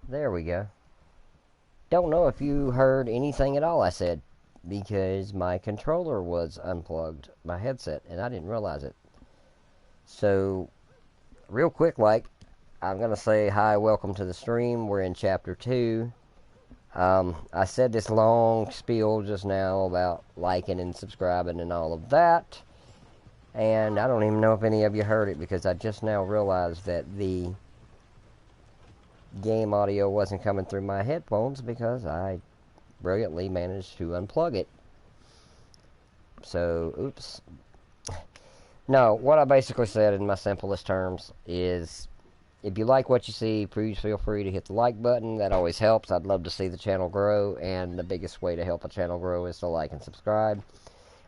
There we go. Don't know if you heard anything at all I said, because my controller was unplugged, my headset, and I didn't realize it. So, real quick, I'm going to say hi, welcome to the stream. We're in Chapter 2. I said this long spiel just now about liking and subscribing and all of that. And I don't even know if any of you heard it, because I just now realized that the game audio wasn't coming through my headphones because I brilliantly managed to unplug it. So, oops. No, what I basically said in my simplest terms is, if you like what you see, please feel free to hit the like button. That always helps. I'd love to see the channel grow, and the biggest way to help a channel grow is to like and subscribe.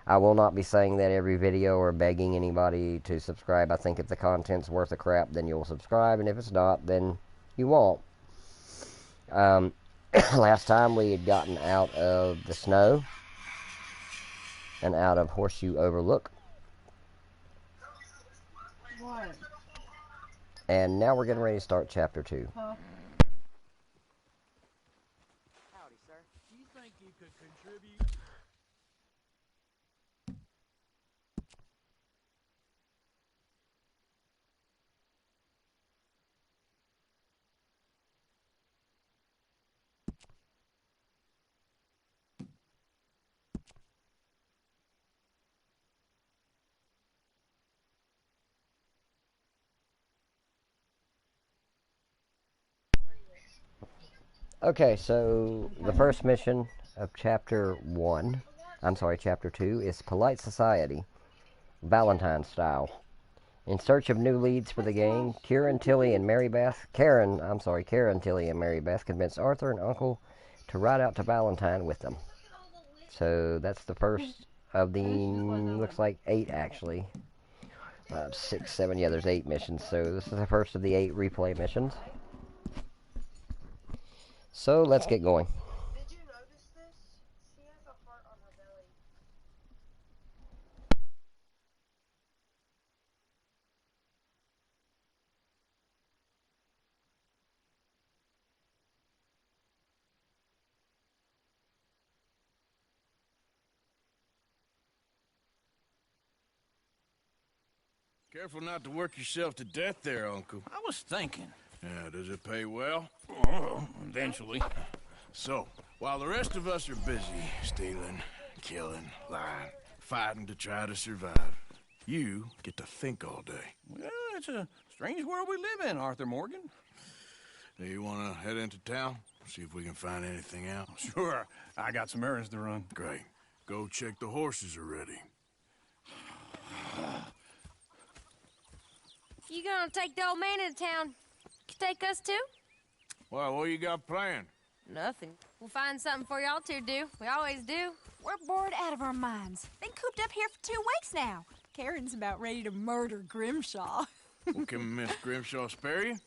I will not be saying that every video or begging anybody to subscribe. I think if the content's worth a crap, then you'll subscribe, and if it's not, then you won't. Last time we had gotten out of the snow and out of Horseshoe Overlook. What? And now we're getting ready to start Chapter 2. Huh? Howdy, sir. Do you think you could contribute? Okay, so the first mission of Chapter 2 is Polite Society, Valentine style. In search of new leads for the gang, Karen, Tilly, and Mary Beth convince Arthur and Uncle to ride out to Valentine with them. So that's the first of the, looks like 8 actually. 6, 7, yeah, there's 8 missions. So this is the first of the 8 replay missions. So let's get going. Did you notice this? She has a heart on her belly. Careful not to work yourself to death there, Uncle. I was thinking. Yeah, does it pay well? Oh, eventually. So, while the rest of us are busy stealing, killing, lying, fighting to try to survive, you get to think all day. Well, it's a strange world we live in, Arthur Morgan. Do you want to head into town? See if we can find anything out? Sure. I got some errands to run. Great. Go check the horses are ready. You gonna take the old man into town? Take us too? Well, what you got planned? Nothing. We'll find something for y'all to do. We always do. We're bored out of our minds. Been cooped up here for 2 weeks now. Karen's about ready to murder Grimshaw. Well, can Miss Grimshaw spare you?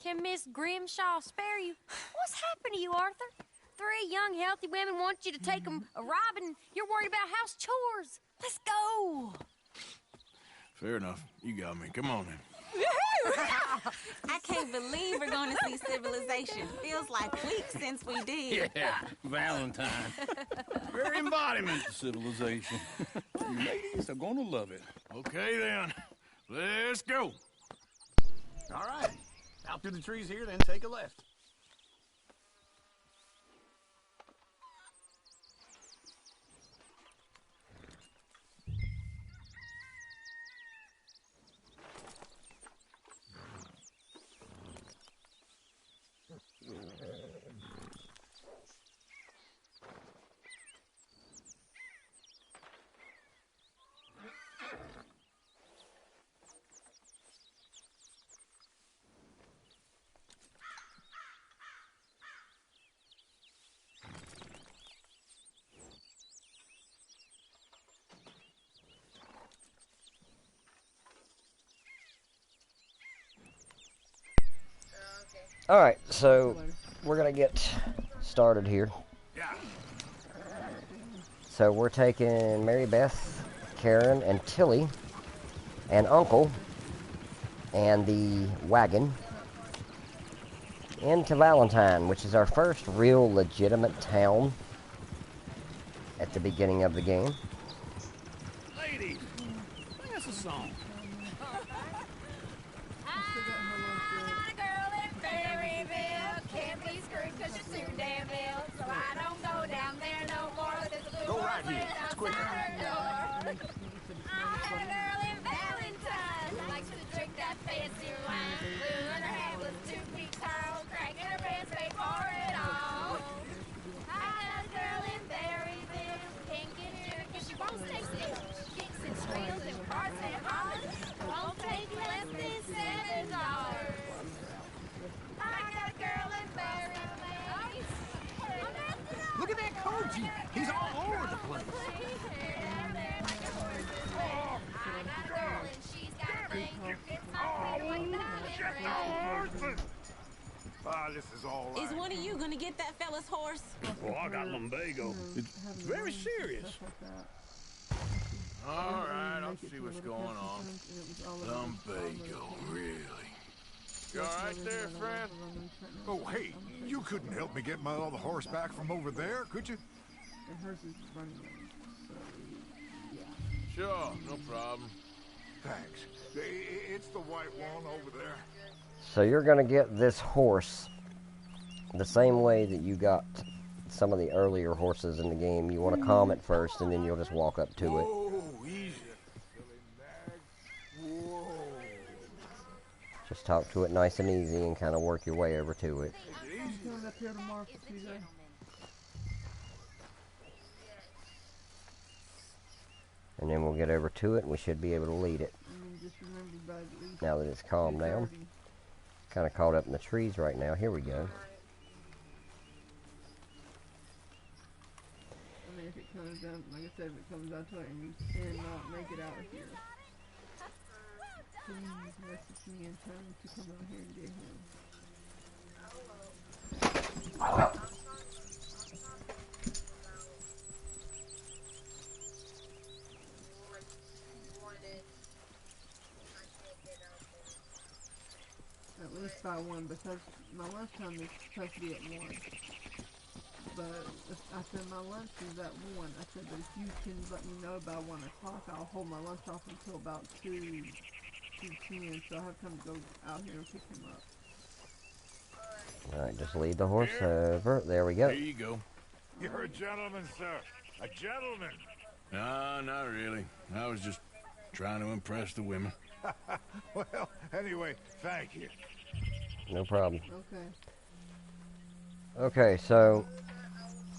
Can Miss Grimshaw spare you? What's happened to you, Arthur? 3 young, healthy women want you to take them a robbing. You're worried about house chores. Let's go. Fair enough. You got me. Come on then. I can't believe we're going to see civilization. Feels like weeks since we did. Yeah, Valentine. Very embodiment of civilization. You ladies are gonna love it. Okay then. Let's go. All right. Out through the trees here, then take a left. Alright, so we're going to get started here. So we're taking Mary Beth, Karen, and Tilly, and Uncle, and the wagon into Valentine, which is our first real legitimate town at the beginning of the game. Ladies, sing us a song. Girl in Berryville can't be screwed 'cause you're too damn ill. So I don't go down there no more. Go right here. It's quicker. I met a girl in Valentine who likes to drink that fancy wine. Blue and her hair was 2 feet tall, cracking her pants paid for it all. I met a girl in Berryville, can't get here 'cause she won't stay still. She kicks and squeals and parts and hollers, won't take less than $7. I got a girl in Berryville. Look at that Koji. He's all over the place. This is all right. Is one of you gonna get that fella's horse? Well, I got lumbago. It's very serious. All right, I'll see what's going on. Lumbago, really? You all right there, friend? Oh, hey, you couldn't help me get my other horse back from over there, could you? Sure, no problem. Thanks. It's the white one over there. So you're going to get this horse the same way that you got some of the earlier horses in the game. You want to calm it first, and then you'll just walk up to it. Whoa, easy. Silly nag. Whoa. Just talk to it nice and easy and kind of work your way over to it. And then we'll get over to it, and we should be able to lead it. Now that it's calmed down. Kind of caught up in the trees right now. Here we go. I mean, if it comes down, like I said, if it comes out to it and you cannot make it out of here, please message me and tell me to come over here and get him. At least by 1, because my lunch time is supposed to be at 1. But I said my lunch is at 1. I said, but if you can let me know by 1 o'clock, I'll hold my lunch off until about 2:10, so I have time to go out here and pick him up. Alright, just lead the horse over. There we go. Here you go. You're a gentleman, sir. A gentleman. No, not really. I was just trying to impress the women. Well, anyway, thank you. No problem. Okay. Okay, so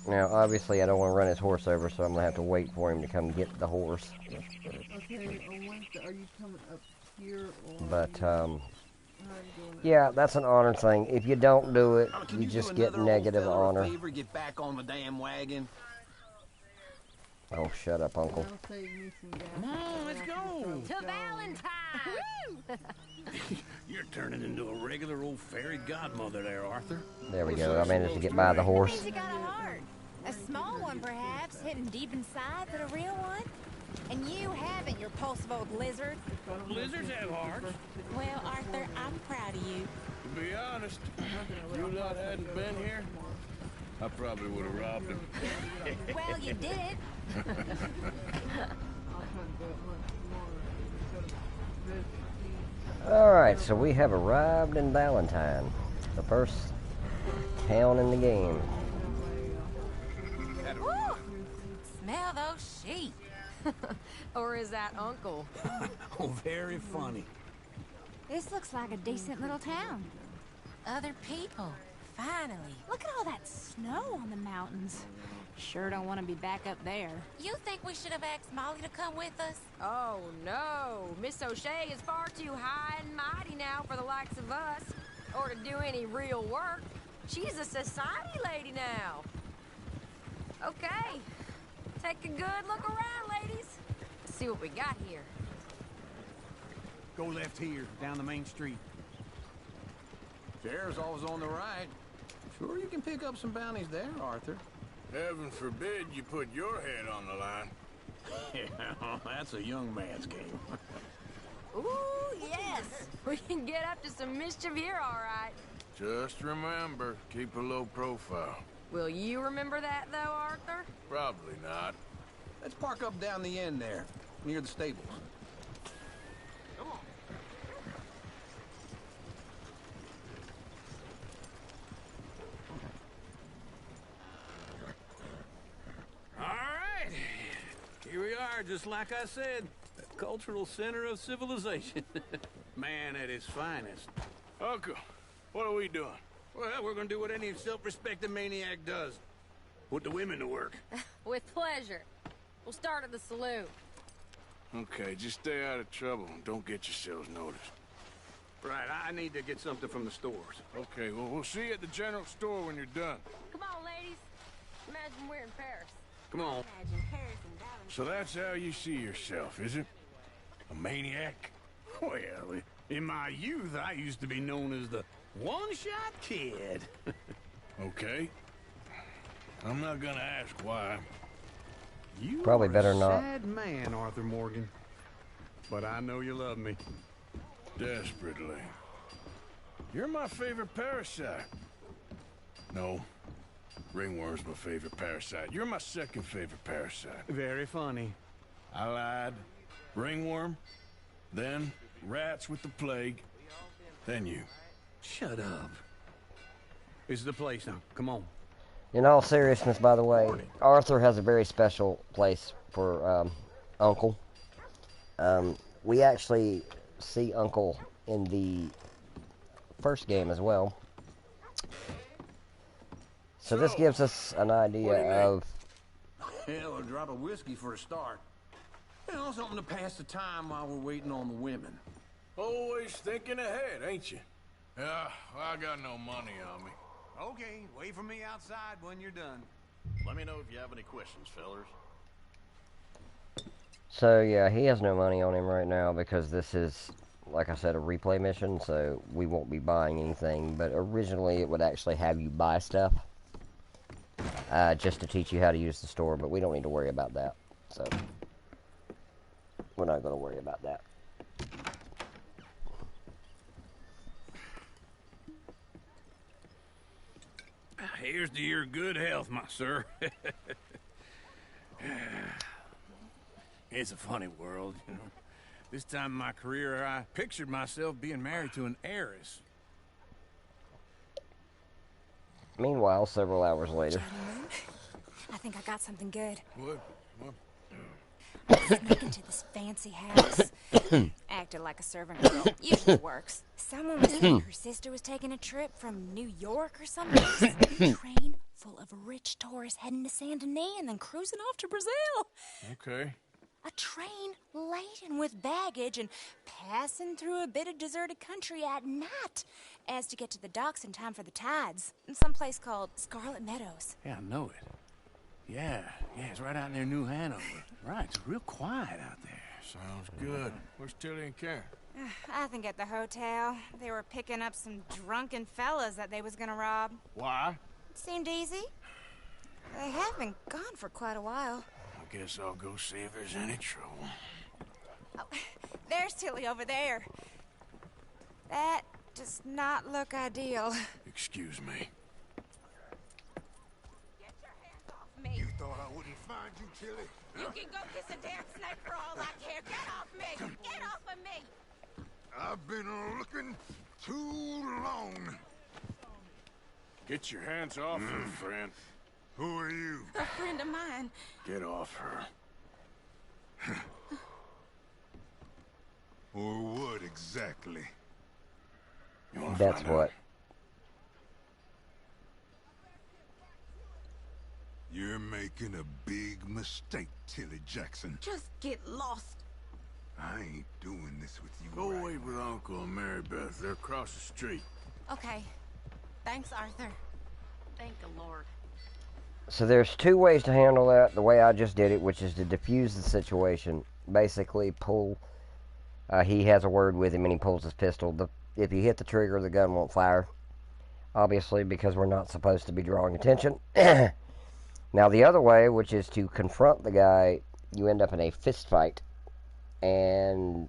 now obviously I don't want to run his horse over, so I'm going to have to wait for him to come get the horse. Okay, on Wednesday, are you coming up here or... But, how are you doing it? yeah, that's an honor thing. If you don't do it, Can you do just get another old negative fella a honor. favor, get back on the damn wagon. Oh, shut up, Uncle. That'll save me some gas. Come on, let's go. To Valentine! You're turning into a regular old fairy godmother there, Arthur. There we go. I managed to get by the horse. Means you got a heart. A small one, perhaps, hidden deep inside, but a real one. And you haven't, you repulsive old lizard. Lizards have hearts. Well, Arthur, I'm proud of you. To be honest, if you lot hadn't been here, I probably would have robbed him. Well, you did it. I'll try to go at lunch tomorrow. Go to visit Steve. Alright, so we have arrived in Valentine. The first town in the game. Woo! Smell those sheep. Or is that Uncle? Oh, very funny. This looks like a decent little town. Other people. Finally. Look at all that snow on the mountains. Sure don't want to be back up there. You think we should have asked Molly to come with us? Oh, no. Miss O'Shea is far too high and mighty now for the likes of us, or to do any real work. She's a society lady now. Okay. Take a good look around, ladies. Let's see what we got here. Go left here, down the main street. Fair's always on the right. Sure you can pick up some bounties there, Arthur. Heaven forbid you put your head on the line. Yeah, that's a young man's game. Ooh, yes. We can get up to some mischief here, all right. Just remember, keep a low profile. Will you remember that, though, Arthur? Probably not. Let's park up down the end there, near the stables. Come on. All right. Here we are, just like I said. The cultural center of civilization. Man at his finest. Uncle, what are we doing? Well, we're gonna do what any self-respecting maniac does. Put the women to work. With pleasure. We'll start at the saloon. Okay, just stay out of trouble and don't get yourselves noticed. Right, I need to get something from the stores. Okay, well, we'll see you at the general store when you're done. Come on, ladies. Imagine we're in Paris. Come on. Imagine Paris and Dallas. So that's how you see yourself, is it? A maniac? Well, in my youth, I used to be known as the one-shot kid. Okay. I'm not gonna ask why. You Probably are better a not. sad man, Arthur Morgan. But I know you love me. Desperately. You're my favorite parasite. No. Ringworm's my favorite parasite. You're my second favorite parasite. Very funny. I lied. Ringworm. Then rats with the plague. Then you. Shut up. This is the place now. Come on. In all seriousness, by the way, Arthur has a very special place for Uncle. We actually see Uncle in the first game as well. So this gives us an idea of... Hell, a drop of whiskey for a start. You know, something to pass the time while we're waiting on the women. Always thinking ahead, ain't you? Yeah, well, I got no money on me. Okay, wait for me outside when you're done. Let me know if you have any questions, fellers. So yeah, he has no money on him right now because this is, like I said, a replay mission, so we won't be buying anything. But originally it would actually have you buy stuff, just to teach you how to use the store, but we don't need to worry about that. So we're not going to worry about that. Here's to your good health, my sir. It's a funny world, you know. This time in my career, I pictured myself being married to an heiress. Meanwhile, several hours later. I think I got something good. What? Sneak into this fancy house. Acted like a servant girl. Usually works. Someone was saying her sister was taking a trip from New York or something. A train full of rich tourists heading to Saint Denis and then cruising off to Brazil. Okay. A train laden with baggage and passing through a bit of deserted country at night as to get to the docks in time for the tides. In some place called Scarlet Meadows. Yeah, I know it. Yeah, it's right out near New Hanover. Right, it's real quiet out there. Sounds good. Where's Tilly and Karen? I think at the hotel. They were picking up some drunken fellas that they was gonna rob. Why? It seemed easy. They have been gone for quite a while. I guess I'll go see if there's any trouble. Oh, there's Tilly over there. That does not look ideal. Excuse me. Get your hands off me. You thought I wouldn't find you, Tilly? You can go kiss a damn snake for all I care. Get off me! Get off of me! I've been looking too long. Get your hands off her, friend. Who are you? A friend of mine. Get off her. Or what exactly? You wanna That's find out? what. You're making a big mistake, Tilly Jackson. Just get lost. I ain't doing this with you. Go right wait with Uncle and Mary Beth. They're across the street. Okay. Thanks, Arthur. Thank the Lord. So there's two ways to handle that. The way I just did it, which is to diffuse the situation. Basically, pull. He has a word with him, and he pulls his pistol. If you hit the trigger, the gun won't fire. Obviously, because we're not supposed to be drawing attention. Now, the other way, which is to confront the guy, you end up in a fist fight. And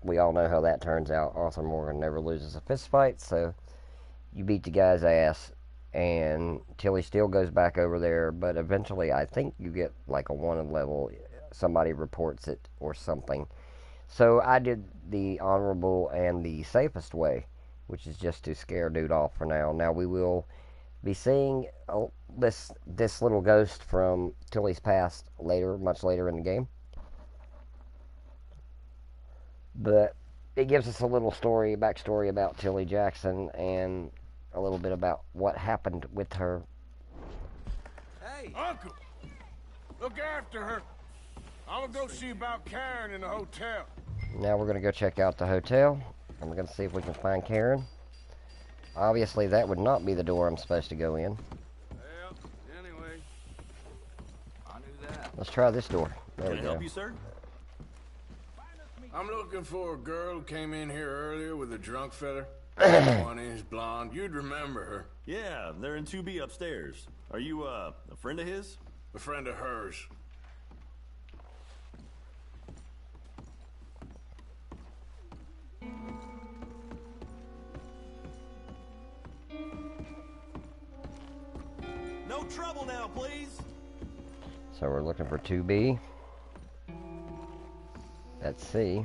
we all know how that turns out. Arthur Morgan never loses a fist fight, so you beat the guy's ass, and Tilly still goes back over there, but eventually I think you get like a wanted level, somebody reports it or something. So I did the honorable and the safest way, which is just to scare dude off for now. Now we will be seeing this little ghost from Tilly's past later, much later in the game. But it gives us a little backstory about Tilly Jackson and a little bit about what happened with her. Hey! Uncle! Look after her. I'm gonna go see about Karen in the hotel. Now we're going to go check out the hotel, and we're going to see if we can find Karen. Obviously, that would not be the door I'm supposed to go in. Well, anyway, I knew that. Let's try this door. There we Can I go. help you, sir? I'm looking for a girl who came in here earlier with a drunk fella. 20s, blonde. You'd remember her. Yeah, they're in 2B upstairs. Are you, a friend of his? A friend of hers. No trouble now, please. So we're looking for 2B. That's C.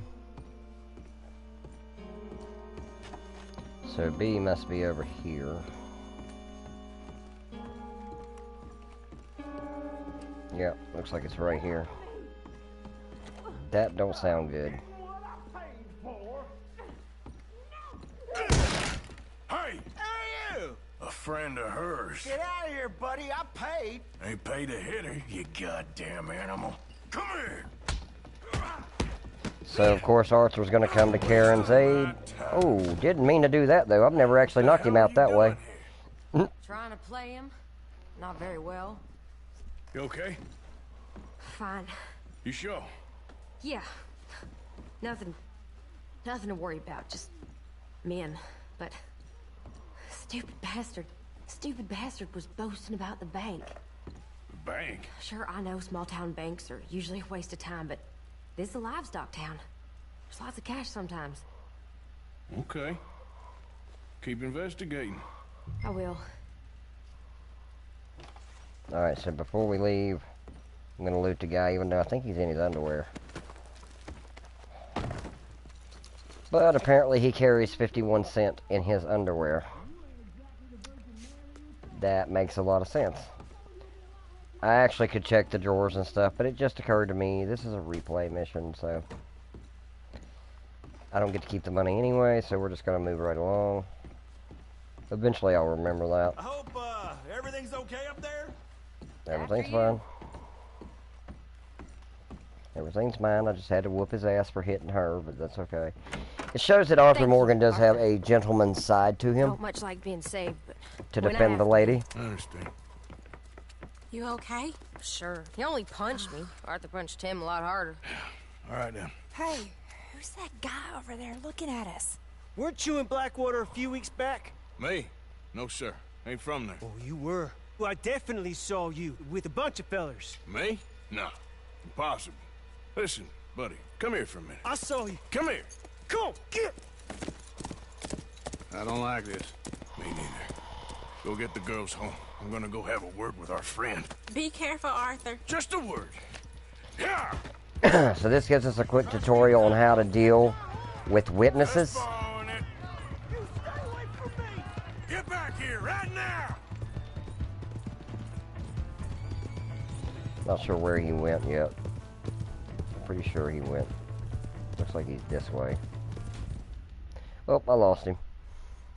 So B must be over here. Yep, looks like it's right here. That don't sound good. Hey! A friend of hers. Get out of here, buddy. I paid. Ain't paid to hit her, you goddamn animal. Come here! So, of course, Arthur's going to come to Karen's aid. Oh, didn't mean to do that, though. I've never actually knocked him out that way. Trying to play him? Not very well. You okay? Fine. You sure? Yeah. Nothing to worry about. Just men. But stupid bastard was boasting about the bank. The bank? Sure, I know small town banks are usually a waste of time, but this is a livestock town. There's lots of cash sometimes. Okay. Keep investigating. I will. Alright, so before we leave, I'm going to loot the guy, even though I think he's in his underwear. But apparently he carries 51 cents in his underwear. That makes a lot of sense. I actually could check the drawers and stuff, but it just occurred to me, this is a replay mission, so I don't get to keep the money anyway, so we're just going to move right along. Eventually I'll remember that. I hope, everything's okay up there? Everything's fine. Everything's fine. I just had to whoop his ass for hitting her, but that's okay. It shows that Arthur Morgan does have a gentleman's side to him. Don't much like being saved, but to defend the lady. I understand. You okay? Sure. He only punched me. Arthur punched him a lot harder. All right, then. Hey, who's that guy over there looking at us? Weren't you in Blackwater a few weeks back? Me? No, sir. Ain't from there. Oh, you were. Well, I definitely saw you with a bunch of fellers. Me? No. Impossible. Listen, buddy, come here for a minute. I saw you. Come here. Come on, get. I don't like this. Me neither. Go get the girls home. I'm gonna go have a word with our friend. Be careful, Arthur. Just a word. Yeah. So this gives us a quick tutorial on how to deal with witnesses. Get back here right now. Not sure where he went yet. Pretty sure he went. Looks like he's this way. Oh, I lost him.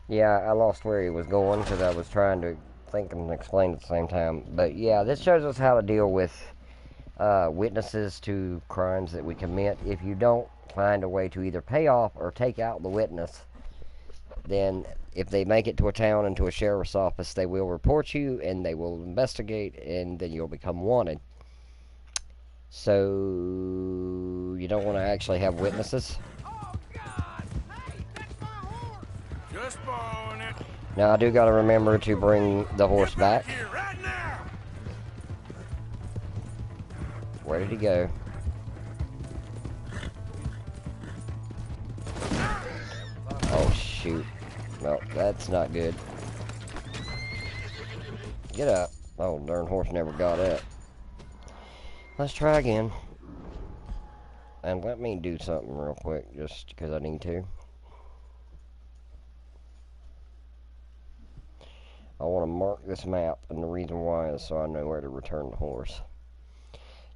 Yeah, I lost where he was going because I was trying to think and explain at the same time. But yeah, this shows us how to deal with witnesses to crimes that we commit. If you don't find a way to either pay off or take out the witness, then if they make it to a town and to a sheriff's office, they will report you and they will investigate, and then you'll become wanted. So you don't want to actually have witnesses. Just borrowing it. Now I do got to remember to bring the horse back. Here right now. Where did he go? Oh shoot. No, that's not good. Get up. Oh, darn horse never got up. Let's try again. And let me do something real quick, just because I need to. I want to mark this map, and the reason why is so I know where to return the horse.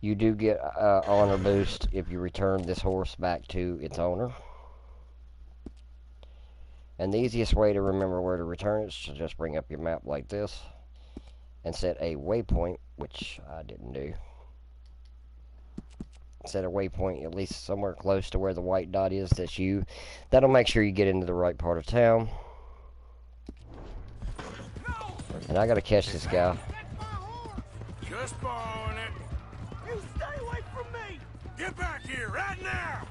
You do get honor boost if you return this horse back to its owner. And the easiest way to remember where to return it is to just bring up your map like this and set a waypoint, which I didn't do. Set a waypoint at least somewhere close to where the white dot is. That'll make sure you get into the right part of town. And I gotta catch this guy. Just borrowing it. You stay away from me! Get back here right now!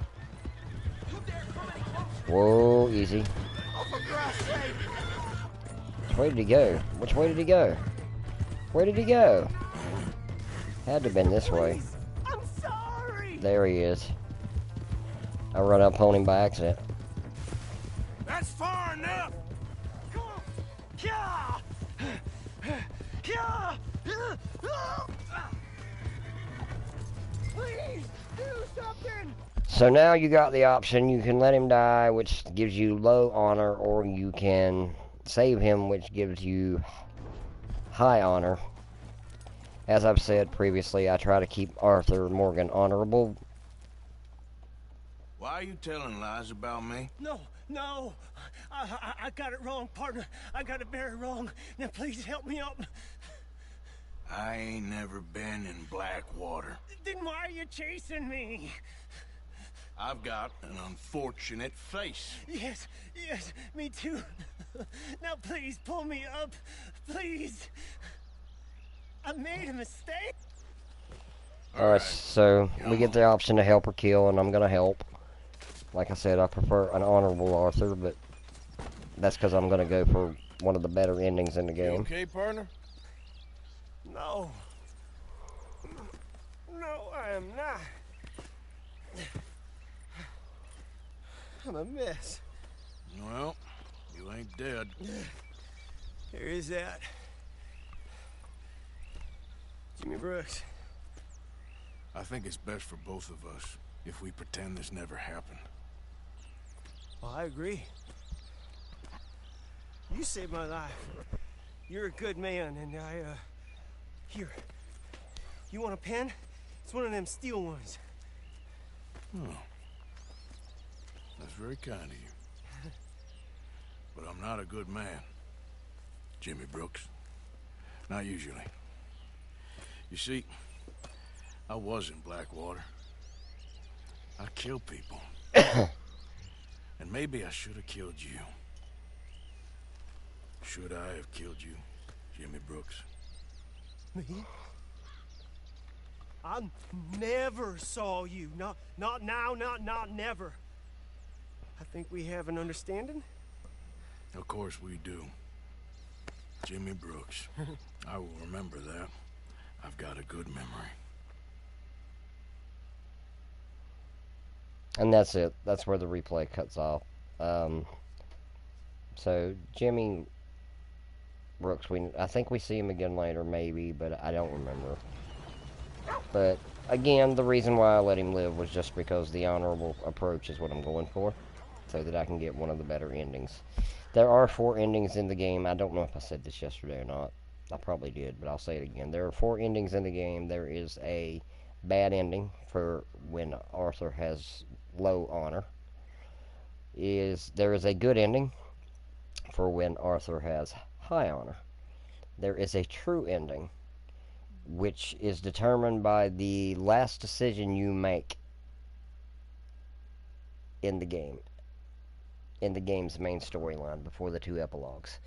You dare come any closer? Whoa, easy. Oh, for Christ's sake! Which way did he go? Which way did he go? Where did he go? Had to have been this way. I'm sorry! There he is. I run up on him by accident. That's far enough! Come on! Yeah! Yeah! Please, do something! So now you got the option. You can let him die, which gives you low honor, or you can save him, which gives you high honor. As I've said previously, I try to keep Arthur Morgan honorable. Why are you telling lies about me? No, no! I got it wrong, partner. I got it very wrong. Now please help me out. I ain't never been in Blackwater. Then why are you chasing me? I've got an unfortunate face. Yes, yes, me too. Now please pull me up. Please. I made a mistake. Alright, so we get the option to help or kill, and I'm gonna help. Like I said, I prefer an honorable Arthur, but that's because I'm gonna go for one of the better endings in the game. You okay, partner? No. No, I am not. I'm a mess. Well, you ain't dead. Here is that. Jimmy Brooks. I think it's best for both of us if we pretend this never happened. Well, I agree. You saved my life. You're a good man, and here. You want a pen? It's one of them steel ones. Oh. That's very kind of you. But I'm not a good man, Jimmy Brooks. Not usually. You see, I was in Blackwater. I killed people. And maybe I should have killed you. Should I have killed you, Jimmy Brooks? Me? I never saw you. Not now, not never. I think we have an understanding. Of course we do. Jimmy Brooks. I will remember that. I've got a good memory. And that's it. That's where the replay cuts off. So Jimmy Brooks, I think we see him again later, maybe, but I don't remember. But again, the reason why I let him live was just because the honorable approach is what I'm going for, so that I can get one of the better endings. There are 4 endings in the game. I don't know if I said this yesterday or not. I probably did, but I'll say it again. There are 4 endings in the game. There is a bad ending for when Arthur has low honor. There is a good ending for when Arthur has high honor. There is a true ending, which is determined by the last decision you make in the game, in the game's main storyline before the 2 epilogues.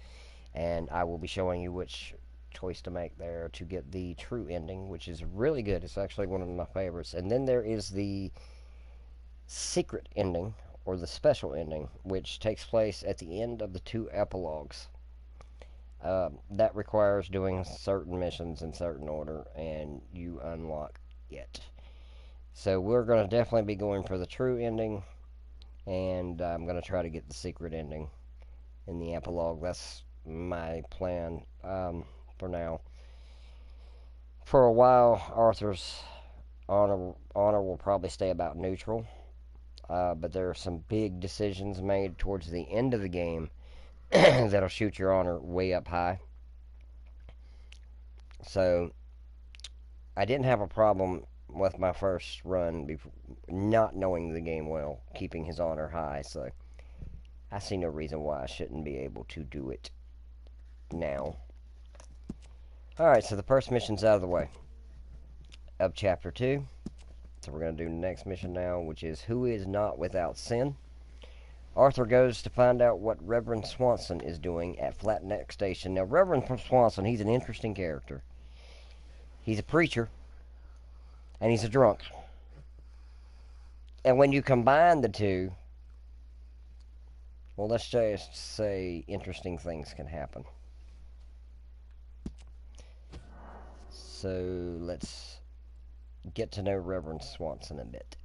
And I will be showing you which choice to make there to get the true ending, which is really good. It's actually one of my favorites. And then there is the secret ending, or the special ending, which takes place at the end of the 2 epilogues. That requires doing certain missions in certain order, and you unlock it. So we're going to definitely be going for the true ending, and I'm going to try to get the secret ending in the epilogue. That's my plan for now. For a while, Arthur's honor will probably stay about neutral. But there are some big decisions made towards the end of the game that'll shoot your honor way up high. So, I didn't have a problem with my first run, not knowing the game well, keeping his honor high, so I see no reason why I shouldn't be able to do it now. Alright, so the first mission's out of the way of Chapter 2. So we're going to do the next mission now, which is Who is Not Without Sin? Arthur goes to find out what Reverend Swanson is doing at Flatneck Station. Now, Reverend Swanson, he's an interesting character. He's a preacher, and he's a drunk. And when you combine the two, well, let's just say interesting things can happen. So, let's get to know Reverend Swanson a bit.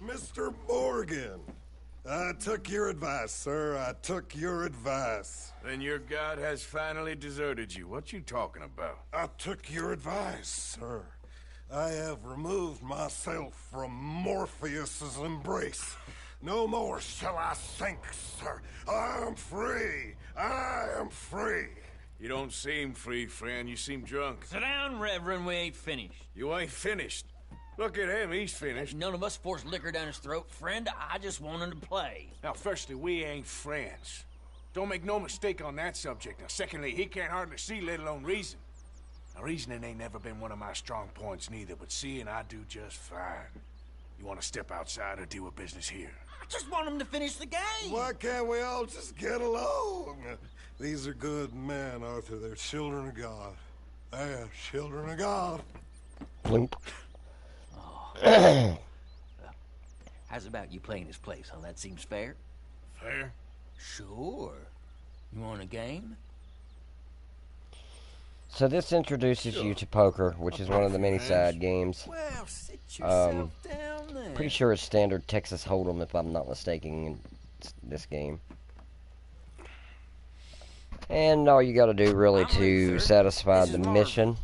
Mr. Morgan, I took your advice, sir. I took your advice. Then your god has finally deserted you. What you talking about? I took your advice, sir. I have removed myself from Morpheus's embrace. No more shall I sink, sir. I am free. I am free. You don't seem free, friend. You seem drunk. Sit down, Reverend. We ain't finished. You ain't finished. Look at him, he's finished. None of us forced liquor down his throat, friend. I just wanted to play. Now, firstly, we ain't friends. Don't make no mistake on that subject. Now, secondly, he can't hardly see, let alone reason. Now, reasoning ain't never been one of my strong points neither, but seeing I do just fine. You want to step outside or deal with business here? I just want him to finish the game. Why can't we all just get along? These are good men, Arthur. They're children of God. They're children of God. Bloop. How's about you playing his place, huh? That seems fair? Fair? Sure. You want a game? So this introduces you to poker, which is one of the many side games. Well, sit yourself down there. Pretty sure it's standard Texas Hold'em, if I'm not mistaken, in this game. And all you gotta do, really, to satisfy the mission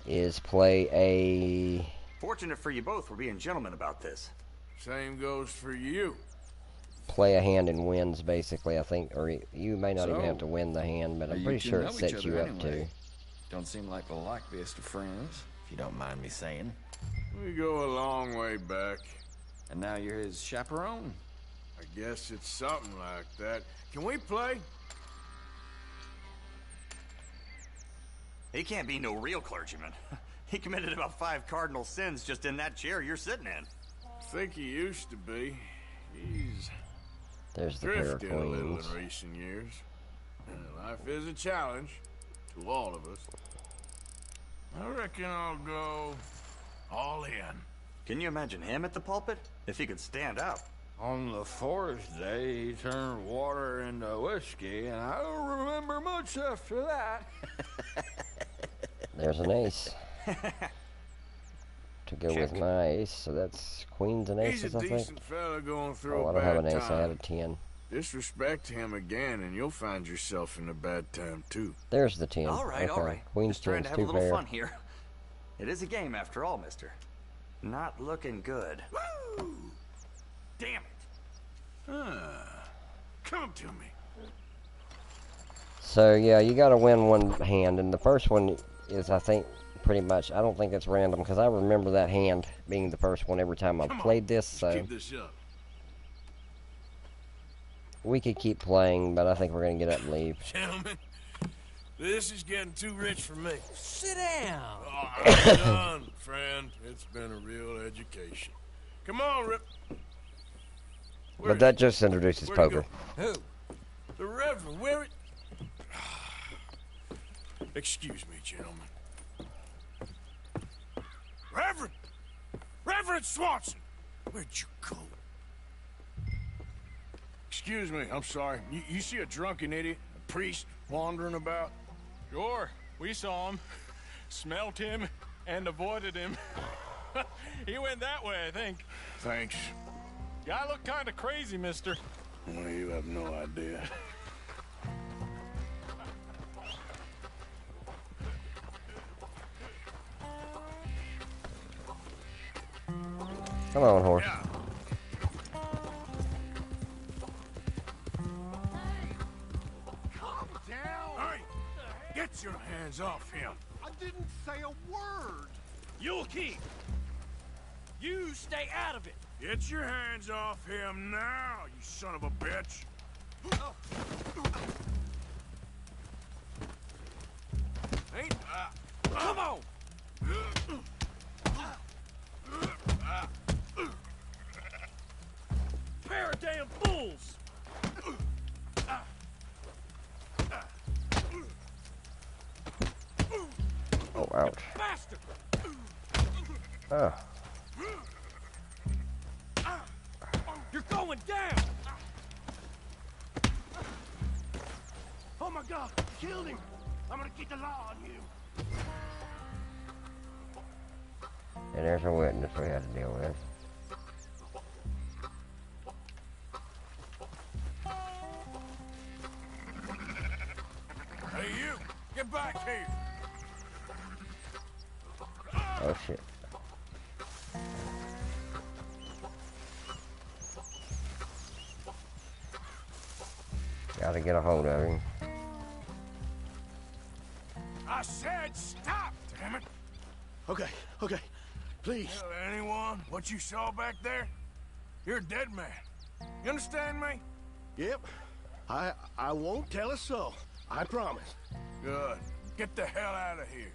is play a... Fortunate for you both, we're being gentlemen about this. Same goes for you. Play a hand and wins, basically, I think. Or you may not even have to win the hand, but I'm pretty sure it sets you up to. Don't seem like the likeliest of friends, if you don't mind me saying. We go a long way back. And now you're his chaperone? I guess it's something like that. Can we play? He can't be no real clergyman. He committed about 5 cardinal sins just in that chair you're sitting in. Think he used to be. He's There's the pair of drifted a little queens. in recent years. Life is a challenge to all of us. I reckon I'll go all in. Can you imagine him at the pulpit? If he could stand up. On the fourth day, he turned water into whiskey, and I don't remember much after that. There's an ace. To go with my ace, so that's queens and He's aces, a I think. decent fella going through Oh, I a don't have bad an ace, I had a time. 10. Disrespect him again, and you'll find yourself in a bad time, too. There's the 10. All right, okay. all right. Queen's Just trying 10's to have a two little pair. fun here. It is a game after all, mister. Not looking good. Woo! Damn it. Come to me. So, yeah, you gotta win one hand, and the first one is, I think, pretty much, I don't think it's random, because I remember that hand being the first one every time I've played this, so Keep this up. we could keep playing, but I think we're gonna get up and leave. Gentlemen, this is getting too rich for me. Sit down. Oh, I'm done, friend. It's been a real education. Come on, Rip. But that just introduces Where'd he poker. go? Who? The Reverend. Where it... Excuse me, gentlemen. Reverend! Reverend Swanson! Where'd you go? Excuse me, I'm sorry. You see a drunken idiot, a priest wandering about? Sure, we saw him, smelt him, and avoided him. He went that way, I think. Thanks. Guy looked kind of crazy, mister. Well, you have no idea. Come on, horse. Calm down! Hey! Get your hands off him! I didn't say a word! You'll keep! You stay out of it! Get your hands off him now, you son of a bitch! Hey, come on! Pair of damn fools! Oh, ouch. Bastard! Oh. You're going down! Oh my God! You killed him! I'm gonna keep the law on you! And there's a witness we had to deal with. Hey, you! Get back here! Oh, shit. Gotta get a hold of him. I said stop, damn it! Okay, okay. Please. Tell anyone what you saw back there? You're a dead man. You understand me? Yep. I won't tell a soul. I promise. Good. Get the hell out of here.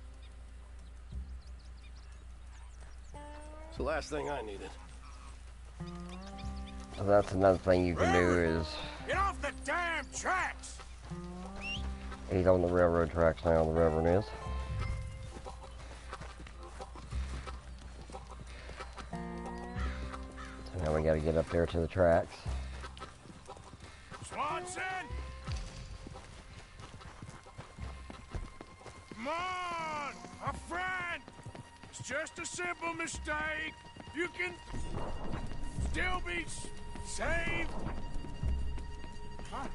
It's the last thing I needed. So that's another thing you can do is... Get off the damn tracks! He's on the railroad tracks now, the Reverend is. So now we gotta get up there to the tracks. Swanson! Come on! A friend! It's just a simple mistake. You can still be saved. Huh?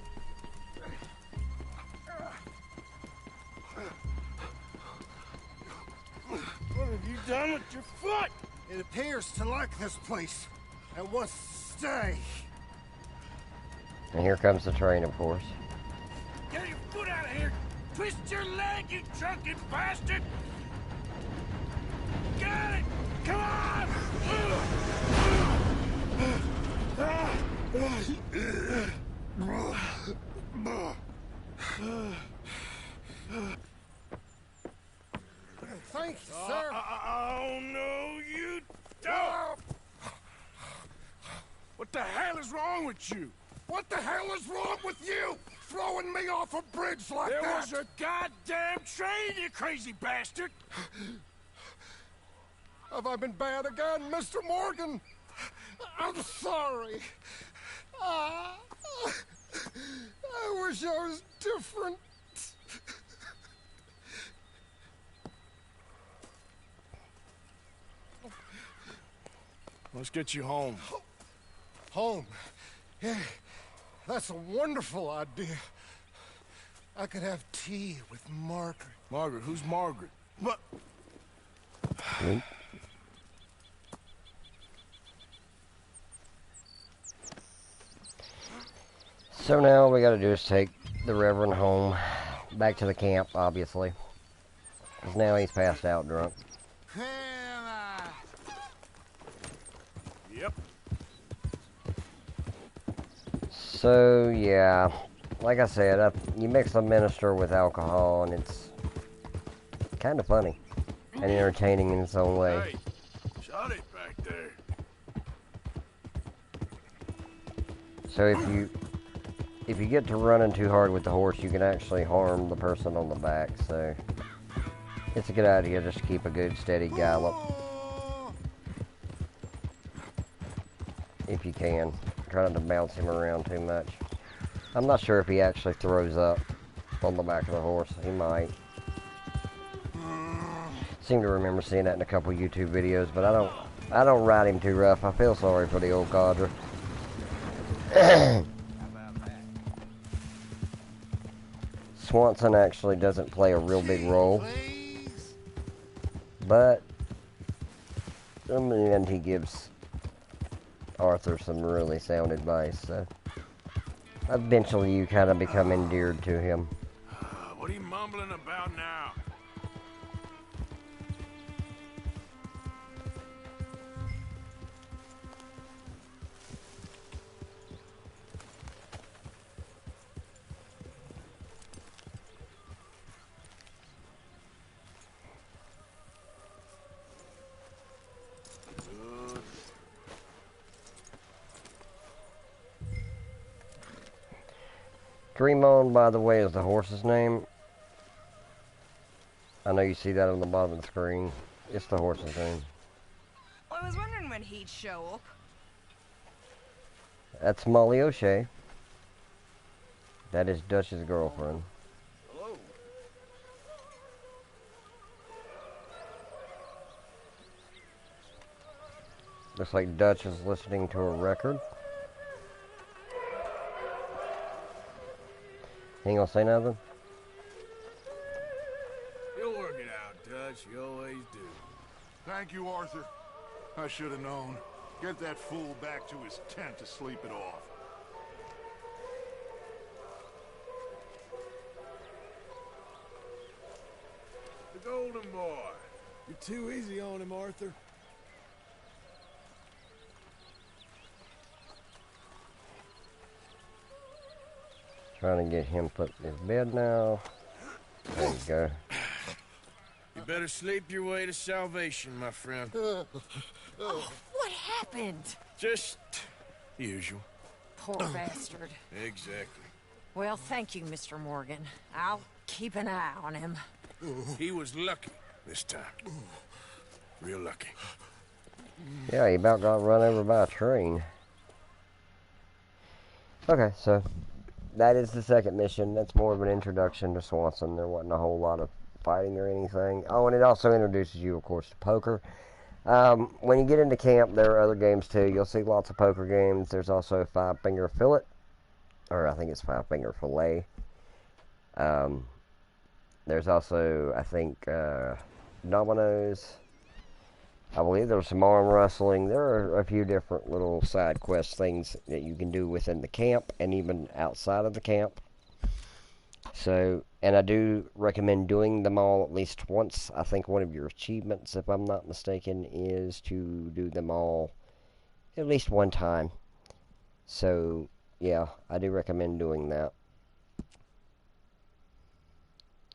What have you done with your foot? It appears to like this place and wants to stay. And here comes the train, of course. Get your foot out of here! Twist your leg, you drunken bastard! Get it! Come on! Thank you, sir. Oh, no, you don't! What the hell is wrong with you? What the hell is wrong with you? Throwing me off a bridge like There that? was a goddamn train, you crazy bastard! Have I been bad again, Mr. Morgan? I'm sorry. I wish I was different. Let's get you home. Home? Yeah, that's a wonderful idea. I could have tea with Margaret. Margaret? Who's Margaret? What? So now all we gotta do is take the Reverend home, back to the camp, obviously. Because now he's passed out drunk. Yep. So, yeah, like I said, you mix a minister with alcohol and it's kind of funny and entertaining in its own way. Hey, shut it back there. So if you get to running too hard with the horse, you can actually harm the person on the back, so it's a good idea just to keep a good steady gallop. If you can. Try not to bounce him around too much. I'm not sure if he actually throws up on the back of the horse. He might. Seem to remember seeing that in a couple YouTube videos, but I don't ride him too rough. I feel sorry for the old codger. Swanson actually doesn't play a real big role, but in the end he gives Arthur some really sound advice, so eventually you kind of become endeared to him. What are you mumbling about now? Dream On, by the way, is the horse's name. I know you see that on the bottom of the screen. It's the horse's name. Well, I was wondering when he'd show up. That's Molly O'Shea. That is Dutch's girlfriend. Hello. Looks like Dutch is listening to a record. He ain't gonna say nothing? You'll work it out, Dutch. You always do. Thank you, Arthur. I should have known. Get that fool back to his tent to sleep it off. The Golden Boy. You're too easy on him, Arthur. Trying to get him put in his bed now. There you go. You better sleep your way to salvation, my friend. Oh, what happened? Just usual. Poor bastard. Exactly. Well, thank you, Mr. Morgan. I'll keep an eye on him. He was lucky this time. Real lucky. Yeah, he about got run over by a train. Okay, so that is the second mission. That's more of an introduction to Swanson. There wasn't a whole lot of fighting or anything. Oh, and it also introduces you, of course, to poker. When you get into camp, there are other games too. You'll see lots of poker games. There's also Five Finger Fillet, or I think it's Five Finger Fillet. There's also, I think, dominoes. I believe there's some arm wrestling. There are a few different little side quest things that you can do within the camp and even outside of the camp. So, and I do recommend doing them all at least once. I think one of your achievements, if I'm not mistaken, is to do them all at least one time. So, yeah, I do recommend doing that.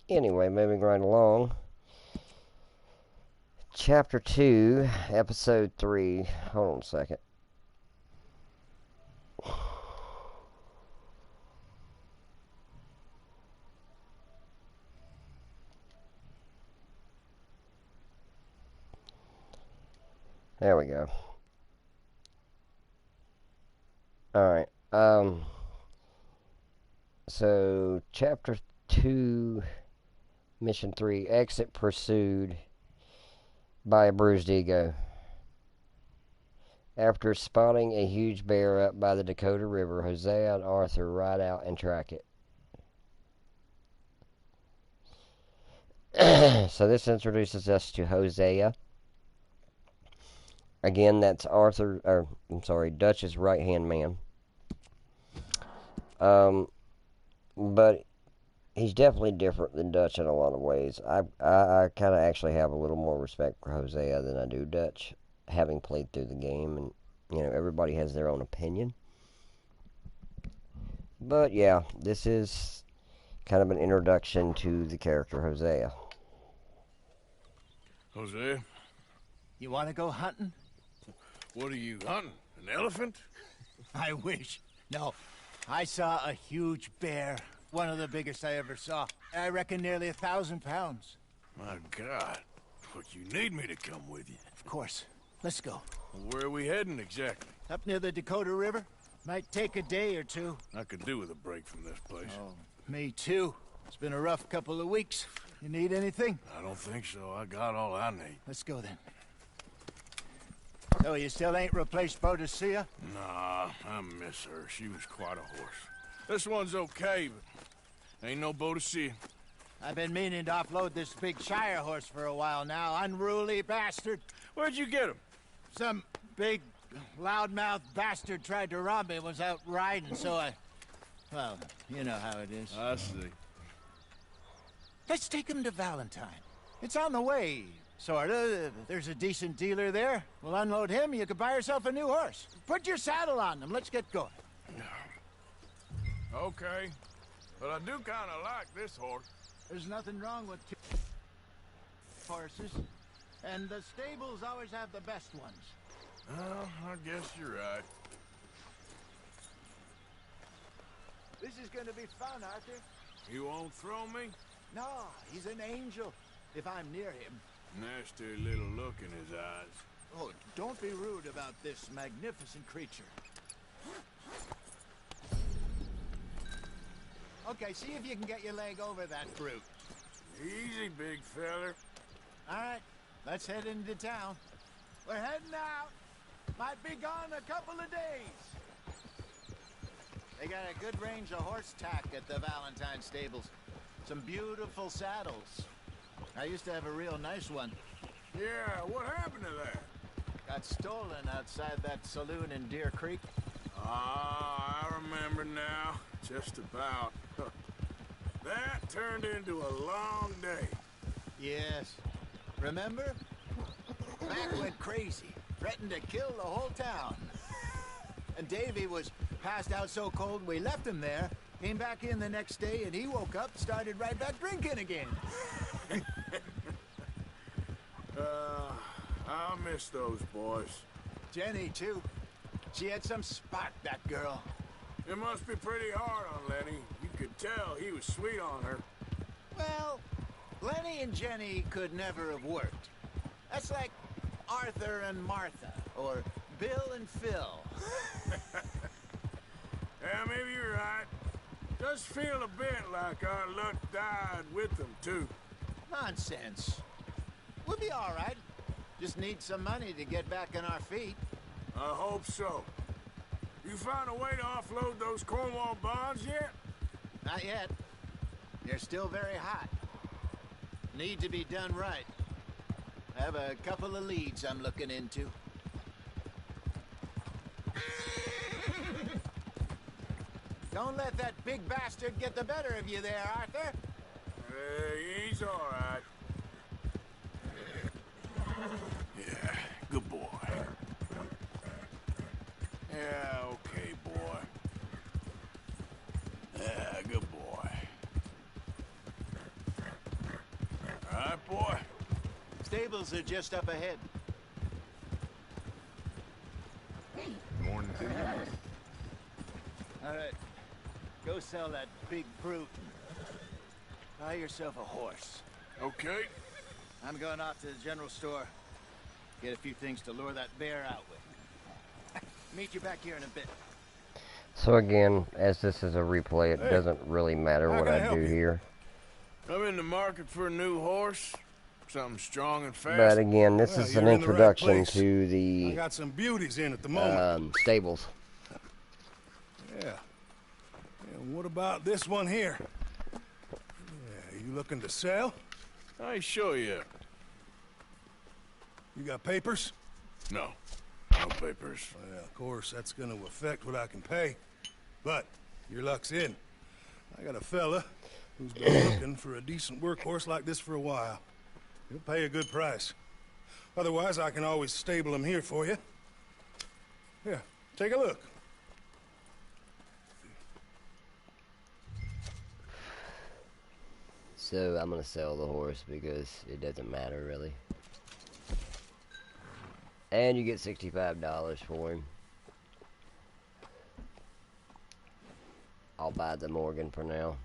Anyway, moving right along. Chapter 2, Episode 3. Hold on a second. There we go. Alright. So, Chapter 2, Mission 3, Exit Pursued by a Bruised Ego. After spotting a huge bear up by the Dakota River, Hosea and Arthur ride out and track it. So this introduces us to Hosea. Again, that's Dutch's right-hand man. But he's definitely different than Dutch in a lot of ways. I kind of actually have a little more respect for Hosea than I do Dutch, having played through the game, and, you know, everybody has their own opinion. But, yeah, this is kind of an introduction to the character Hosea. Hosea? You want to go hunting? What are you hunting? An elephant? I wish. No, I saw a huge bear. One of the biggest I ever saw. I reckon nearly 1,000 pounds. My God. But you need me to come with you. Of course. Let's go. Well, where are we heading exactly? Up near the Dakota River. Might take a day or two. I could do with a break from this place. Oh, me too. It's been a rough couple of weeks. You need anything? I don't think so. I got all I need. Let's go then. So you still ain't replaced Boadicea? Nah, I miss her. She was quite a horse. This one's okay, but ain't no Boadicea. I've been meaning to offload this big Shire horse for a while now. Unruly bastard. Where'd you get him? Some big, loudmouth bastard tried to rob me, was out riding, so I... Well, you know how it is. I see. Let's take him to Valentine. It's on the way, sorta. There's a decent dealer there. We'll unload him, you could buy yourself a new horse. Put your saddle on him, let's get going. Okay, but I do kind of like this horse. There's nothing wrong with horses, and the stables always have the best ones. Well, I guess you're right. This is gonna be fun, Arthur. You won't throw me? No, he's an angel, if I'm near him. Nasty little look in his eyes. Oh, don't be rude about this magnificent creature. Okay, see if you can get your leg over that brute. Easy, big feller. All right, let's head into town. We're heading out. Might be gone a couple of days. They got a good range of horse tack at the Valentine stables. Some beautiful saddles. I used to have a real nice one. Yeah, what happened to that? Got stolen outside that saloon in Deer Creek. Ah, I remember now. Just about. That turned into a long day. Yes. Remember? Mac went crazy. Threatened to kill the whole town. And Davy was passed out so cold we left him there. Came back in the next day and he woke up, started right back drinking again. I'll miss those boys. Jenny, too. She had some spark, that girl. It must be pretty hard on Lenny. You could tell he was sweet on her. Well, Lenny and Jenny could never have worked. That's like Arthur and Martha, or Bill and Phil. Yeah, maybe you're right. Does feel a bit like our luck died with them, too. Nonsense. We'll be all right. Just need some money to get back on our feet. I hope so. You found a way to offload those Cornwall bonds yet? Not yet. They're still very hot. Need to be done right. I have a couple of leads I'm looking into. Don't let that big bastard get the better of you there, Arthur. He's all right. Yeah, good boy. Yeah, okay, boy. Yeah, good boy. All right, boy. Stables are just up ahead. Morning to you. All right. Go sell that big brute. Buy yourself a horse. Okay. I'm going off to the general store. Get a few things to lure that bear out with. Meet you back here in a bit. So again, as this is a replay, it doesn't really matter what I do here. I'm in the market for a new horse. Something strong and fast. But again, this is an introduction to the I got some beauties in at the moment. Stables. Yeah. And what about this one here? Yeah, you looking to sell? I ain't sure yet. You got papers? No. No papers. Well, of course, that's going to affect what I can pay. But your luck's in. I got a fella who's been looking for a decent workhorse like this for a while. He'll pay a good price. Otherwise, I can always stable him here for you. Here, take a look. So I'm going to sell the horse because it doesn't matter really. And you get $65 for him. I'll buy the Morgan for now.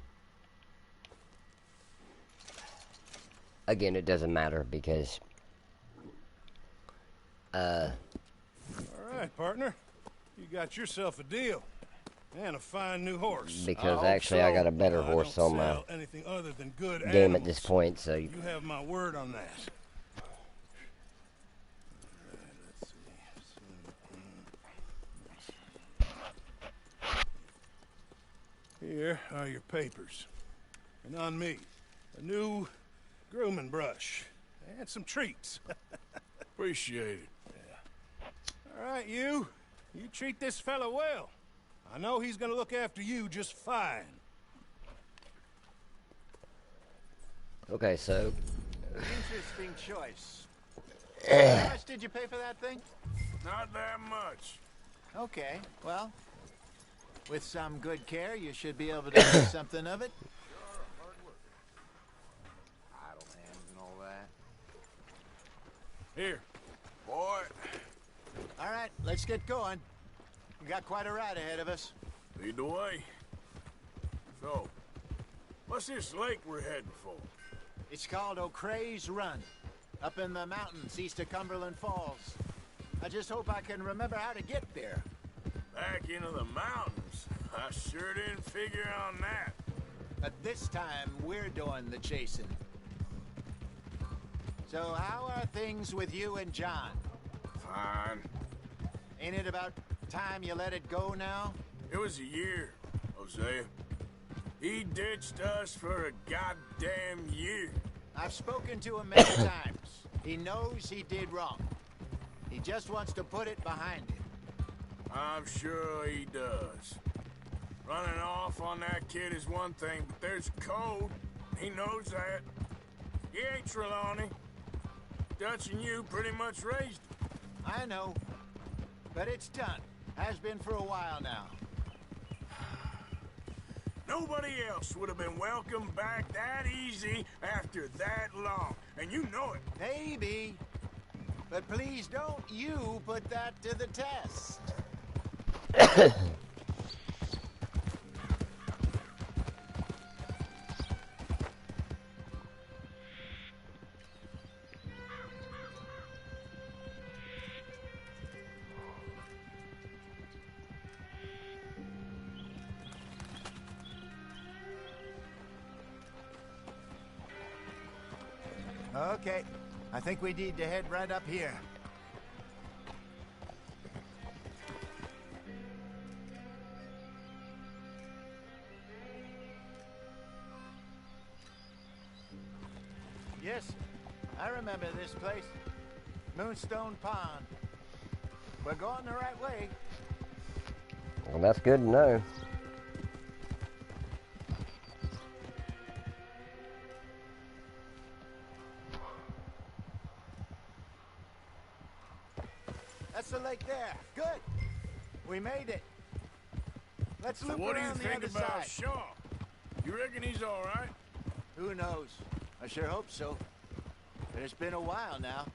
Again, it doesn't matter because All right, partner. You got yourself a deal. And a fine new horse. Because actually I got a better horse on my anything other than good game at this point, so you have my word on that. Here are your papers. And on me, a new grooming brush. And some treats. Appreciate it. All right, you treat this fella well. I know he's gonna look after you just fine. Okay, so Interesting choice. How much did you pay for that thing? Not that much. Okay, well, with some good care, you should be able to do something of it. Idle hands and all that. Here, boy. All right, let's get going. We got quite a ride ahead of us. Lead the way. So, what's this lake we're heading for? It's called O'Creagh's Run, up in the mountains east of Cumberland Falls. I just hope I can remember how to get there. Back into the mountains? I sure didn't figure on that. But this time, we're doing the chasing. So how are things with you and John? Fine. Ain't it about time you let it go now? It was a year, Hosea. He ditched us for a goddamn year. I've spoken to him many times. He knows he did wrong. He just wants to put it behind him. I'm sure he does. Running off on that kid is one thing, but there's code. He knows that. He ain't Trelawney. Dutch and you pretty much raised him. I know. But it's done. Has been for a while now. Nobody else would have been welcomed back that easy after that long. And you know it. Maybe. But please don't you put that to the test. Okay, I think we need to head right up here. Yes, I remember this place. Moonstone Pond. We're going the right way. well, that's good to know. That's the lake there. Good. We made it. Let's So loop what do you around the think other about side. Shaw? You reckon he's all right? Who knows? I sure hope so. But it's been a while now.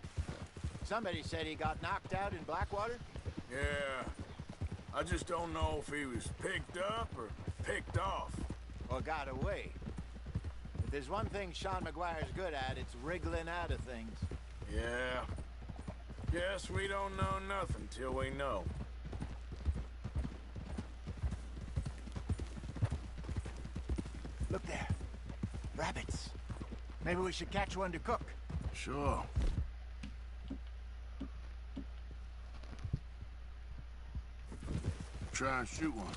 Somebody said he got knocked out in Blackwater. Yeah. I just don't know if he was picked up or picked off. Or got away. If there's one thing Sean McGuire's good at, it's wriggling out of things. Yeah. Guess we don't know nothing till we know. Look there. Rabbits. Maybe we should catch one to cook. Sure. Try and shoot one.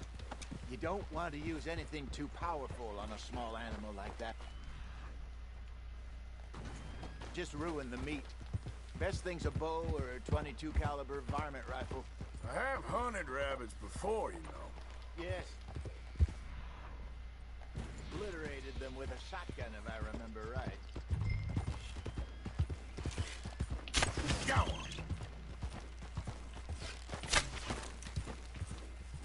You don't want to use anything too powerful on a small animal like that. Just ruin the meat. Best thing's a bow or a .22 caliber varmint rifle. I have hunted rabbits before, you know. Yes. Obliterated them with a shotgun, if I remember right. Got one.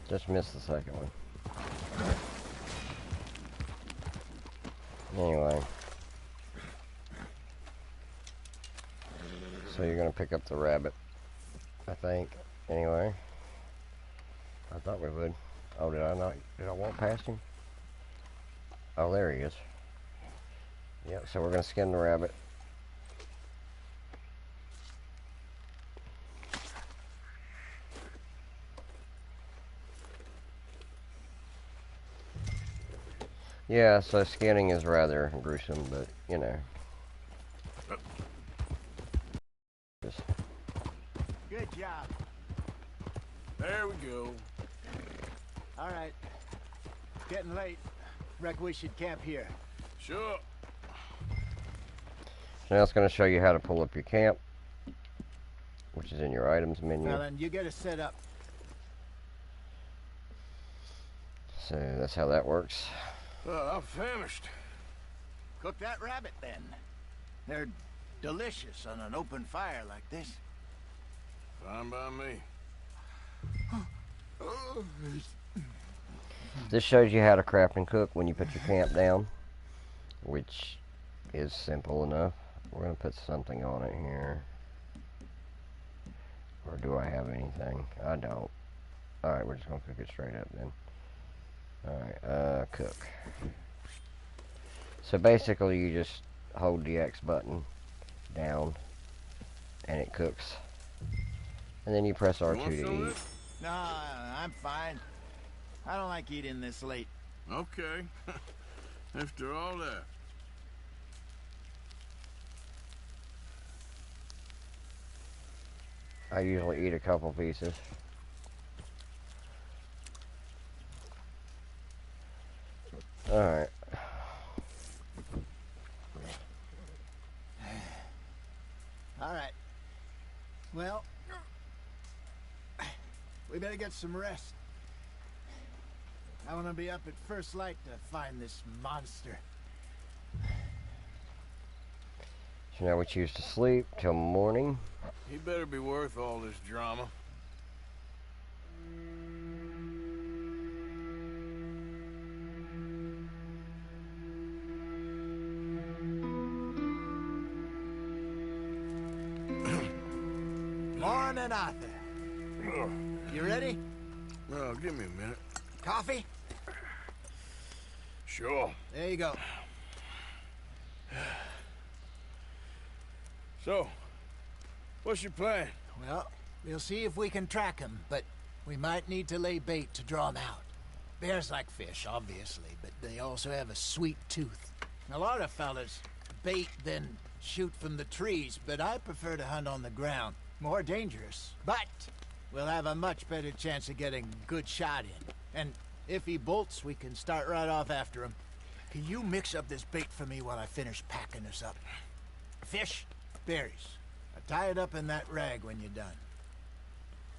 Just missed the second one. Anyway. So you're gonna pick up the rabbit, I think. Anyway. I thought we would. Oh, did I not? Did I walk past him? Oh, there he is. Yep, so we're gonna skin the rabbit. Yeah, so skinning is rather gruesome, but, you know. Just... Good job. There we go. All right. Getting late. Reckon we should camp here. Sure. So now it's going to show you how to pull up your camp, which is in your items menu. Well, then you get it set up. So that's how that works. I'm famished. Cook that rabbit, then. They're delicious on an open fire like this. Fine by me. This shows you how to craft and cook when you put your camp down, which is simple enough. We're going to put something on it here. Or do I have anything? I don't. Alright, we're just going to cook it straight up then. Alright, cook. So basically you just hold the X button down and it cooks. And then you press R2 to eat. No, I'm fine. I don't like eating this late. Okay. After all that. I usually eat a couple pieces. Alright. Alright. Well, we better get some rest. I want to be up at first light to find this monster. So now we choose to sleep till morning. He better be worth all this drama. Morning, Arthur. You ready? Well, give me a minute. Coffee? Sure. There you go. So, what's your plan? Well, we'll see if we can track him, but we might need to lay bait to draw him out. Bears like fish, obviously, but they also have a sweet tooth. A lot of fellas bait, then shoot from the trees, but I prefer to hunt on the ground. More dangerous, but we'll have a much better chance of getting a good shot in. And if he bolts, we can start right off after him. Can you mix up this bait for me while I finish packing this up? Fish, berries. Tie it up in that rag when you're done.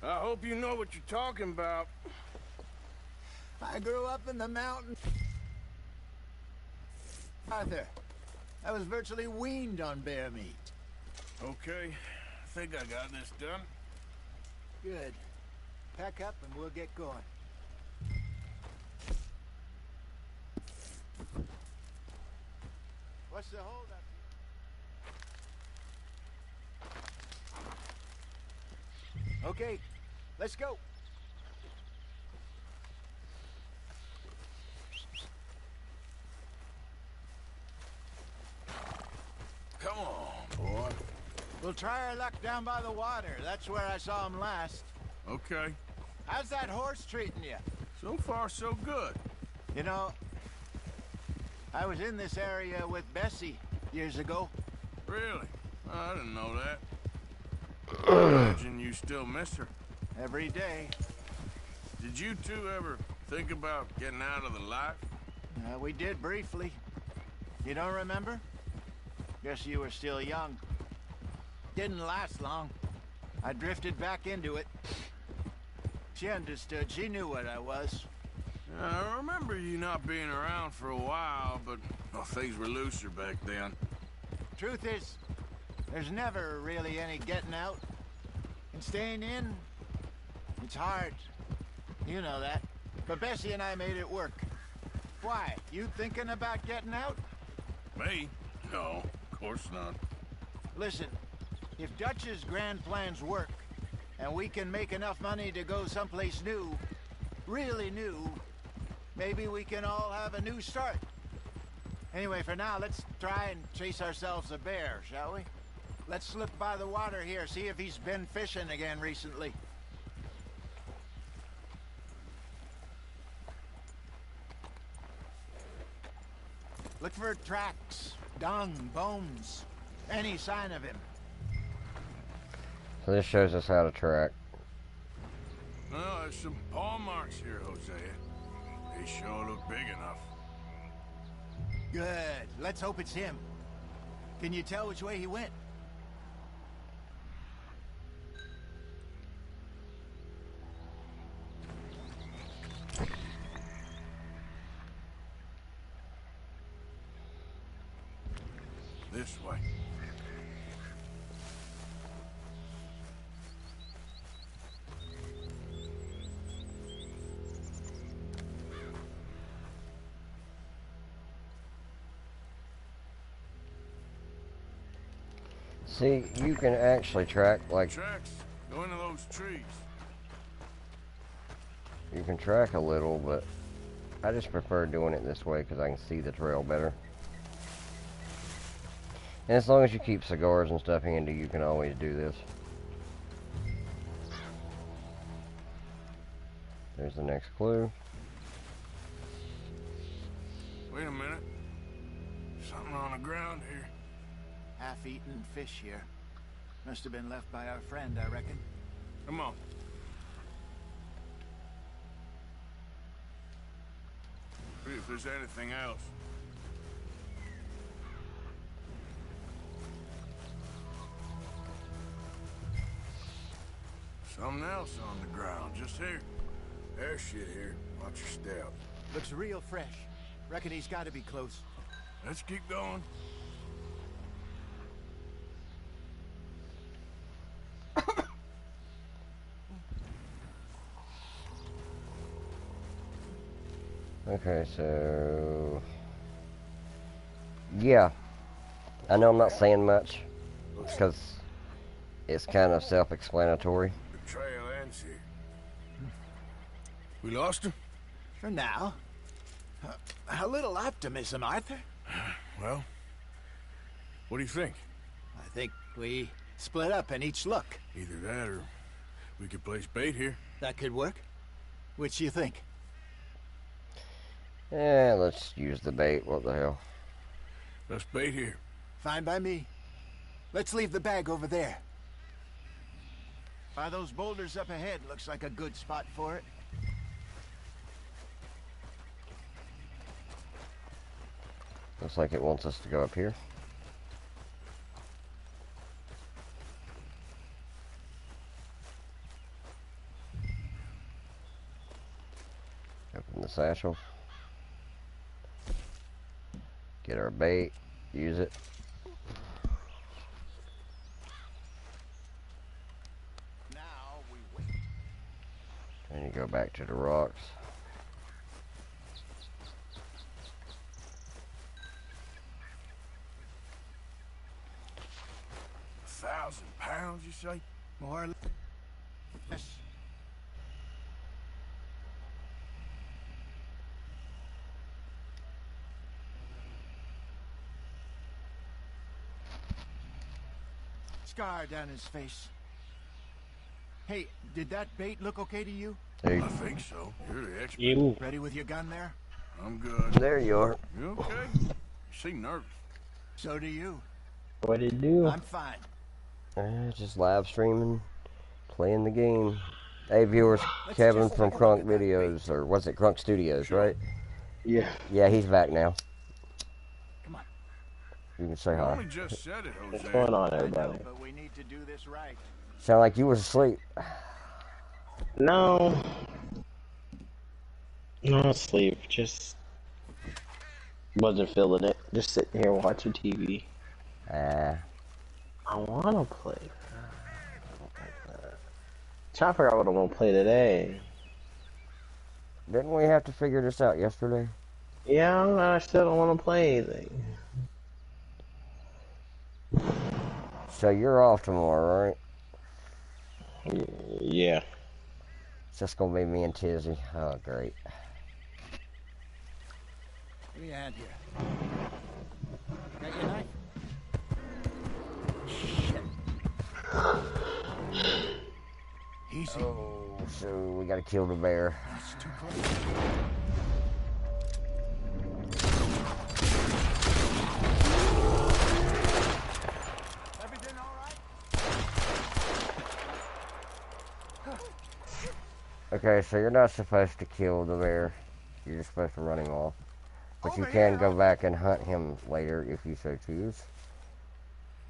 I hope you know what you're talking about. I grew up in the mountains. Arthur, I was virtually weaned on bear meat. Okay, I think I got this done. Good. Pack up and we'll get going. What's the hold up? Okay, let's go. Come on, boy. We'll try our luck down by the water. That's where I saw him last. Okay. How's that horse treating you? So far, so good. You know, I was in this area with Bessie years ago. Really? I didn't know that. I imagine you still miss her. Every day. Did you two ever think about getting out of the life? We did briefly. You don't remember? Guess you were still young. Didn't last long. I drifted back into it. She understood. She knew what I was. I remember you not being around for a while, but well, things were looser back then. Truth is, there's never really any getting out. And staying in, it's hard. You know that. But Bessie and I made it work. Why? You thinking about getting out? Me? No, of course not. Listen, if Dutch's grand plans work, and we can make enough money to go someplace new, really new, maybe we can all have a new start. Anyway, for now, let's try and chase ourselves a bear, shall we? Let's slip by the water here, see if he's been fishing again recently. Look for tracks, dung, bones, any sign of him. So this shows us how to track. Well, there's some paw marks here, Hosea. They sure look big enough. Good. Let's hope it's him. Can you tell which way he went? This way. See, you can actually track, like, Tracks. Go into those trees. you can track a little, but I just prefer doing it this way because I can see the trail better. And as long as you keep cigars and stuff handy, you can always do this. There's the next clue. Wait a minute. Something on the ground here. Half-eaten fish here. Must have been left by our friend, I reckon. Come on. See if there's anything else. Something else on the ground, just here. There's shit here. Watch your step. Looks real fresh. Reckon he's got to be close. Let's keep going. Okay, so... yeah. I know I'm not saying much, because it's kind of self-explanatory. The trail ends here. We lost him? For now. A little optimism, Arthur. Well, what do you think? I think we split up and each look. Either that or we could place bait here. That could work. Which you think? Yeah, let's use the bait. What the hell? Let's bait here. Fine by me. Let's leave the bag over there. By those boulders up ahead, looks like a good spot for it. Looks like it wants us to go up here. Open the satchel. Get our bait. Use it. Now we wait. And you go back to the rocks. £1,000, you say? More or less. Scar down his face. Hey, did that bait look okay to you? Hey. I think so. You're the expert. You. Ready with your gun there? I'm good. There you are. You okay? You seem nervous. So do you. What did it do? I'm fine. Just live streaming, playing the game. Hey viewers, Kevin from Crunk Videos, or was it Crunk Studios, right? Yeah. Yeah, he's back now. Come on. You can say I hi. only just said it, Jose. What's going on, everybody? I know, but we need to do this right. Sound like you was asleep. No. No sleep. Just wasn't feeling it. Just sitting here watching TV. I wanna play. Trying to figure out what I'm gonna play today. Didn't we have to figure this out yesterday? Yeah, I still don't want to play anything. So you're off tomorrow, right? Yeah. It's just gonna be me and Tizzy. Oh, great. Give me a hand here. Got your knife? Easy. Oh, so we gotta kill the bear. That's too close. Okay, so you're not supposed to kill the bear. You're just supposed to run him off. But you can go back and hunt him later if you so choose.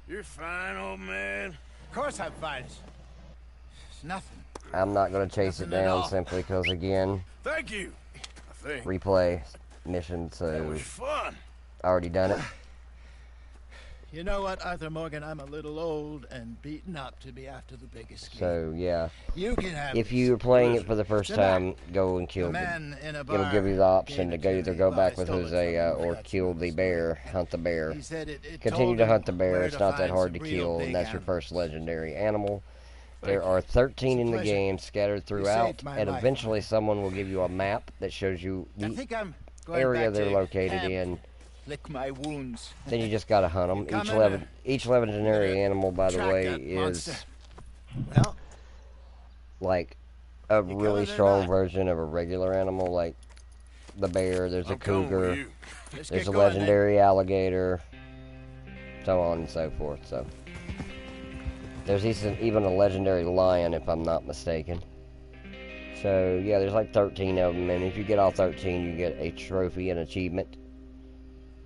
You're fine, old man. Of course I'm fine. It's nothing. I'm not going to chase it down simply because, again, Thank you. I think. replay mission, so That was fun. I already done it. You know what, Arthur Morgan? I'm a little old and beaten up to be after the biggest game. So, yeah. You can have If this. you're playing it for the first Tonight, time, go and kill a the... man in a It'll bar give you the option to gave go it to either me. go Well, I back with stole it Hosea from him. or kill the bear, hunt the bear. He said it Continue told to him hunt the bear. where It's to not that find hard to some real kill, big and that's your animals. first legendary animal. There are 13 in the pleasure. game scattered throughout, saved my and life. eventually someone will give you a map that shows you I the think I'm going area back they're to located camp. in. Lick my wounds. Then you just gotta hunt them. You coming, Each legendary animal, by the track way, that is monster. Well, like a really coming or strong not? version of a regular animal, like the bear. There's a I'm coming with cougar. you. Let's There's get a going, then. legendary alligator, so on and so forth. So there's even a legendary lion, if I'm not mistaken. So yeah, there's like 13 of them, and if you get all 13, you get a trophy and achievement.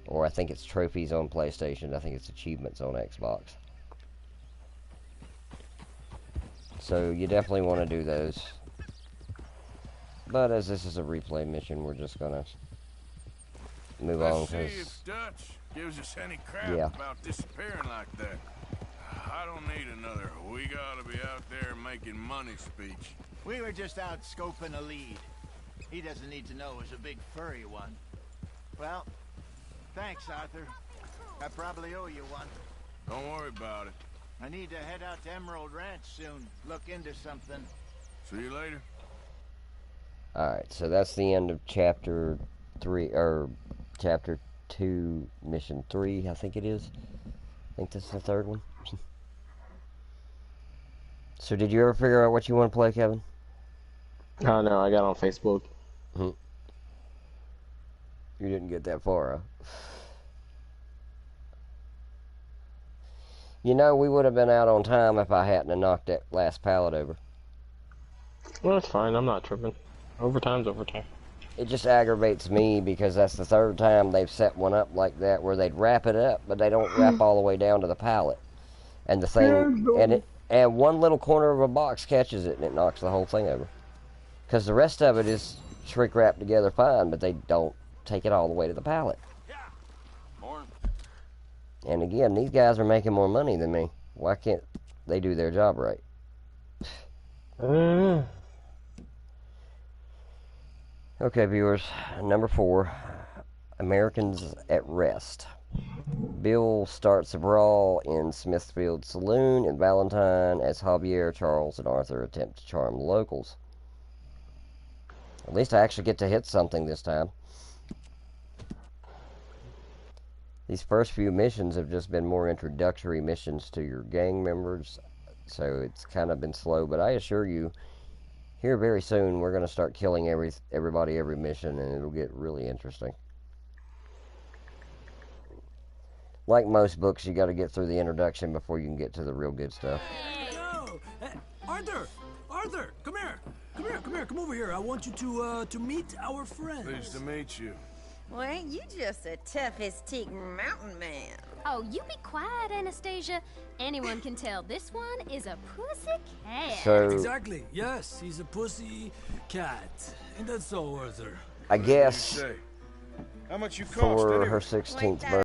Or I think it's trophies on PlayStation. I think it's achievements on Xbox. So you definitely want to do those. But as this is a replay mission, we're just gonna move on Let's see because if Dutch gives us any crap Yeah. about disappearing like that. I don't need another "we gotta be out there making money" speech. we were just out scoping a lead. He doesn't need to know it was a big furry one. Well, thanks, Arthur. I probably owe you one. Don't worry about it. I need to head out to Emerald Ranch soon. Look into something. See you later. Alright, so that's the end of chapter 3, or chapter 2, mission 3, I think it is. I think this is the third one. So did you ever figure out what you want to play, Kevin? Oh no, I got on Facebook. You didn't get that far, huh? You know, we would have been out on time if I hadn't have knocked that last pallet over. Well, it's fine. I'm not tripping. Overtime's overtime. It just aggravates me because that's the third time they've set one up like that where they'd wrap it up, but they don't wrap all the way down to the pallet. And the thing, and one little corner of a box catches it and it knocks the whole thing over. Because the rest of it is shrink wrapped together fine, but they don't take it all the way to the pallet. And again, these guys are making more money than me. Why can't they do their job right? Okay, viewers. Number 4, Americans at Rest. Bill starts a brawl in Smithfield Saloon in Valentine as Javier, Charles, and Arthur attempt to charm the locals. At least I actually get to hit something this time. These first few missions have just been more introductory missions to your gang members, so it's kind of been slow, but I assure you, here very soon we're going to start killing everybody every mission, and it'll get really interesting. Like most books, you got to get through the introduction before you can get to the real good stuff. No! Arthur! Arthur! Come here! Come over here. I want you to meet our friends. Pleased to meet you. Well, ain't you just a toughest-teak mountain man? Oh, you be quiet, Anastasia. Anyone can tell this one is a pussy cat. So- Exactly. Yes, he's a pussy cat. And that's so, Arthur. I guess How much you cost for anyway? her 16th birthday,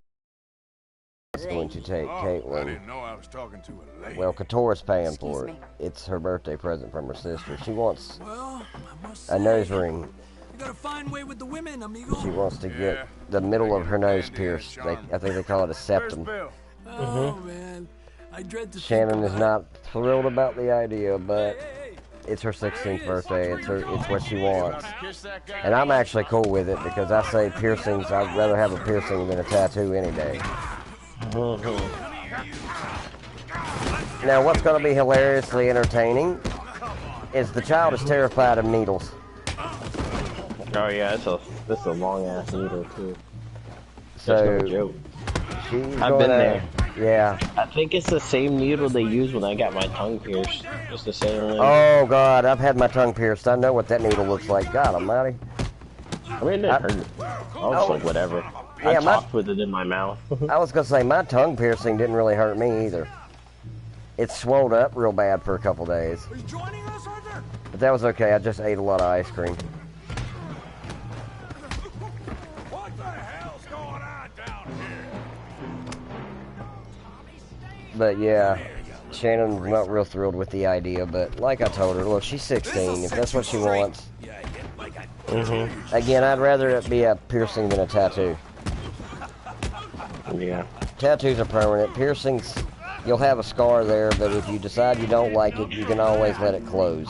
it's going to take I Caitlin. didn't know I was talking to a lady. Well, Katora's paying for it. It's her birthday present from her sister. She wants Well, I must a nose ring. You got a fine way with the women, amigo. She wants to get the middle of her nose pierced. I think they call it a septum. Oh, man. I dread to Shannon think is about not thrilled about the idea, but it's her 16th birthday. It's what she wants. And I'm actually cool with it because I say piercings, I'd rather have a piercing than a tattoo any day. Now, what's going to be hilariously entertaining is the child is terrified of needles. Oh yeah, this is a long ass needle too. So That's no joke. she's I've been gonna- there. Yeah. I think it's the same needle they used when I got my tongue pierced. It's the same one. Oh God, I've had my tongue pierced. I know what that needle looks like. God Almighty. I mean, it hurt. I was like, whatever. Yeah, I talked with it in my mouth. I was gonna say my tongue piercing didn't really hurt me either. It swelled up real bad for a couple days. Are you joining us, Arthur? But that was okay. I just ate a lot of ice cream. What the hell's going on down here? But yeah, Shannon's not real thrilled with the idea. But like I told her, look, she's 16. If that's what she wants. Again, I'd rather it be a piercing than a tattoo. Yeah. Tattoos are permanent. Piercings, you'll have a scar there, but if you decide you don't like it, you can always let it close.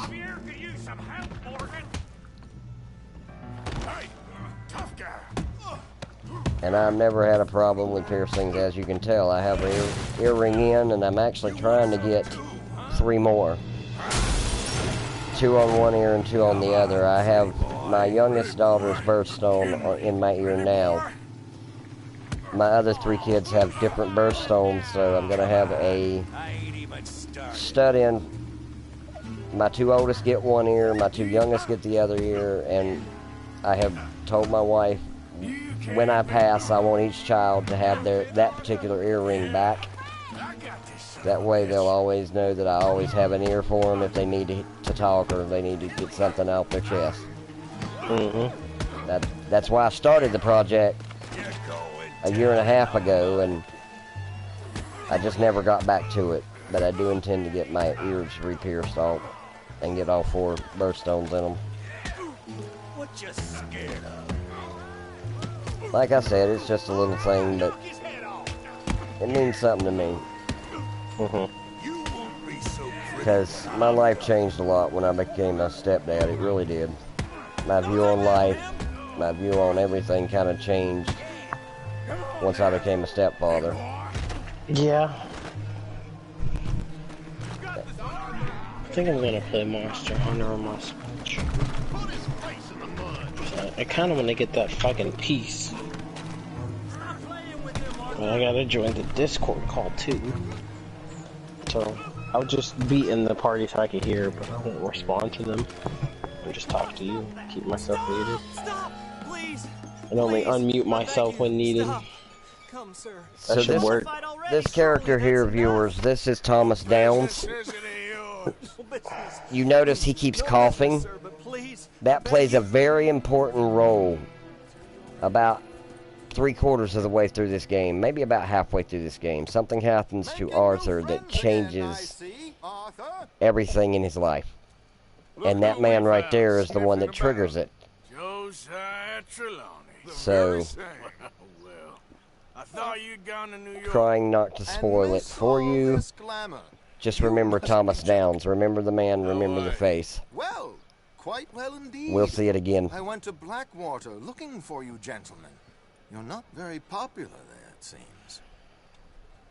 And I've never had a problem with piercings, as you can tell. I have an earring in, and I'm actually trying to get 3 more. 2 on one ear and 2 on the other. I have my youngest daughter's birthstone in my ear now. My other 3 kids have different birthstones, so I'm going to have a stud in. My 2 oldest get one ear, my 2 youngest get the other ear, and I have told my wife when I pass, I want each child to have that particular earring back. That way they'll always know that I always have an ear for them if they need to talk or they need to get something out their chest. That's why I started the project a year and a half ago, and I just never got back to it. But I do intend to get my ears re-pierced all and get all 4 birthstones in them. What you scared of? Like I said, it's just a little thing, but it means something to me. Because my life changed a lot when I became a stepdad. It really did. My view on life, my view on everything kind of changed once I became a stepfather. Yeah. I think I'm gonna play Monster Hunter on my Switch. I kind of want to get that fucking piece. But I gotta join the Discord call too. So I'll just be in the party so I can hear, but I won't respond to them. I'll just talk to you, keep myself muted. And only unmute myself when needed. Come, sir. That should work. This character here, viewers, this is Thomas Downs. You notice he keeps coughing. That plays a very important role about 3/4 of the way through this game, maybe about halfway through this game. Something happens to Arthur that changes everything in his life. And that man right there is the one that triggers it. Josiah Trelawney. So, I thought you'd gone to New York. trying not to spoil it for you, just remember Thomas Downs. Remember the man, remember the face. Well, quite well indeed. We'll see it again. I went to Blackwater looking for you gentlemen. You're not very popular there, it seems.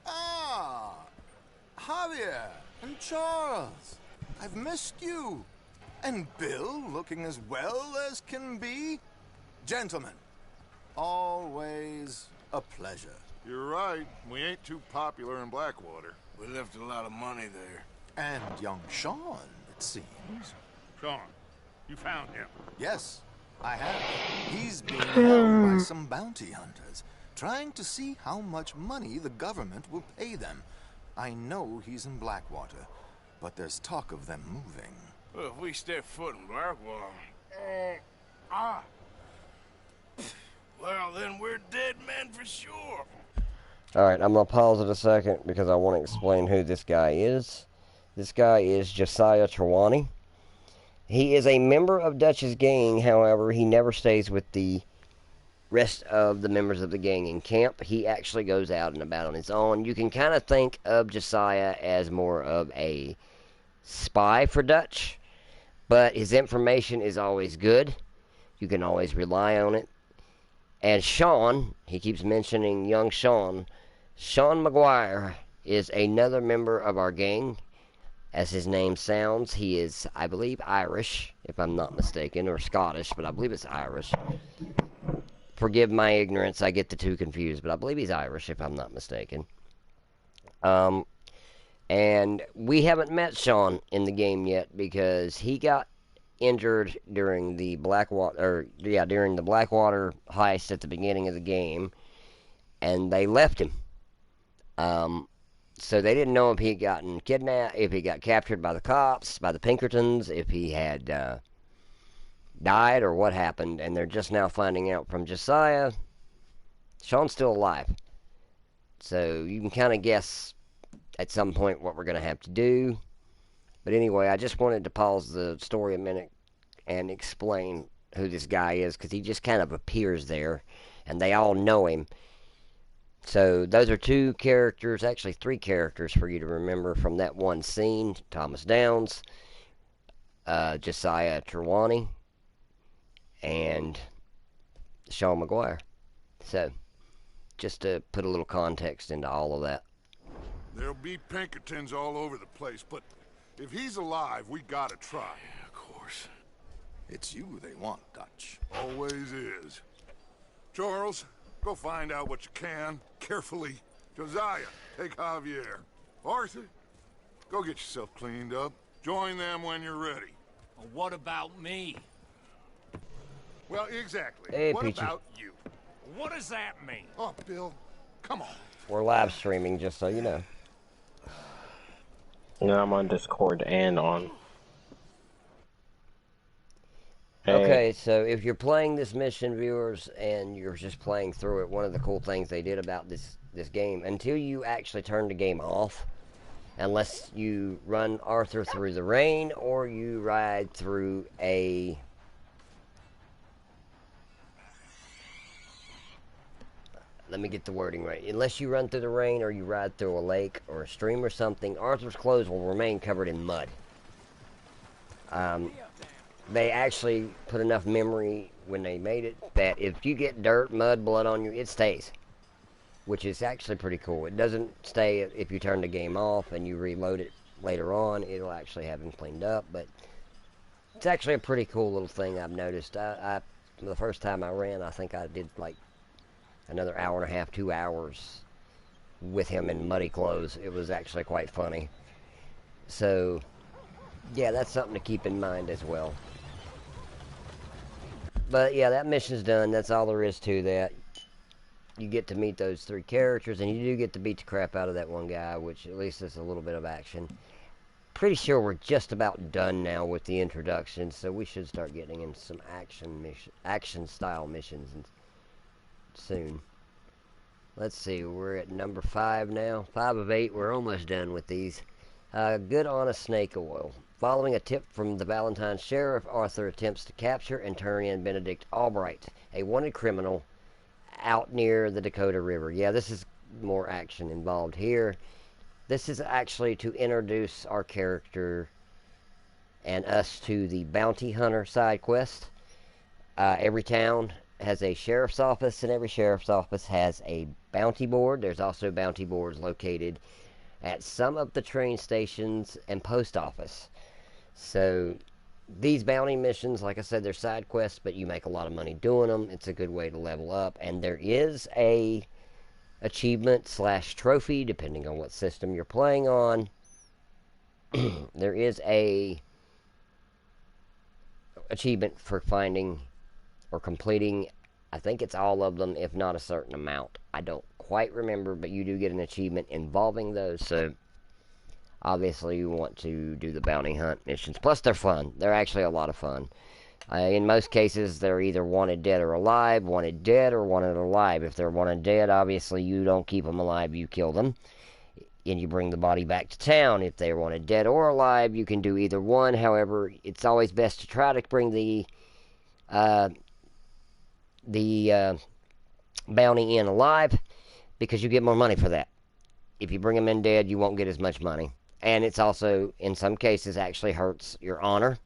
Ah, Javier and Charles. I've missed you. And Bill looking as well as can be. Gentlemen, always a pleasure. You're right. We ain't too popular in Blackwater. We left a lot of money there. And young Sean, it seems. Sean, you found him? Yes, I have. He's being held by some bounty hunters, trying to see how much money the government will pay them. I know he's in Blackwater, but there's talk of them moving. Well, if we step foot in Blackwater... Well, then we're dead men for sure. Alright, I'm going to pause it a second because I want to explain who this guy is. This guy is Josiah Trelawney. He is a member of Dutch's gang, however, he never stays with the rest of the members of the gang in camp. He actually goes out and about on his own. You can kind of think of Josiah as more of a spy for Dutch, but his information is always good. You can always rely on it. And Sean, he keeps mentioning young Sean. Sean McGuire is another member of our gang. As his name sounds, he is, I believe, Irish, if I'm not mistaken, or Scottish, but I believe it's Irish. Forgive my ignorance, I get the two confused, but I believe he's Irish, if I'm not mistaken. And we haven't met Sean in the game yet because he got injured during the Blackwater heist at the beginning of the game, and they left him. So they didn't know if he had gotten kidnapped, if he got captured by the cops, by the Pinkertons, if he had died or what happened, and they're just now finding out from Josiah Sean's still alive. So you can kind of guess at some point what we're going to have to do. But anyway, I just wanted to pause the story a minute and explain who this guy is, because he just kind of appears there, and they all know him. So those are two characters, actually three characters for you to remember from that one scene. Thomas Downs, Josiah Trelawney, and Sean McGuire. So, just to put a little context into all of that. There'll be Pinkertons all over the place, but if he's alive, we gotta try. Of course. It's you they want, Dutch. Always is. Charles, go find out what you can, carefully. Josiah, take Javier. Arthur, go get yourself cleaned up. Join them when you're ready. Well, what about me? Well, exactly. Hey, what Peachy. about you? What does that mean? Oh, Bill, come on. We're live streaming, just so you know. Yeah, I'm on Discord and on. Hey. Okay, so if you're playing this mission, viewers, and you're just playing through it, one of the cool things they did about this game, until you actually turn the game off, unless you run Arthur through the rain or you ride through a... Let me get the wording right. Unless you run through the rain or you ride through a lake or a stream or something, Arthur's clothes will remain covered in mud. They actually put enough memory when they made it that if you get dirt, mud, blood on you, it stays. Which is actually pretty cool. It doesn't stay if you turn the game off and you reload it later on. It'll actually have them cleaned up. But it's actually a pretty cool little thing I've noticed. The first time I ran, I think I did like another hour and a half, 2 hours with him in muddy clothes. It was actually quite funny. So, yeah, that's something to keep in mind as well. But, yeah, that mission's done. That's all there is to that. You get to meet those three characters, and you do get to beat the crap out of that one guy, which at least is a little bit of action. Pretty sure we're just about done now with the introduction, so we should start getting in some action-style missions soon. Let's see, we're at number 5 now. 5 of 8, we're almost done with these. Good honest snake oil. Following a tip from the Valentine Sheriff, Arthur attempts to capture and turn in Benedict Albright, a wanted criminal, out near the Dakota River. Yeah, this is more action involved here. This is actually to introduce our character and us to the bounty hunter side quest. Every town has a sheriff's office, and every sheriff's office has a bounty board. There's also bounty boards located at some of the train stations and post office. So these bounty missions, like I said, they're side quests, but you make a lot of money doing them. It's a good way to level up, and there is a achievement / trophy, depending on what system you're playing on. There is a achievement for finding or completing, I think it's all of them, if not a certain amount. I don't quite remember, but you do get an achievement involving those, so obviously you want to do the bounty hunt missions. Plus, they're fun. They're actually a lot of fun. In most cases, they're either wanted dead or alive, wanted dead or wanted alive. If they're wanted dead, obviously you don't keep them alive, you kill them, and you bring the body back to town. If they're wanted dead or alive, you can do either one. However, it's always best to try to bring the bounty in alive, because you get more money for that. If you bring them in dead, you won't get as much money. And it's also, in some cases, actually hurts your honor.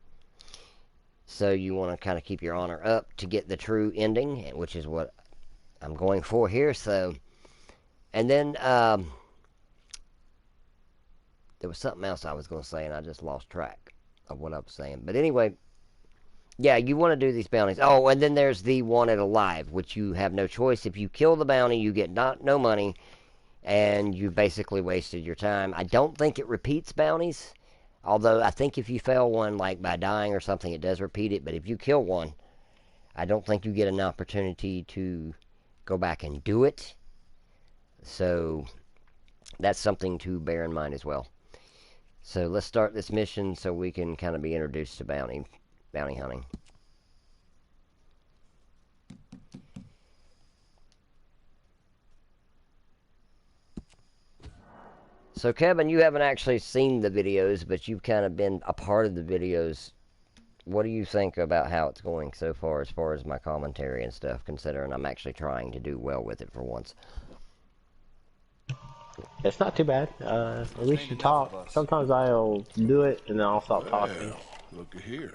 So you want to kind of keep your honor up to get the true ending, which is what I'm going for here. So, and then there was something else I was going to say, and I just lost track of what I was saying. But anyway, yeah, you want to do these bounties. Oh, and then there's the wanted alive, which you have no choice. If you kill the bounty, you get no money. and you basically wasted your time. I don't think it repeats bounties, although I think if you fail one, like by dying or something, it does repeat it. But if you kill one, I don't think you get an opportunity to go back and do it. So that's something to bear in mind as well. So let's start this mission so we can kind of be introduced to bounty hunting. So Kevin, you haven't actually seen the videos, but you've kind of been a part of the videos. What do you think about how it's going so far as my commentary and stuff, considering I'm actually trying to do well with it for once? It's not too bad. At least you talk. Sometimes I'll do it and then I'll stop talking. Look at here.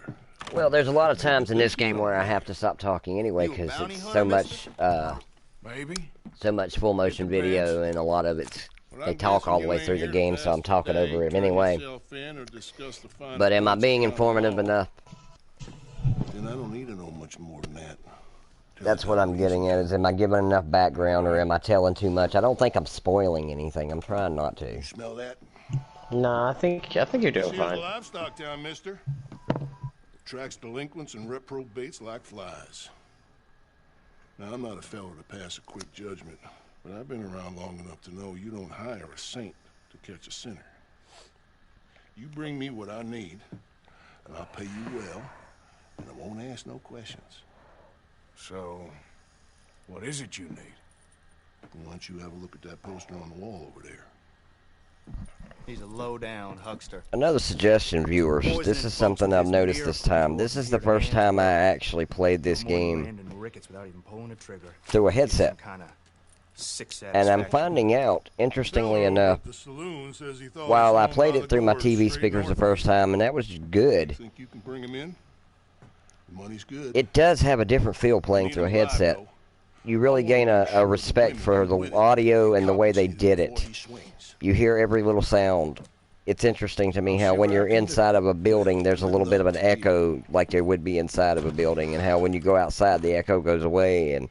Well, there's a lot of times in this game where I have to stop talking anyway because it's so much, so much full motion video, and a lot of it's they talk all the way through the game, so I'm talking over him anyway. But am I being informative enough? Then I don't need to know much more than that. That's what I'm getting at, is am I giving enough background or am I telling too much? I don't think I'm spoiling anything. I'm trying not to. You smell that? No, I think you're doing Here's fine. a livestock town, mister. Attracts delinquents and reprobates like flies. Now, I'm not a fellow to pass a quick judgment, but I've been around long enough to know you don't hire a saint to catch a sinner. You bring me what I need, and I'll pay you well, and I won't ask no questions. So, what is it you need? Why don't you have a look at that poster on the wall over there? He's a low-down huckster. Another suggestion, viewers. This is something I've noticed this time. This is the first time I actually played this game through a headset. And I'm finding out, interestingly enough, while I played it through my TV speakers the first time, and that was good, Think you can bring him in? The money's good. it does have a different feel playing through a headset. You really gain a respect for the audio and the way they did it. You hear every little sound. It's interesting to me how when you're inside of a building, there's a little bit of an echo like there would be inside of a building, and how when you go outside, the echo goes away. And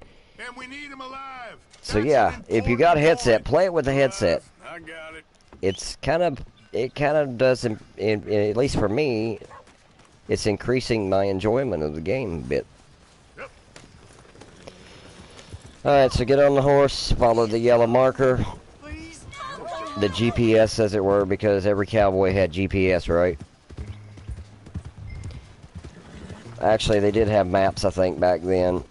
we need him alive. so yeah, if you got a headset, play it with a headset. I got it. It kind of does, at least for me, it's increasing my enjoyment of the game a bit. Alright, so get on the horse, follow the yellow marker, the GPS as it were, because every cowboy had GPS, right? Actually, they did have maps, I think, back then,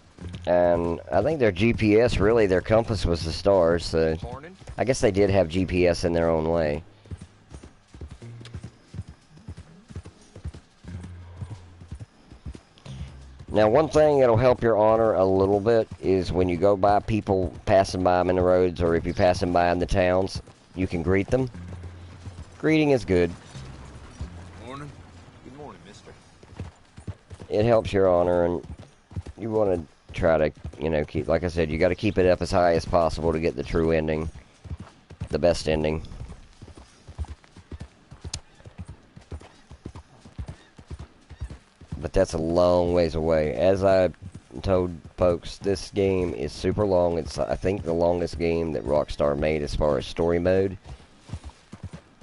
and I think their GPS, really, their compass was the stars, so I guess they did have GPS in their own way. Now, one thing that'll help your honor a little bit is when you go by people passing by them in the roads, or if you're passing by in the towns, you can greet them. Greeting is good. Morning. Good morning, mister. It helps your honor, and you want to try to, you know, keep, like I said, you got to keep it up as high as possible to get the true ending, the best ending. But that's a long ways away. As I told folks, this game is super long. It's, I think, the longest game that Rockstar made as far as story mode.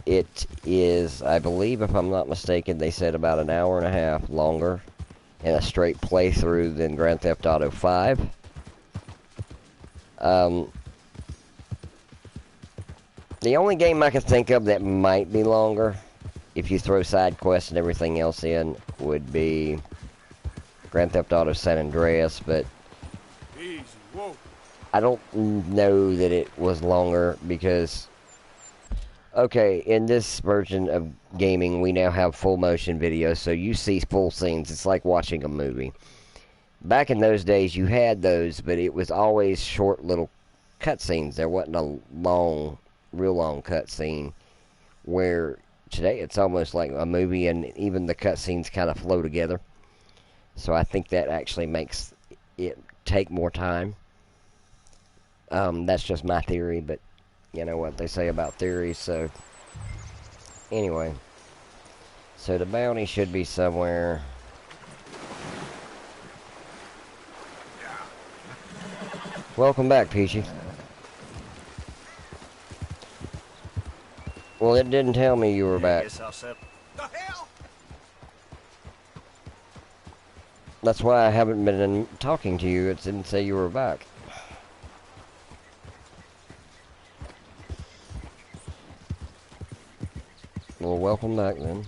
It is, I believe, if I'm not mistaken, they said about an hour and a half longer in a straight playthrough than Grand Theft Auto 5. The only game I can think of that might be longer, if you throw side quests and everything else in, would be Grand Theft Auto San Andreas, but I don't know that it was longer because, okay, in this version of gaming, we now have full motion video, so you see full scenes. It's like watching a movie. Back in those days, you had those, but it was always short little cutscenes. There wasn't a long, real long cutscene, where today it's almost like a movie, and even the cutscenes kind of flow together. So I think that actually makes it take more time. That's just my theory, but you know what they say about theories, so anyway. So the bounty should be somewhere. Welcome back, Peachy. Well, it didn't tell me you were back. Guess I'll settle. The hell? That's why I haven't been talking to you. It didn't say you were back. Well, welcome back then.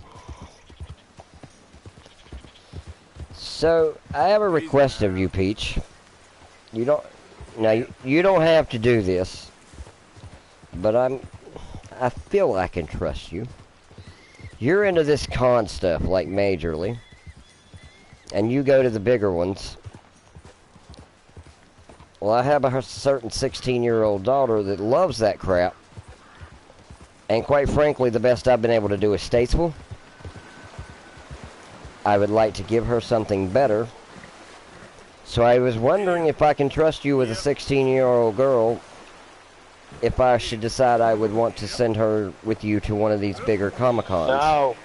So, I have a request of you, Peach. You don't... Now, you don't have to do this. But I feel I can trust you. You're into this con stuff, like, majorly. And you go to the bigger ones. Well, I have a certain 16-year-old daughter that loves that crap. And quite frankly, the best I've been able to do is Statesville. I would like to give her something better. So I was wondering if I can trust you with a 16-year-old girl, if I should decide I would want to send her with you to one of these bigger Comic-Cons. No.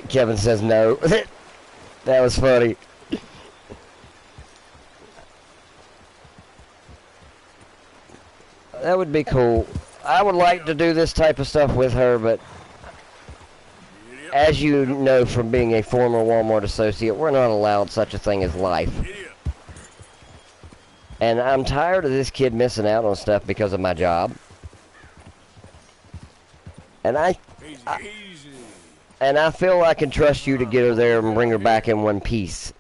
Kevin says no. That was funny. That would be cool. I would like to do this type of stuff with her, but as you know from being a former Walmart associate, we're not allowed such a thing as life. And I'm tired of this kid missing out on stuff because of my job. And I feel I can trust you to get her there and bring her back in one piece.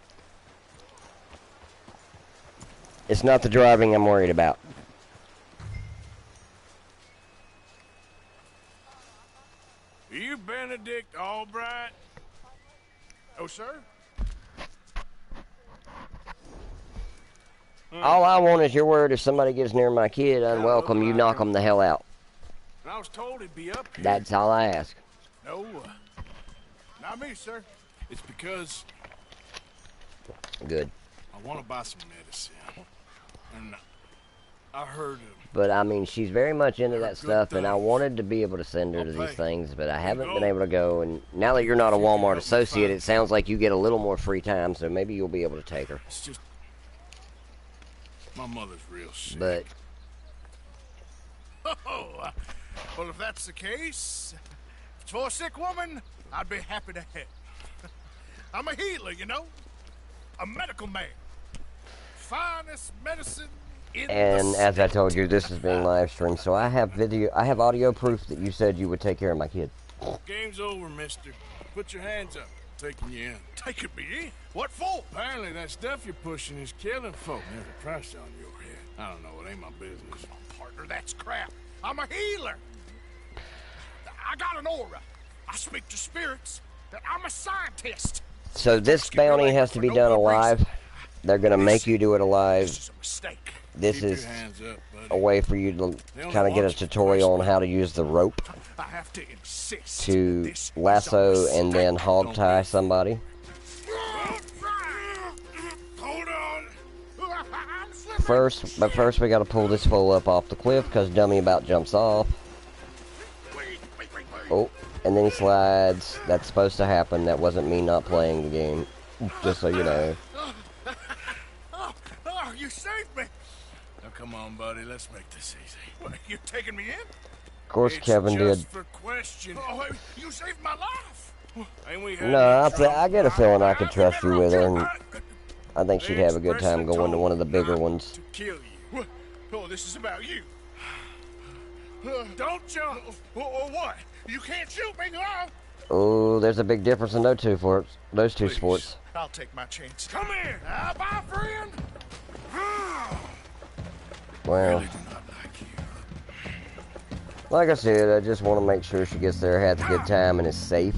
It's not the driving I'm worried about. Are you Benedict Albright? Oh, sir? All I want is your word. If somebody gets near my kid unwelcome, you knock them the hell out. And I was told he'd be up here. That's all I ask. No, not me, sir. It's because Good. I want to buy some medicine. And I heard But I mean, she's very much into that stuff, and I wanted to be able to send her to these things, but I haven't been able to go. And now that you're not a Walmart associate, it sounds like you get a little more free time, so maybe you'll be able to take her. it's just my mother's real sick. But Oh, well, if that's the case, if it's for a sick woman, I'd be happy to help. I'm a healer, you know, a medical man. Finest medicine in and the as I told you, this is being live streamed, so I have audio proof that you said you would take care of my kid. Game's over, mister. Put your hands up. Taking you in. Taking me in? What for? Apparently that stuff you're pushing is killing folk. There's a price on your head. I don't know. It ain't my business. Partner, that's crap. I'm a healer. I got an aura. I speak to spirits. I'm a scientist. So this bounty has to be done alive. They're going to make you do it alive. This is a way for you to kind of get a tutorial on how to use the rope to lasso and then hog tie somebody. First we got to pull this fool up off the cliff because dummy about jumps off. Oh, and then he slides. That's supposed to happen. That wasn't me not playing the game. Just so you know. Oh, you saved me. Now come on, buddy. Let's make this easy. What, you taking me in? Of course, Kevin did. For question. Oh, you saved my life. Ain't we had No, I get a feeling I could trust you with her, and I think she'd have a good time going to one of the bigger ones. Kill you. Oh, this is about you. Don't jump. Or what? You can't shoot me, no. Oh, there's a big difference in those two sports. I'll take my chance. Come here. Bye, friend. Well, like I said, I just want to make sure she gets there, has a good time, and is safe.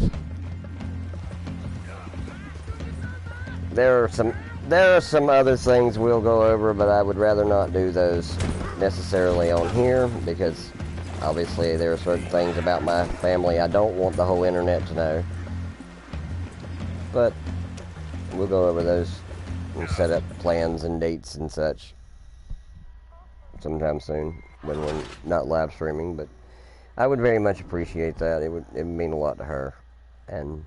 There are some other things we'll go over, but I would rather not do those necessarily on here because obviously there are certain things about my family I don't want the whole internet to know. But we'll go over those and set up plans and dates and such sometime soon when we're not live streaming. But I would very much appreciate that. It would mean a lot to her. And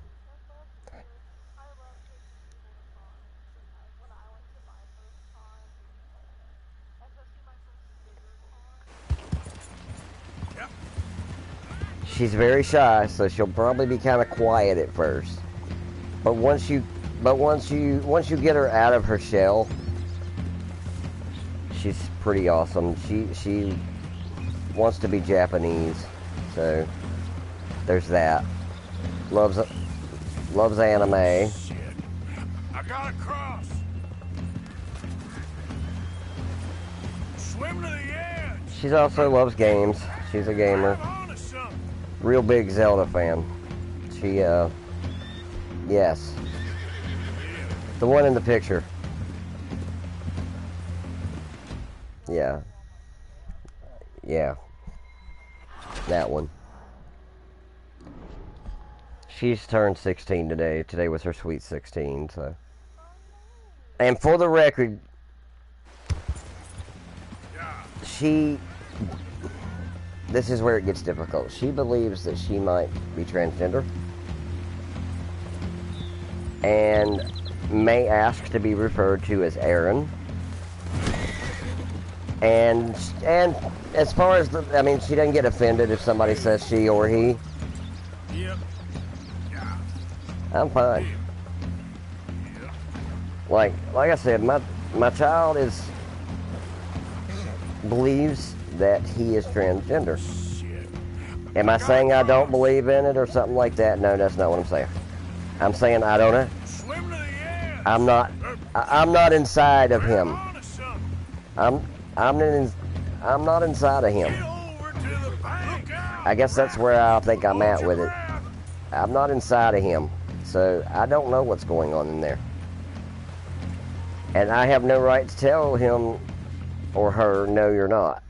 she's very shy, so she'll probably be kind of quiet at first. But once you get her out of her shell, she's pretty awesome. She wants to be Japanese, so there's that. Loves anime. Shit. I gotta cross. Swim to the edge. She also loves games. She's a gamer. Real big Zelda fan. She, yes. The one in the picture. Yeah. Yeah. That one. She's turned 16 today. Today was her sweet 16, so. And for the record, this is where it gets difficult. She believes that she might be transgender and may ask to be referred to as Aaron. And as far as I mean, she doesn't get offended if somebody says she or he. Yep. I'm fine. Like I said, my child believes that he is transgender. Am I saying I don't believe in it or something like that? No, that's not what I'm saying. I'm saying I don't know. I'm not inside of him. I'm not inside of him. I guess that's where I think I'm at with it. I'm not inside of him, so I don't know what's going on in there. And I have no right to tell him or her, no, you're not.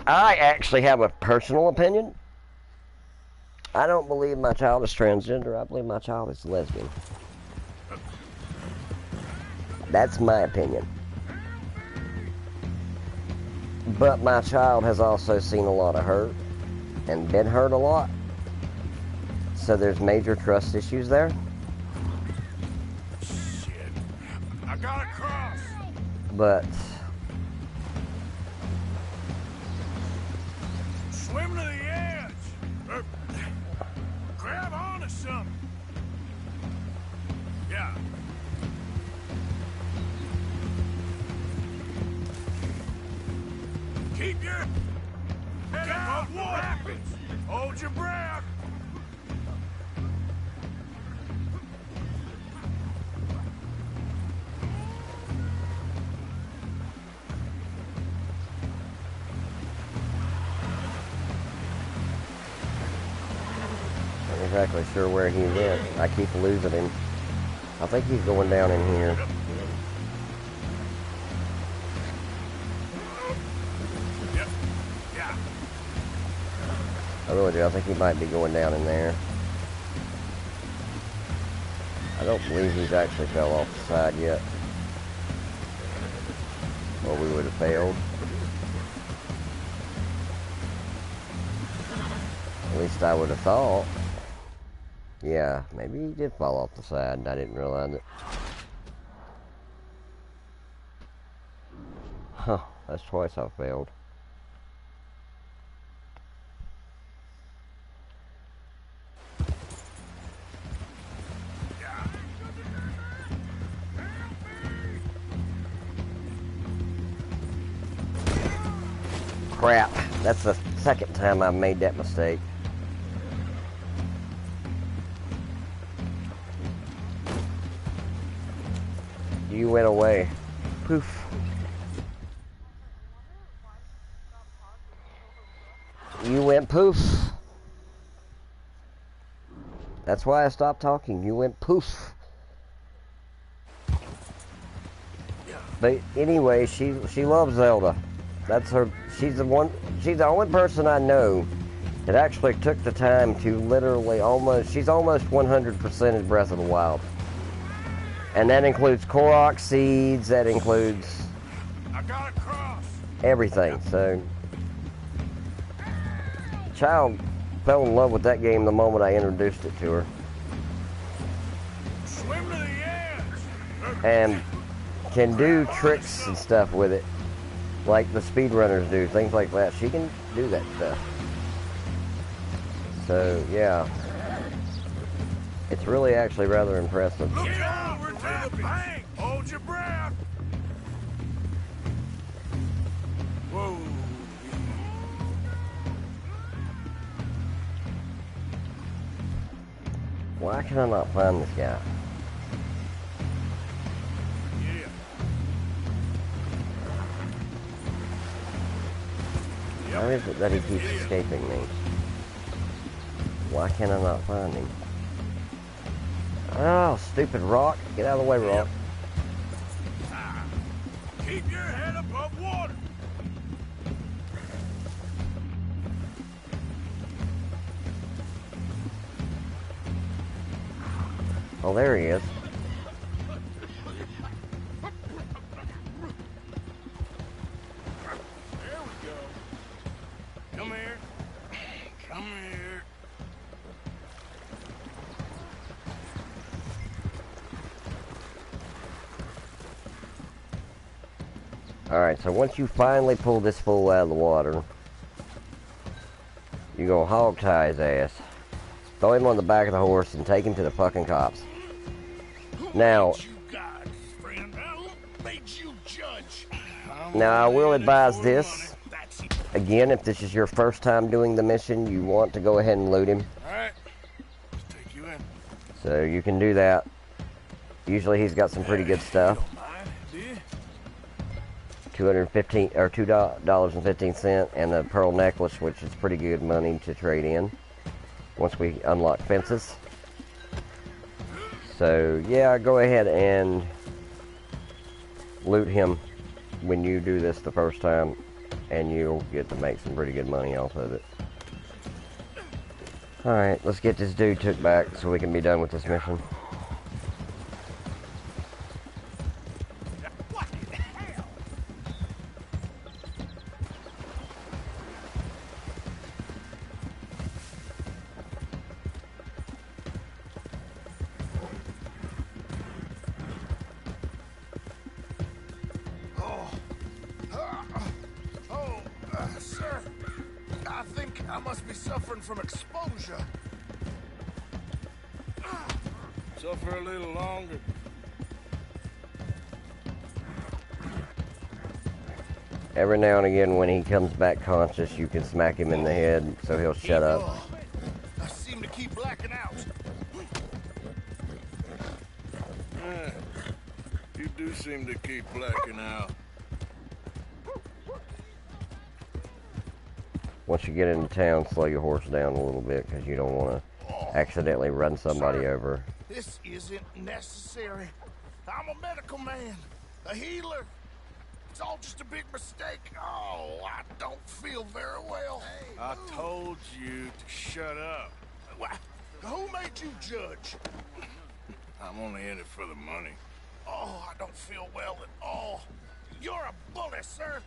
I actually have a personal opinion. I don't believe my child is transgender. I believe my child is lesbian. That's my opinion. But my child has also seen a lot of hurt and been hurt a lot. So there's major trust issues there. Shit. I gotta cross. But swim to the edge. Grab onto something. Yeah. Keep your head above the rapids. Hold your breath. I'm not exactly sure where he went. I keep losing him. I think he's going down in here. I really do. I think he might be going down in there. I don't believe he's actually fell off the side yet. Or we would have failed. At least I would have thought. Yeah, maybe he did fall off the side and I didn't realize it. Huh, that's twice I failed. Crap, that's the second time I've made that mistake. You went away. Poof. You went poof. That's why I stopped talking. You went poof. But anyway, she loves Zelda. That's her. She's the only person I know that actually took the time to literally she's almost 100% in Breath of the Wild. And that includes Korok seeds, that includes everything. So, the child fell in love with that game the moment I introduced it to her. Swim to the edge. And can do tricks and stuff with it. like the speedrunners do, things like that. She can do that stuff. So, yeah. It's really actually rather impressive. Get over to the bank! Hold your breath! Whoa. Why can I not find this guy? Yeah. How is it that he keeps escaping me? Why can I not find him? Oh, stupid rock. Get out of the way, rock. Keep your head above water. Oh, there he is. There we go. Come here. Come here. Alright, so once you finally pull this fool out of the water, you're gonna hog tie his ass, throw him on the back of the horse, and take him to the fucking cops. Now, I will advise this. Again, if this is your first time doing the mission, you want to go ahead and loot him. Alright. Let's take you in. So you can do that. Usually he's got some pretty good stuff. $2.15, and a pearl necklace, which is pretty good money to trade in once we unlock fences. So yeah, go ahead and loot him when you do this the first time, and you'll get to make some pretty good money off of it. Alright, let's get this dude took back so we can be done with this mission. Sir, I think I must be suffering from exposure. Suffer a little longer. Every now and again when he comes back conscious, you can smack him in the head so he'll shut up. I seem to keep blacking out. You do seem to keep blacking out. Once you get into town, slow your horse down a little bit because you don't want to accidentally run somebody over. This isn't necessary. I'm a medical man, a healer. It's all just a big mistake. Oh, I don't feel very well. I told you to shut up. Who made you judge? I'm only in it for the money. Oh, I don't feel well at all. You're a bully, sir.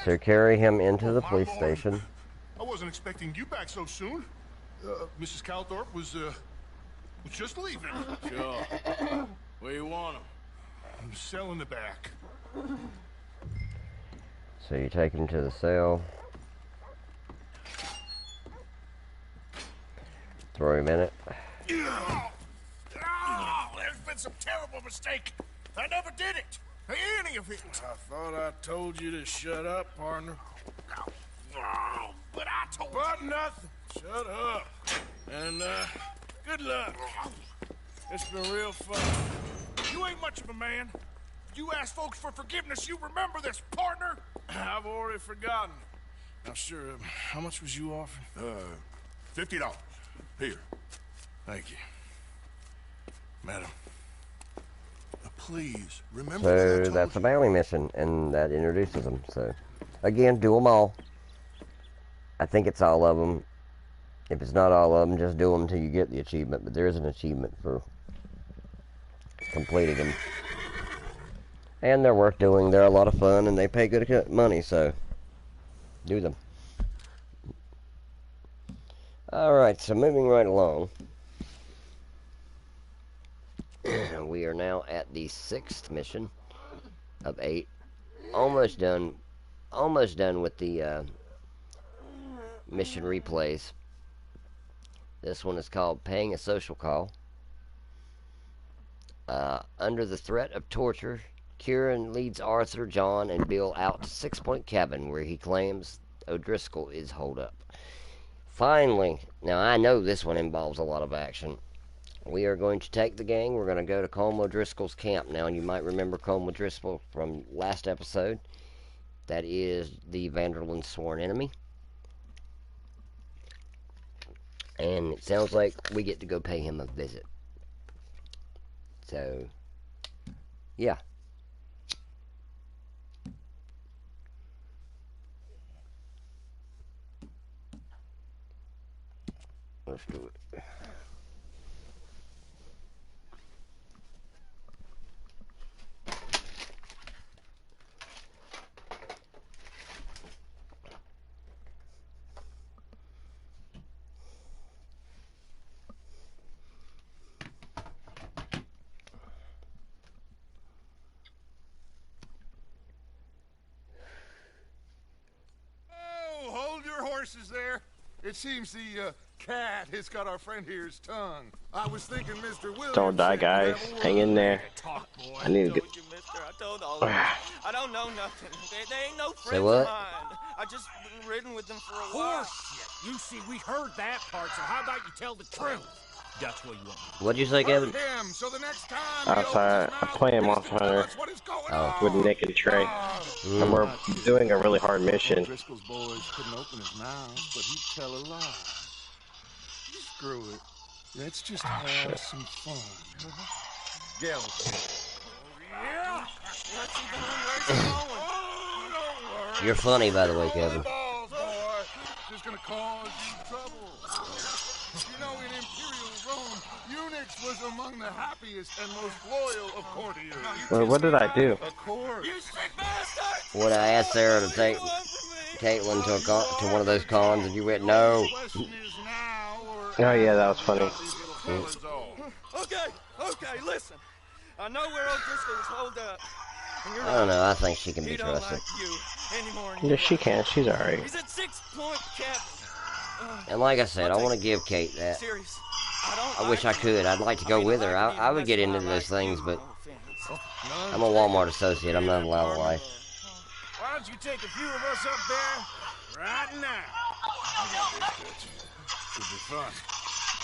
So carry him into the police station. I wasn't expecting you back so soon. Mrs. Calthorpe was just leaving. Sure. Where you want him? I'm selling the back. So you take him to the cell. Throw him in it. There's been some terrible mistake. I never did it. Any of it. I thought I told you to shut up, partner. But I told you. But nothing. Shut up. And, good luck. It's been real fun. You ain't much of a man. You ask folks for forgiveness, you remember this, partner? I've already forgotten. Now, sure, how much was you offering? $50. Here. Thank you. Madam. Please, remember So that's a bounty mission, and that introduces them. So, again, do them all. I think it's all of them. If it's not all of them, just do them until you get the achievement. But there is an achievement for completing them. And they're worth doing. They're a lot of fun, and they pay good money, so do them. Alright, so moving right along. We are now at the 6th mission of 8. almost done with the mission replays. This one is called Paying a Social Call. Under the threat of torture, Kieran leads Arthur, John, and Bill out to Six Point Cabin, where he claims O'Driscoll is holed up. Finally, now I know this one involves a lot of action. We are going to take the gang. We're going to go to Colm O'Driscoll's camp. Now, you might remember Colm O'Driscoll from last episode. That is the Vanderlyn sworn enemy. And it sounds like we get to go pay him a visit. So, yeah. Let's do it. Horses there. It seems the cat has got our friend here's tongue. I was thinking Mr. Williams. Don't die, guys. Hang in there. I need to get. I told all of them. I don't know nothing. They ain't no friends Say what? of mine. I just been ridden with them for a while. Horseshit. You see, we heard that part, so how about you tell the truth? That's what you want. What'd you say, Kevin? So the next time Outside, I'm playing Monster Hunter with Nick and Trey. And we're doing a really hard mission. Driscoll's boys couldn't open his mouth, but he'd tell a lie. Screw it. Let's just have some fun. Gel. Yeah. What's he doing? Where's he going? Don't worry. You're funny, by the way, Kevin. Balls, boy. Just gonna cause you trouble. You know, in Imperial Rome, eunuchs was among the happiest and most loyal of courtiers. Well, what did I do? Of course. You sick bastard! What I asked Sarah to take Caitlin to one of those cons, and you went no. Oh yeah, that was funny. Okay, listen. I know where O'Driscoll is holed up. I don't know. I think she can be trusted. Yeah, she can. She's alright. He's at 6 Point Cabin. And like I said, I want to give Kate that. I wish I could. I'd like to go with her. I would get into those things, but I'm a Walmart associate. I'm not allowed to lie. Why don't you take a few of us up there right now? Should be fun.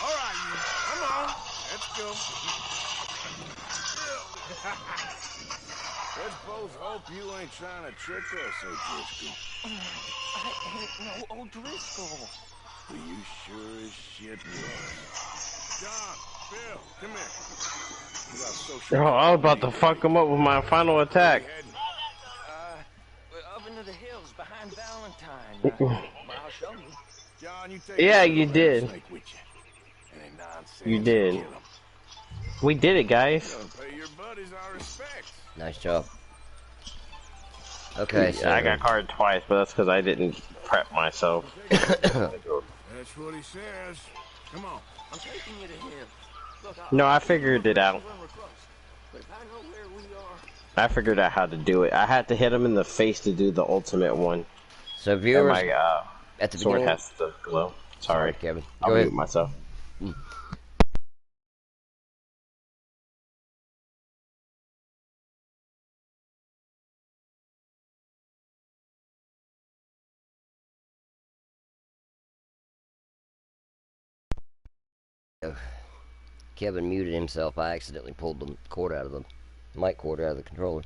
All right, you. Come on. Let's go. Let's both hope you ain't trying to trick us, O'Driscoll. I ain't no O'Driscoll. You sure as shit was. John, Bill, come here. You got social. Oh, I was about to fuck him up with my final attack. Up into the hills behind Valentine. I'll show you. John, you take Yeah, you did. You did. We did it, guys. Pay your buddies our respect. Nice job. Okay, so I got carded twice, but that's because I didn't prep myself. That's what he says. Come on. I'm taking you to him. Look, No, I figured it out. But if I know where we are. I figured out how to do it. I had to hit him in the face to do the ultimate one. So viewers, and my at the sword beginning, has to glow. Sorry, Kevin. I'll Go mute ahead. myself. Kevin muted himself. I accidentally pulled the cord out of the mic cord out of the controller.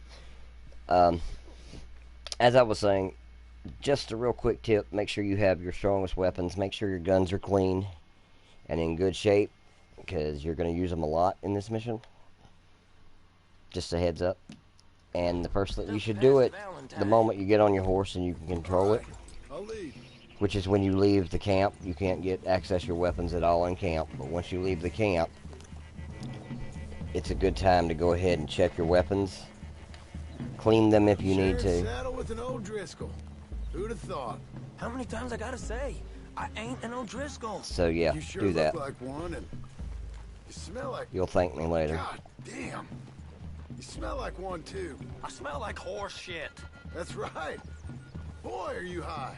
As I was saying, just a real quick tip: make sure you have your strongest weapons. Make sure your guns are clean and in good shape, because you're going to use them a lot in this mission. Just a heads up. And the first thing you should do it the moment you get on your horse and you can control it, which is when you leave the camp. You can't access your weapons at all in camp, but once you leave the camp, it's a good time to go ahead and check your weapons, clean them if you need to. Saddle with an O'Driscoll. Who'd have thought? How many times I gotta say? I ain't an O'Driscoll. So yeah, You sure do that. look like one, and you smell like. You'll thank me later. God damn. You smell like one too. I smell like horse shit. That's right. Boy, are you high.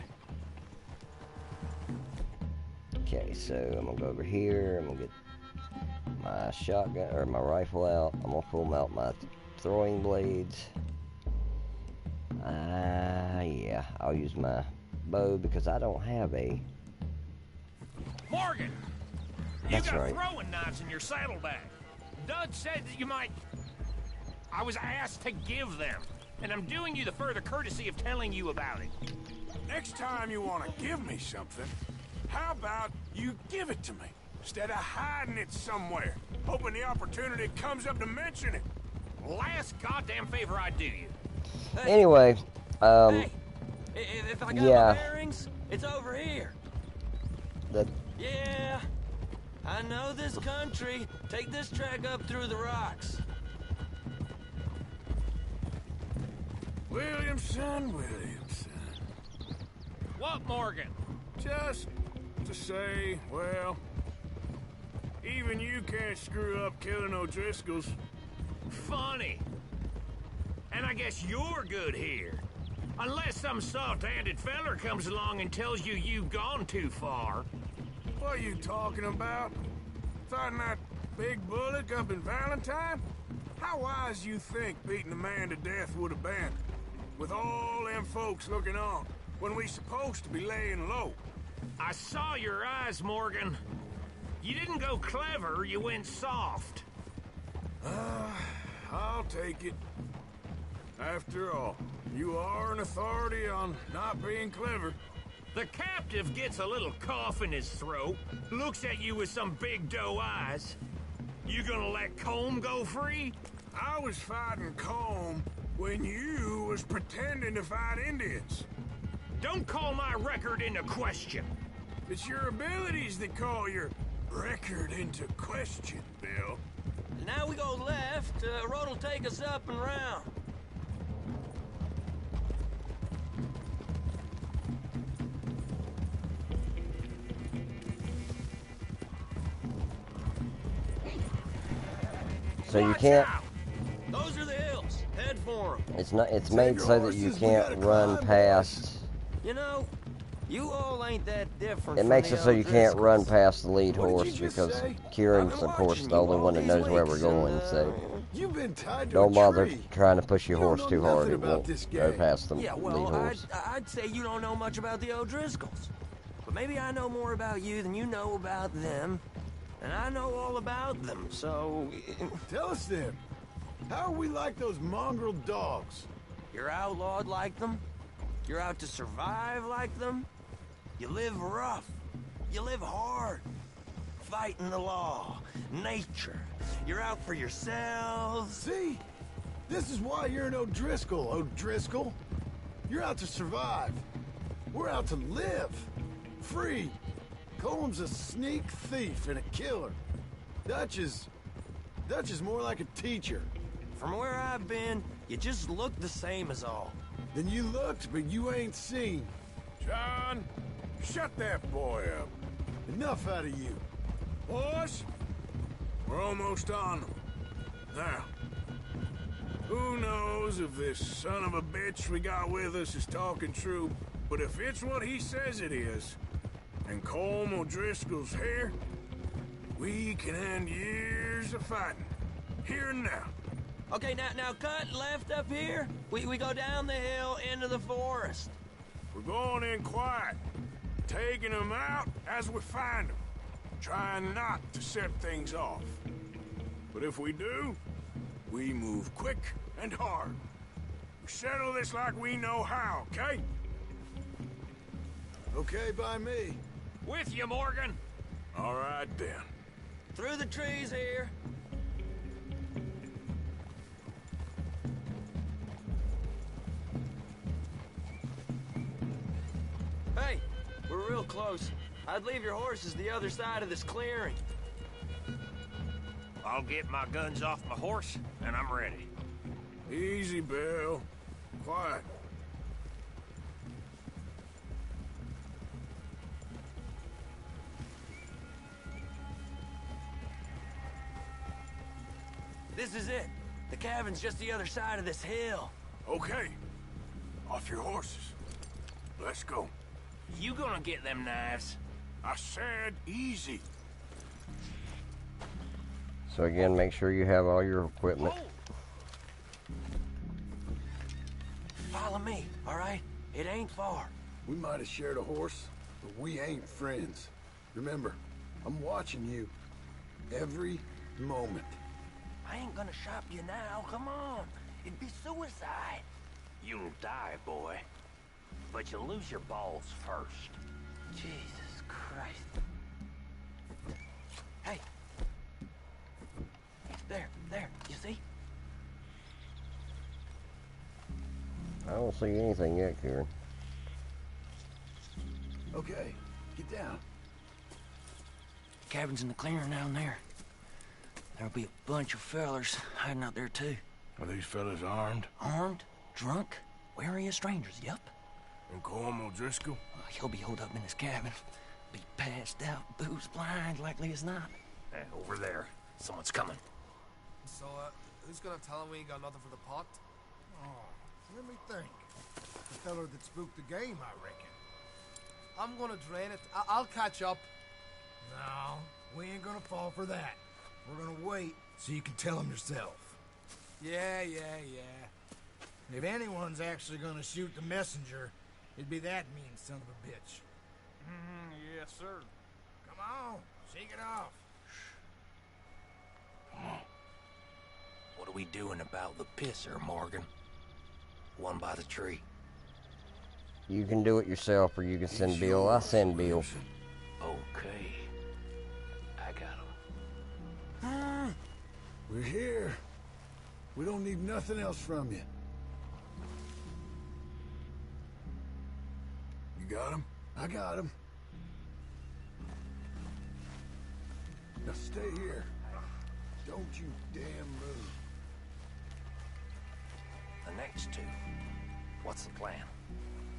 Okay, so I'm gonna go over here. I'm gonna get my shotgun or my rifle out. I'm gonna pull out my throwing blades. Yeah, I'll use my bow because I don't have a. Morgan, That's you got right. throwing knives in your saddlebag. Dud said that you might. I was asked to give them, and I'm doing you the further courtesy of telling you about it. Next time you want to give me something, how about you give it to me, instead of hiding it somewhere, hoping the opportunity comes up to mention it? Last goddamn favor I do you. Anyway, If I got yeah. my bearings, it's over here. Yeah, I know this country. Take this track up through the rocks. Williamson. What, Morgan? Just to say, well, even you can't screw up killing O'Driscolls. Funny. And I guess you're good here. Unless some soft-handed feller comes along and tells you you've gone too far. What are you talking about? Fighting that big bullock up in Valentine? How wise you think beating a man to death would have been? With all them folks looking on, when we supposed to be laying low. I saw your eyes, Morgan. You didn't go clever, you went soft. I'll take it. After all, you are an authority on not being clever. The captive gets a little cough in his throat, looks at you with some big doe eyes. You gonna let Colm go free? I was fighting Colm when you was pretending to fight Indians. Don't call my record into question. It's your abilities that call your record into question, Bill. Now we go left. Road will take us up and round. So you can't. Those are the hills. Head for them. It's not. It's made so that you can't run past. You know, you all ain't that different. It makes it so you can't run past the lead horse because Kieran's, of course, the only one that knows where we're going. So You've been tied to don't a bother tree. trying to push your You don't horse know too hard. nothing It about won't this go game. past the Yeah, lead well, horse. I'd say you don't know much about the O'Driscolls. But maybe I know more about you than you know about them. And I know all about them, so... Tell us then. How are we like those mongrel dogs? You're outlawed like them. You're out to survive like them. You live rough. You live hard. Fighting the law. Nature. You're out for yourselves. See? This is why you're an O'Driscoll, O'Driscoll. You're out to survive. We're out to live. Free. Colm's a sneak thief and a killer. Dutch is more like a teacher. From where I've been, you just look the same as all. Then you looked, but you ain't seen. John, shut that boy up. Enough out of you. Boys, we're almost on them. Now, who knows if this son of a bitch we got with us is talking true, but if it's what he says it is, and Colm O'Driscoll's here, we can end years of fighting, here and now. Okay, now cut left up here. We go down the hill into the forest. We're going in quiet, taking them out as we find them, trying not to set things off. But if we do, we move quick and hard. We settle this like we know how, okay? Okay by me. With you, Morgan. All right, then. Through the trees here. Hey, we're real close. I'd leave your horses the other side of this clearing. I'll get my guns off my horse, and I'm ready. Easy, Bill. Quiet. This is it. The cabin's just the other side of this hill. Okay. Off your horses. Let's go. You gonna get them knives? I said easy. So again, make sure you have all your equipment. Follow me, all right? It ain't far. We might have shared a horse, but we ain't friends. Remember, I'm watching you. Every moment. I ain't gonna shop you now, come on. It'd be suicide. You'll die, boy. But you'll lose your balls first. Jesus Christ. Hey. There, you see? I don't see anything yet, Kieran. Okay, get down. Cabin's in the clearing down there. There'll be a bunch of fellers hiding out there too. Are these fellas armed? Armed? Drunk? Wary of strangers, yup. And Colm O'Driscoll? He'll be holed up in his cabin. Be passed out, booze blind, likely as not. Over there. Someone's coming. So, who's gonna tell him we ain't got nothing for the pot? Oh, let me think. The feller that spooked the game, I reckon. I'm gonna drain it. I'll catch up. No, we ain't gonna fall for that. We're gonna wait so you can tell him yourself. Yeah. If anyone's actually gonna shoot the messenger, it'd be that mean son of a bitch. Yes, sir. Come on, shake it off. What are we doing about the pisser, Morgan? One by the tree. You can do it yourself, or you can send Bill. I send Bill. Okay. I got him. We're here. We don't need nothing else from you. You got him? I got him. Now stay here. Don't you damn move. The next two. What's the plan?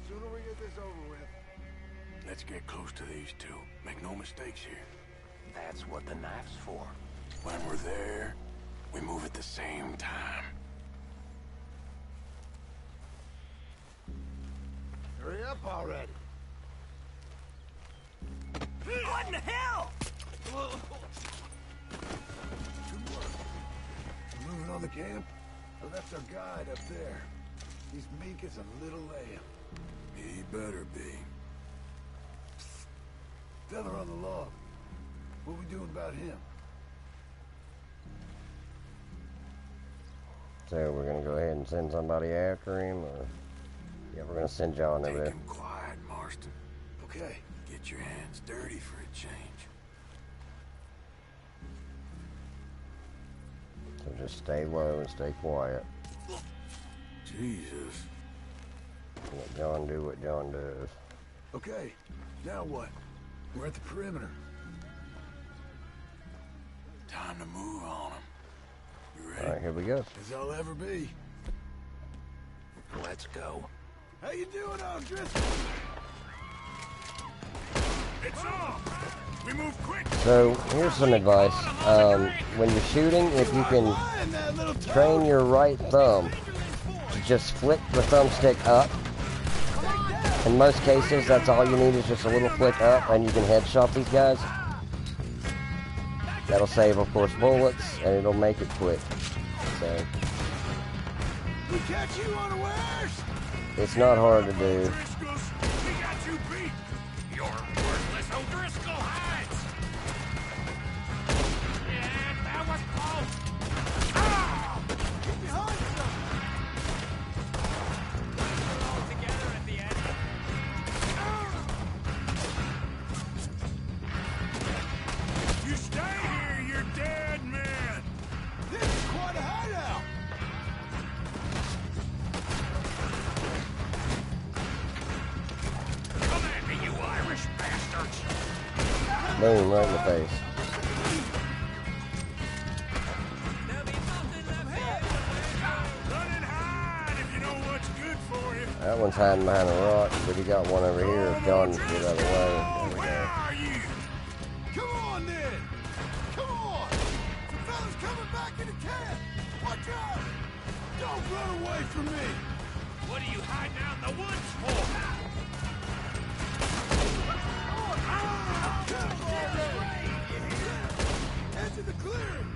Sooner we get this over with. Let's get close to these two. Make no mistakes here. That's what the knife's for. When we're there, we move at the same time. Hurry up already. What in the hell? Good work. You moving on the camp? I left our guide up there. He's meek as a little lamb. He better be. Feller on the log. What we doing about him? So we're gonna go ahead and send somebody after him, or yeah, we're gonna send John over Take there. him quiet, Marston. Okay, get your hands dirty for a change. So just stay low and stay quiet. Jesus. Let John do what John does. Okay, now what? We're at the perimeter. Time to move on them. You ready? All right, here we go. As I'll ever be. Let's go. How you doing, O'Driscoll? It's off! We move quick! So here's some advice. When you're shooting, if you can train your right thumb to just flick the thumbstick up. In most cases, that's all you need is just a little flick up, and you can headshot these guys. That'll save, of course, bullets, and it'll make it quick. So We catch you unawares! it's not hard to do. We got you beat! You're worthless O'Driscoll hides! Yeah, that was close! Ah! Get behind you! We're all together at the end. You stay here, you're dead man! This is quite a hideout! Come at me, you Irish bastards! Boom, right in the face. Run and hide if you know what's good for you! That one's hiding behind a rock, but he got one over here. If John can get out of the way. There we go. Are you? Come on, then! Come on! Some fellas coming back into camp! Watch out! Don't run away from me! What are you hiding out in the woods for? Enter the clearing!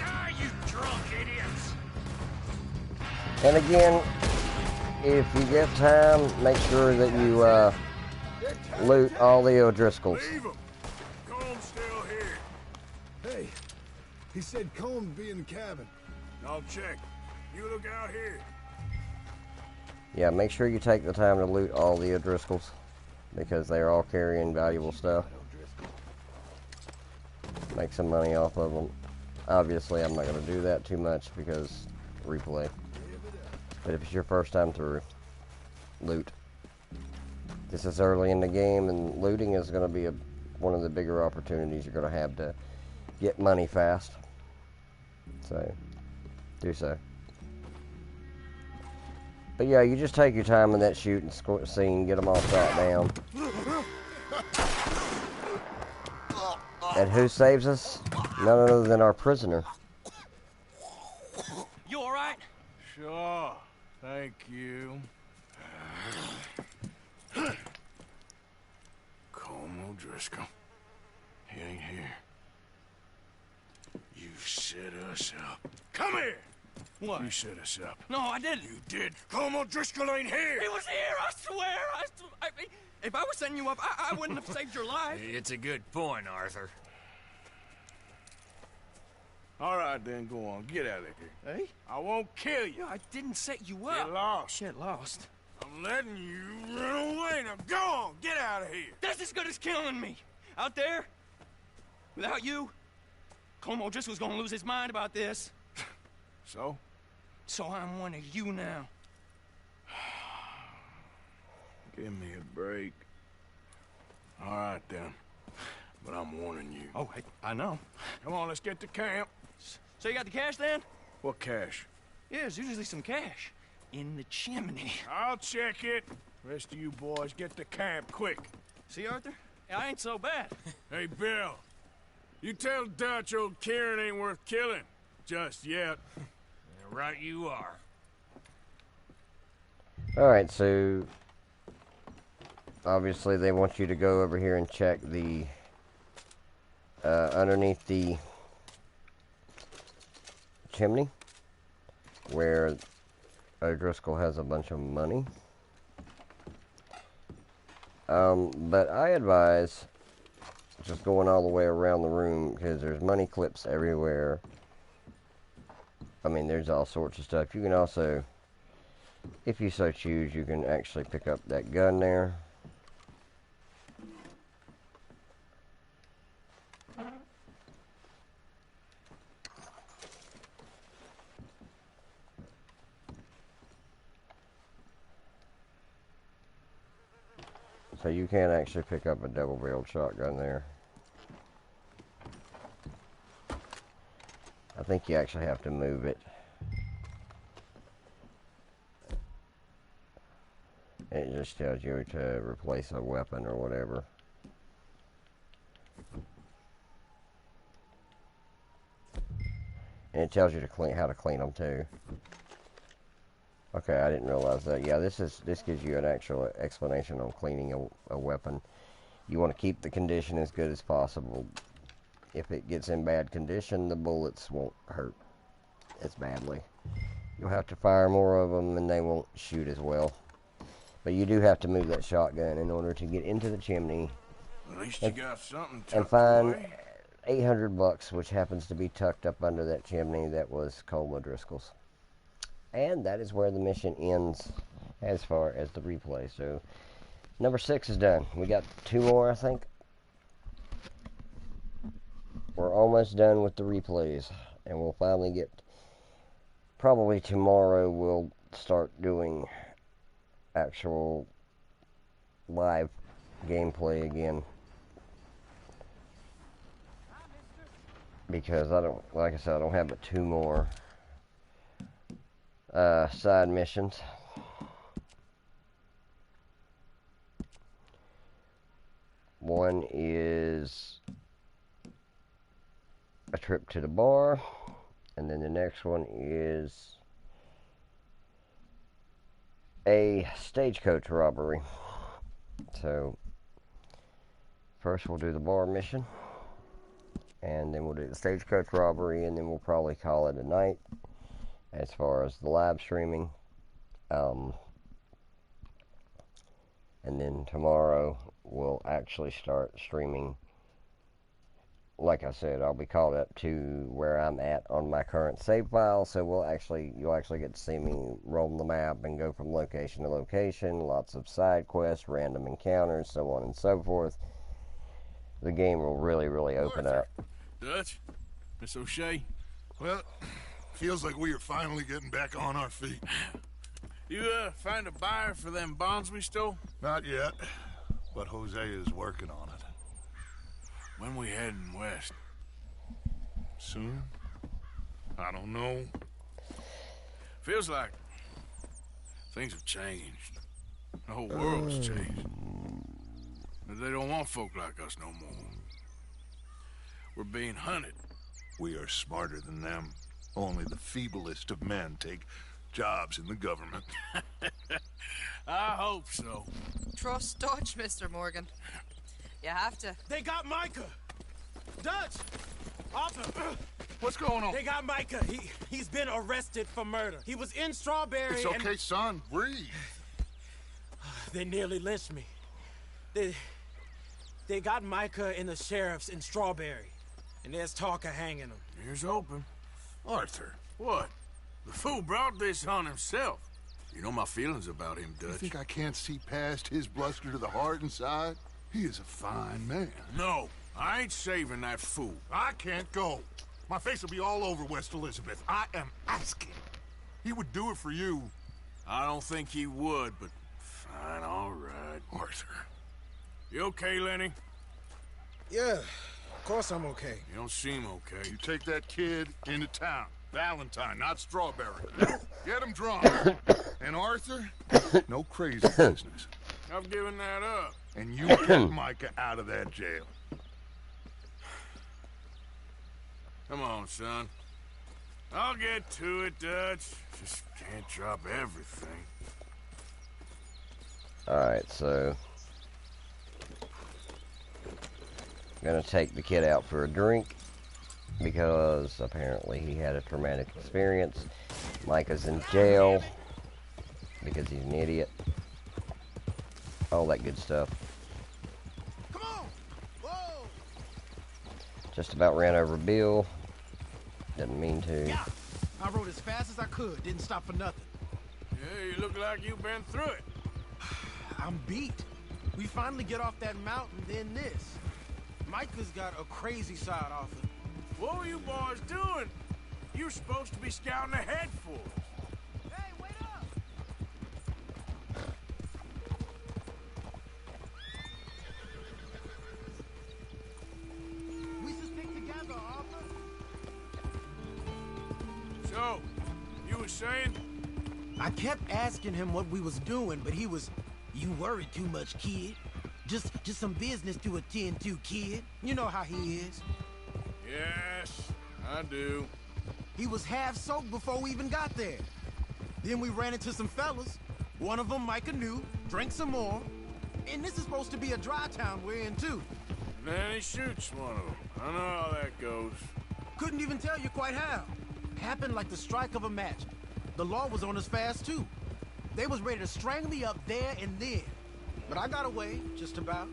Ah, you drunk idiots! And again, if you get time, make sure that you loot all the O'Driscolls. Leave him! Comb's still here. Hey, he said Combe would be in the cabin. I'll check. You look out here. Yeah, make sure you take the time to loot all the O'Driscolls, because they're all carrying valuable stuff. Make some money off of them. Obviously, I'm not going to do that too much because replay. But if it's your first time through, loot. This is early in the game, and looting is going to be one of the bigger opportunities you're going to have to get money fast. So, do so. But yeah, you just take your time in that shooting scene, get them all shot down. And who saves us? None other than our prisoner. You alright? Sure. Thank you. Colm O'Driscoll. He ain't here. You set us up. Come here! What? You set us up. No, I didn't. You did. Colm O'Driscoll ain't here! He was here, I swear! If I was setting you up, I wouldn't have saved your life. It's a good point, Arthur. All right, then, go on. Get out of here. Hey? I won't kill you. I didn't set you up. Get lost. Shit, lost. I'm letting you run away. Now go on. Get out of here. That's as good as killing me. Out there, without you, Colm O'Driscoll's gonna lose his mind about this. So? So I'm one of you now. Give me a break. All right, then. But I'm warning you. Oh, I know. Come on, let's get to camp. So you got the cash, then? What cash? Yeah, there's usually some cash. In the chimney. I'll check it. Rest of you boys, get to camp, quick. See, Arthur? I ain't so bad. Hey, Bill. You tell Dutch old Kieran ain't worth killing. Just yet. Right you are. Alright, so obviously they want you to go over here and check the underneath the chimney where O'Driscoll has a bunch of money. But I advise just going all the way around the room because there's money clips everywhere. I mean, there's all sorts of stuff. You can also, if you so choose, you can actually pick up that gun there. So you can actually pick up a double-barreled shotgun there. I think you actually have to move it. It just tells you to replace a weapon or whatever. And it tells you to clean how to clean them too. Okay, I didn't realize that. Yeah, this gives you an actual explanation on cleaning a weapon. You want to keep the condition as good as possible. If it gets in bad condition, the bullets won't hurt as badly. You'll have to fire more of them and they won't shoot as well. But you do have to move that shotgun in order to get into the chimney. At least you got something tucked and find away. $800, which happens to be tucked up under that chimney that was Colm O'Driscoll's. And that is where the mission ends as far as the replay. So, number 6 is done. We got 2 more, I think. We're almost done with the replays. And we'll finally get... Probably tomorrow we'll start doing actual live gameplay again. Because I don't... Like I said, I don't have but 2 more... side missions. One is a trip to the bar, and then the next one is a stagecoach robbery. So first we'll do the bar mission, and then we'll do the stagecoach robbery, and then we'll probably call it a night as far as the live streaming. And then tomorrow we'll actually start streaming. Like I said, I'll be caught up to where I'm at on my current save file, so you'll actually get to see me roam the map and go from location to location. Lots of side quests, random encounters, so on and so forth. The game will really, really open up. Dutch? Miss O'Shea? Well, feels like we are finally getting back on our feet. You, find a buyer for them bonds we stole? Not yet, but Jose is working on it. When we heading west? Soon? I don't know. Feels like things have changed. The whole world's changed. But they don't want folk like us no more. We're being hunted. We are smarter than them. Only the feeblest of men take jobs in the government. I hope so. Trust Dutch, Mr. Morgan. You have to. They got Micah! Dutch! Arthur! What's going on? They got Micah. He's been arrested for murder. He was in Strawberry. It's okay, son. Breathe. They nearly lynched me. They got Micah and the sheriffs in Strawberry. And there's talk of hanging him. Here's hoping. Arthur. What? The fool brought this on himself. You know my feelings about him, Dutch. You think I can't see past his bluster to the heart inside? He is a fine man. No, I ain't saving that fool. I can't go. My face will be all over West Elizabeth. I am asking. He would do it for you. I don't think he would, but fine, all right. Arthur. You okay, Lenny? Yeah, of course I'm okay. You don't seem okay. You take that kid into town. Valentine, not Strawberry. Get him drunk. And Arthur, no crazy business. I've given that up. And you get Micah out of that jail. Come on, son. I'll get to it, Dutch. Just can't drop everything. Alright, so I'm gonna take the kid out for a drink because apparently he had a traumatic experience. Micah's in jail because he's an idiot. All that good stuff. Come on! Whoa! Just about ran over Bill. Didn't mean to. Yeah, I rode as fast as I could. Didn't stop for nothing. Yeah, you look like you've been through it. I'm beat. We finally get off that mountain, then this. Micah's got a crazy side off it. What were you boys doing? You're supposed to be scouting ahead for us. Hey, wait up! We should stick together, Arthur. So, you were saying? I kept asking him what we was doing, but he was, "You worry too much, kid. Just some business to attend to, kid. You know how he is." Yes, I do. He was half soaked before we even got there. Then we ran into some fellas. One of them Micah knew, drank some more. And this is supposed to be a dry town we're in, too. And then he shoots one of them. I know how that goes. Couldn't even tell you quite how. Happened like the strike of a match. The law was on us fast, too. They was ready to strangle me up there and then. But I got away, just about.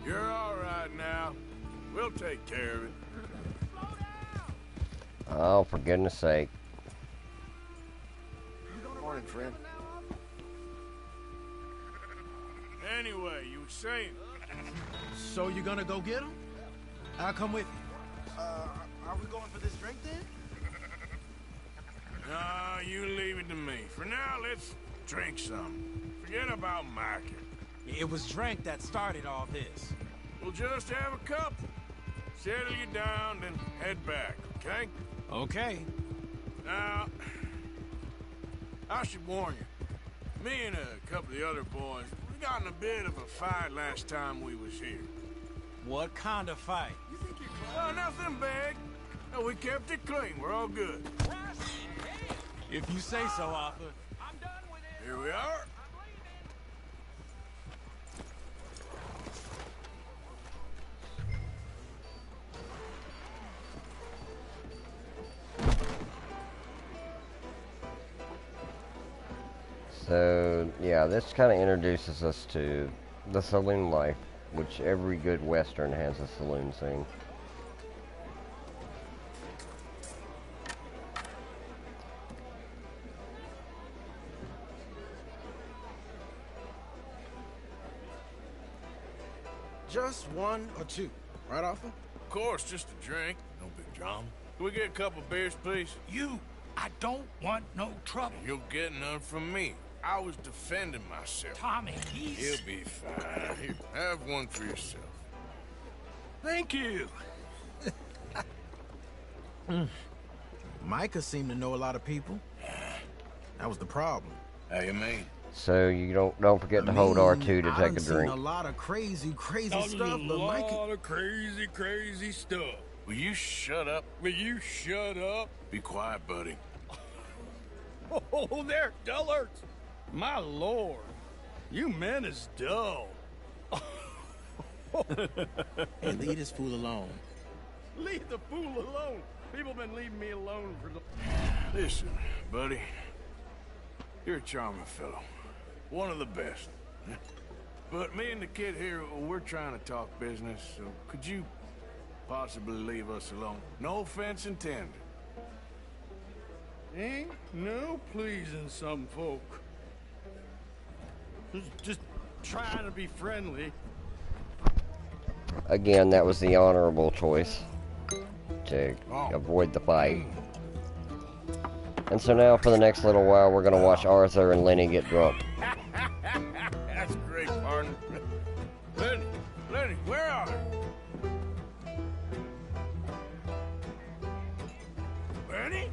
You're all right now. We'll take care of it. Oh, for goodness sake. Morning, friend. Anyway, you were saying? So you gonna go get him? I'll come with you. Are we going for this drink then? No, you leave it to me. For now, let's drink some. Forget about Micah. It was drink that started all this. We'll just have a couple. Settle you down, then head back, okay? Okay. Now, I should warn you. Me and a couple of the other boys, we got in a bit of a fight last time we was here. What kind of fight? Oh, nothing big. No, we kept it clean. We're all good. If you say so, Arthur. Here we are. yeah, this kind of introduces us to the saloon life, which every good Western has a saloon scene. Just one or two, right, Arthur? Of course, just a drink. No big drama. Can we get a couple beers, please? I don't want no trouble. You'll get none from me. I was defending myself. Tommy, he's... He'll be fine. Here, have one for yourself. Thank you. Micah seemed to know a lot of people. That was the problem. How you mean? So you don't forget to hold R2 to take a drink. A lot of crazy stuff, but Micah... A lot of crazy stuff. Will you shut up? Will you shut up? Be quiet, buddy. Oh, they're dullards. My lord. You men is dull. Hey, leave this fool alone. Leave the fool alone. People been leaving me alone for the... Listen, buddy. You're a charming fellow. One of the best. But me and the kid here, we're trying to talk business, so could you possibly leave us alone? No offense intended. Ain't no pleasing some folk. Just trying to be friendly. Again, that was the honorable choice to avoid the fight. And so now for the next little while, we're going to watch Arthur and Lenny get drunk. That's great, partner. Lenny, where are you? Lenny?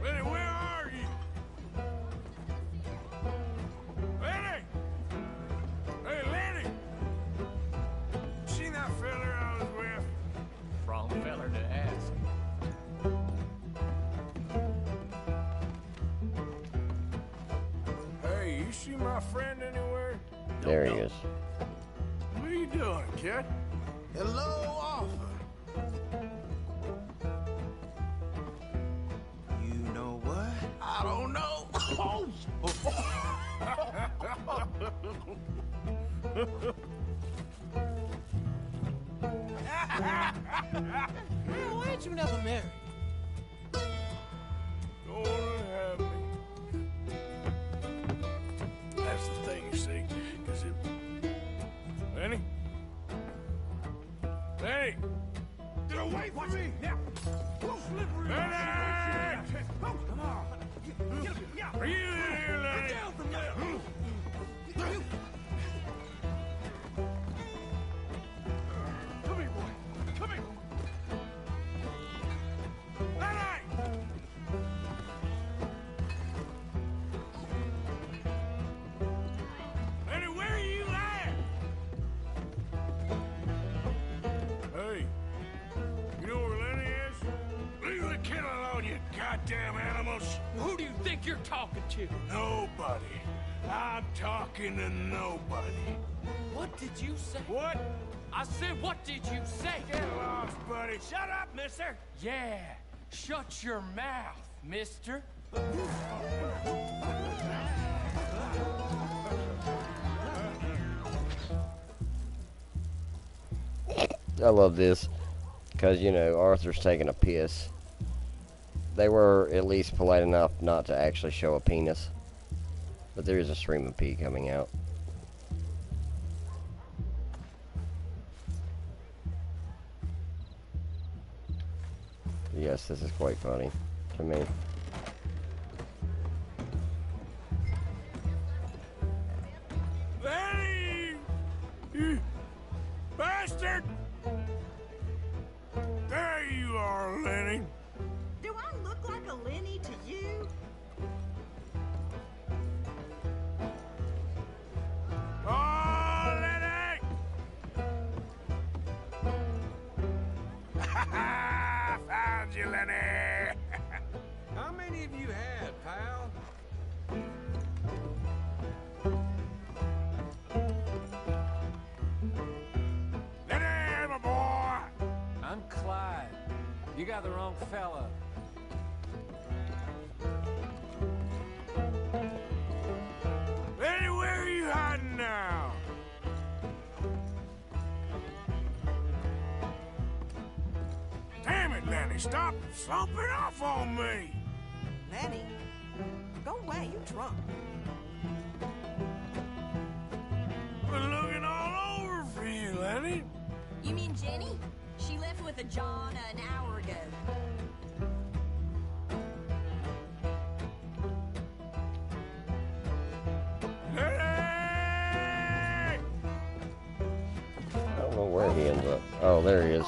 Lenny, where are you? Lenny! Hey, Lenny! See that fella I was with? Wrong feller to ask. Hey, you see my friend anywhere? There he is. What are you doing, kid? Hello, Arthur. You know what? I don't know. Why ain't you never married? Don't have me. That's the thing, you see, because it... Lenny? Lenny! Get away from me! Now! Slippery! Lenny! Oh, come on! Are you in here, Lenny? Get down from there! Come here, boy! Come here! Lenny! Lenny, where are you at? Hey, you know where Lenny is? Leave the kid alone, you goddamn animals! Who do you think you're talking to? Nobody. I'm talking to nobody. What did you say? What? I said, what did you say? Get lost, buddy. Shut up, mister. Yeah, shut your mouth, mister. I love this because, you know, Arthur's taking a piss. They were at least polite enough not to actually show a penis, but there is a stream of pee coming out. Yes, this is quite funny to me. Lenny! You bastard! There you are, Lenny. Do I look like a Lenny to you? Oh, Lenny! Found you, Lenny! How many of you had, pal? Lenny, my boy! I'm Clyde. You got the wrong fella. stop slumping off on me! Lenny, go away, you drunk. We're looking all over for you, Lenny. You mean Jenny? She left with a John an hour ago. I don't know where he ends up. Oh, there he is.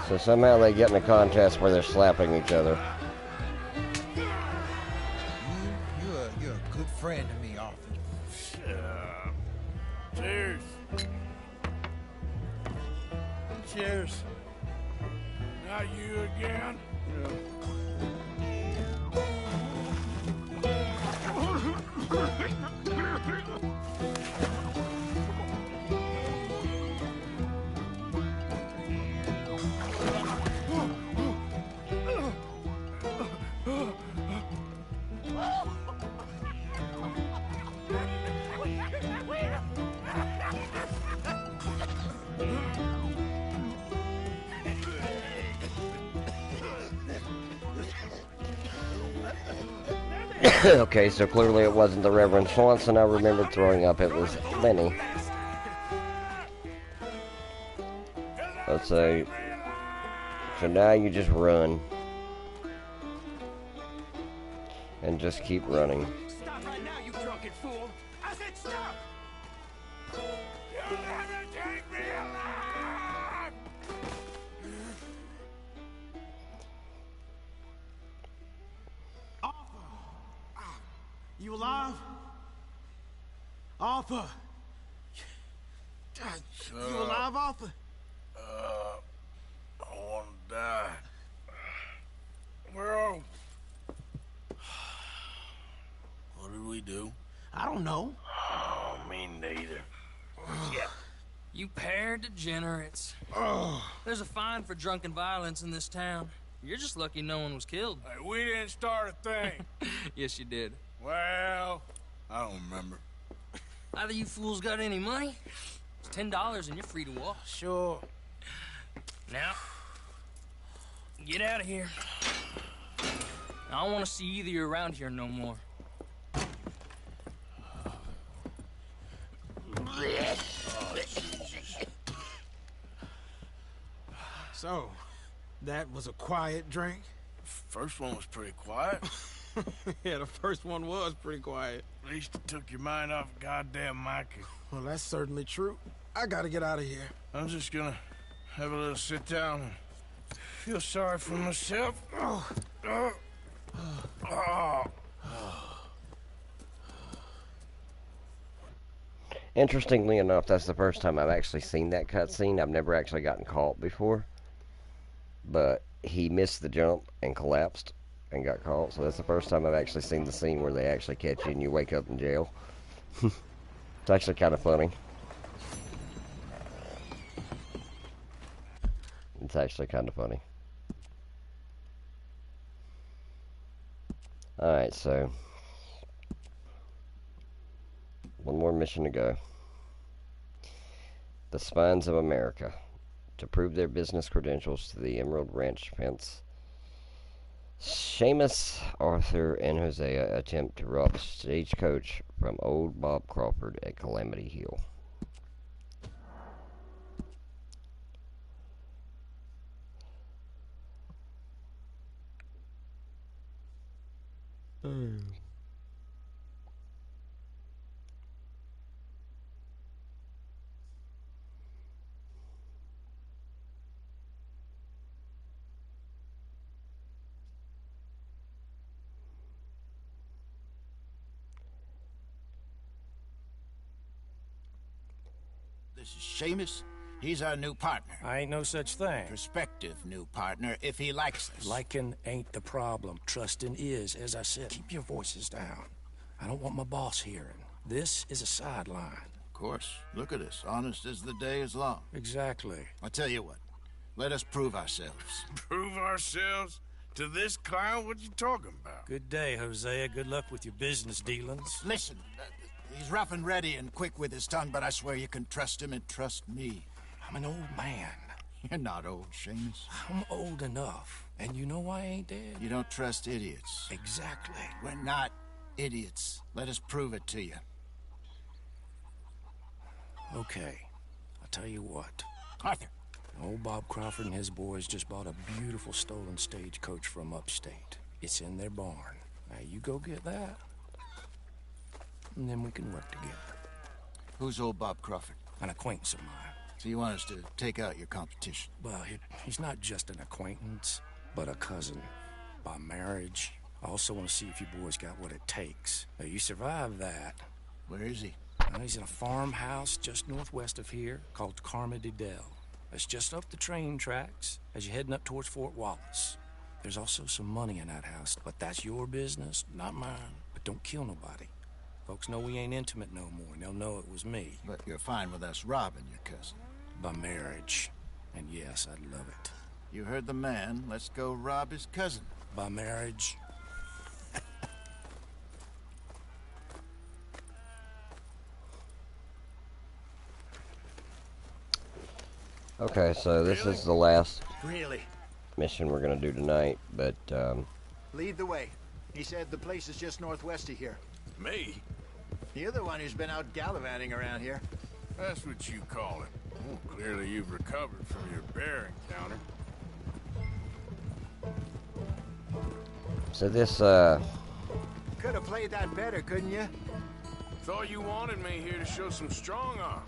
So somehow they get in a contest where they're slapping each other. You're a good friend to me, Arthur. Shut up. Cheers. Cheers. Not you again? Okay, so clearly it wasn't the Reverend Swanson I remembered throwing up, it was Lenny. Let's say, so now you just run. And just keep running. Stop right now, you drunken fool! I said stop! You'll never take me alive! You alive? Arthur! You alive, Arthur? I want to die. Well, what did we do? I don't know. Oh, me neither. Yeah. You pair of degenerates. There's a fine for drunken violence in this town. You're just lucky no one was killed. Hey, we didn't start a thing. Yes, you did. Well, I don't remember. Either you fools got any money? It's $10 and you're free to walk. Sure. Now, get out of here. I don't want to see either of you around here no more. So, that was a quiet drink? First one was pretty quiet. Yeah, the first one was pretty quiet. At least it took your mind off goddamn Mikey. Well, that's certainly true. I gotta get out of here. I'm just gonna have a little sit down and feel sorry for myself. Interestingly enough, that's the first time I've actually seen that cutscene. I've never actually gotten caught before. But he missed the jump and collapsed and got caught. So that's the first time I've actually seen the scene where they actually catch you and you wake up in jail. It's actually kind of funny. It's actually kind of funny. Alright, so one more mission to go. The Spines of America. To prove their business credentials to the Emerald Ranch fence, Seamus, Arthur, and Hosea attempt to rob a stagecoach from old Bob Crawford at Calamity Hill. This is Seamus. He's our new partner. I ain't no such thing. Prospective new partner, if he likes us. Liking ain't the problem. Trusting is. As I said, keep your voices down. I don't want my boss hearing. This is a sideline. Of course. Look at us. Honest as the day is long. Exactly. I'll tell you what. Let us prove ourselves. Prove ourselves? To this clown? What you talking about? Good day, Hosea. Good luck with your business dealings. Listen, he's rough and ready and quick with his tongue, but I swear you can trust him and trust me. I'm an old man. You're not old, Seamus. I'm old enough. And you know I ain't dead. You don't trust idiots. Exactly. We're not idiots. Let us prove it to you. Okay. I'll tell you what. Arthur. Old Bob Crawford and his boys just bought a beautiful stolen stagecoach from upstate. It's in their barn. Now you go get that, and then we can work together. Who's old Bob Crawford? An acquaintance of mine. So you want us to take out your competition? Well, he's not just an acquaintance, but a cousin. By marriage. I also want to see if you boys got what it takes. Now, you survive that. Where is he? Well, he's in a farmhouse just northwest of here called Carmody Dell. It's just up the train tracks as you're heading up towards Fort Wallace. There's also some money in that house, but that's your business, not mine. But don't kill nobody. Folks know we ain't intimate no more, and they'll know it was me. But you're fine with us robbing your cousin. By marriage. And yes, I'd love it. You heard the man. Let's go rob his cousin. By marriage. Okay, so this is the last Really? mission we're gonna do tonight, but Lead the way. He said the place is just northwest of here. Me? You're the one who's been out gallivanting around here. That's what you call it. Well, clearly you've recovered from your bear encounter. so this Could have played that better, couldn't you? Thought you wanted me here to show some strong arm.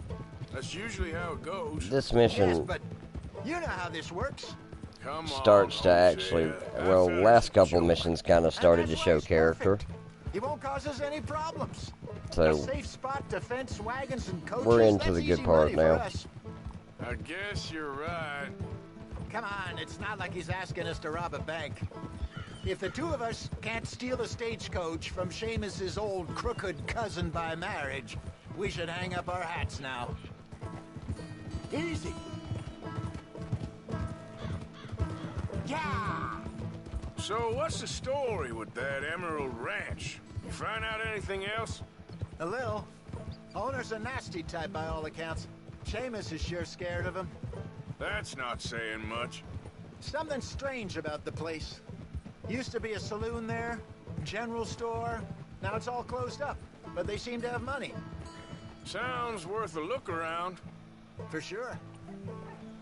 That's usually how it goes. this mission Yes, but you know how this works. Come starts on, to actually, well, last couple missions kind of started to show character. He won't cause us any problems. So a safe spot to fence wagons and coaches. we're into that's the good easy part money for now. us. I guess you're right. Come on, it's not like he's asking us to rob a bank. If the two of us can't steal a stagecoach from Seamus's old crooked cousin by marriage, we should hang up our hats now. Easy. Yeah. So what's the story with that Emerald Ranch? You find out anything else? A little. Owner's a nasty type by all accounts. Seamus is sure scared of him. That's not saying much. Something strange about the place. Used to be a saloon there, general store. Now it's all closed up, but they seem to have money. Sounds worth a look around. For sure.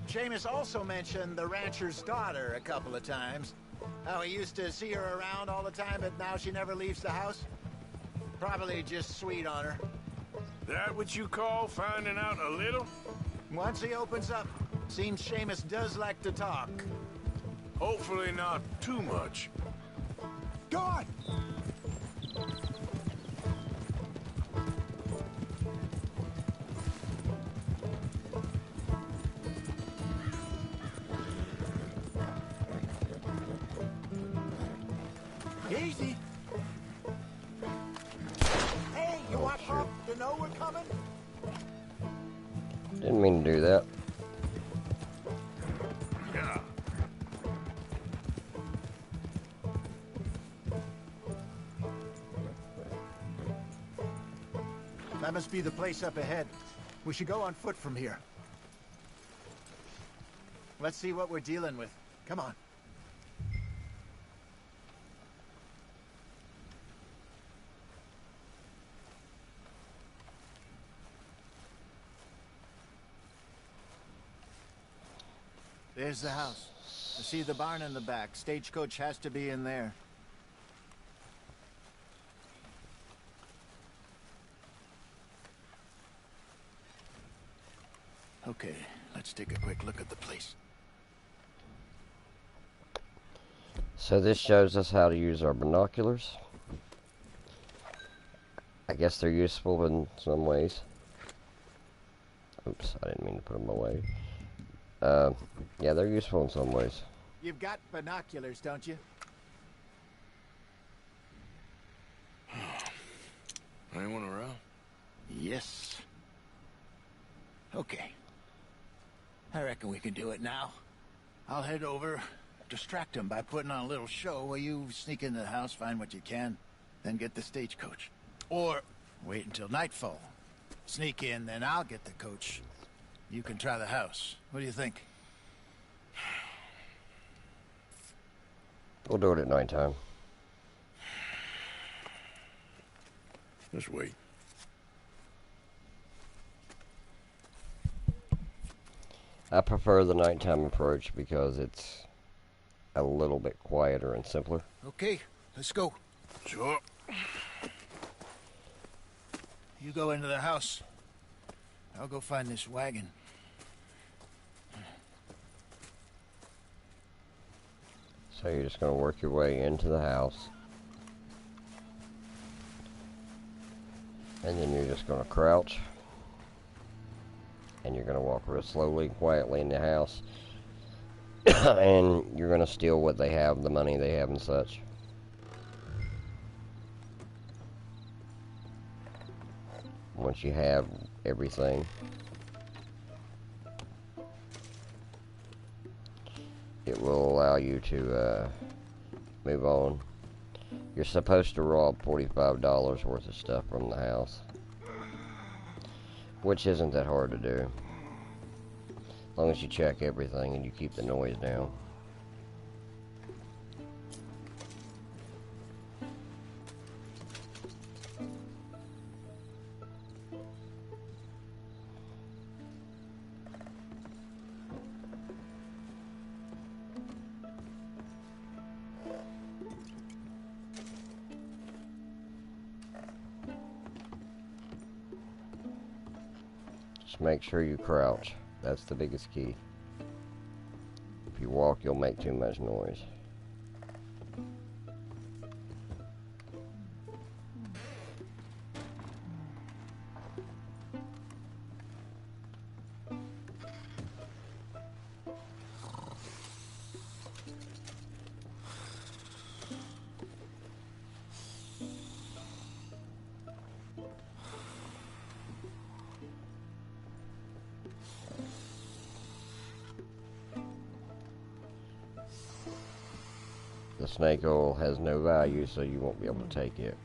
Seamus also mentioned the rancher's daughter a couple of times. How he used to see her around all the time, but now she never leaves the house. Probably just sweet on her. That what you call finding out a little? Once he opens up, seems Seamus does like to talk. Hopefully not too much. Go on! Easy. Hey, you want Pop to know we're coming? Didn't mean to do that. Yeah. That must be the place up ahead. We should go on foot from here. Let's see what we're dealing with. Come on. There's the house. I see the barn in the back. Stagecoach has to be in there. Okay, let's take a quick look at the place. So this shows us how to use our binoculars. I guess they're useful in some ways. Oops, I didn't mean to put them away. Yeah, they're useful in some ways. You've got binoculars, don't you? Anyone around? Yes. Okay. I reckon we can do it now. I'll head over, distract him by putting on a little show while you sneak into the house, find what you can, then get the stagecoach. Or wait until nightfall. Sneak in, then I'll get the coach. You can try the house. What do you think? We'll do it at nighttime. Just wait. I prefer the nighttime approach because it's a little bit quieter and simpler. Okay, let's go. Sure. You go into the house. I'll go find this wagon. So you're just going to work your way into the house. And then you're just going to crouch. And you're going to walk real slowly and quietly in the house. And you're going to steal what they have, the money they have and such. Once you have everything, it will allow you to move on. You're supposed to rob $45 worth of stuff from the house, which isn't that hard to do, as long as you check everything and you keep the noise down. Just make sure you crouch. That's the biggest key. If you walk, you'll make too much noise. The snake oil has no value, so you won't be able to take it.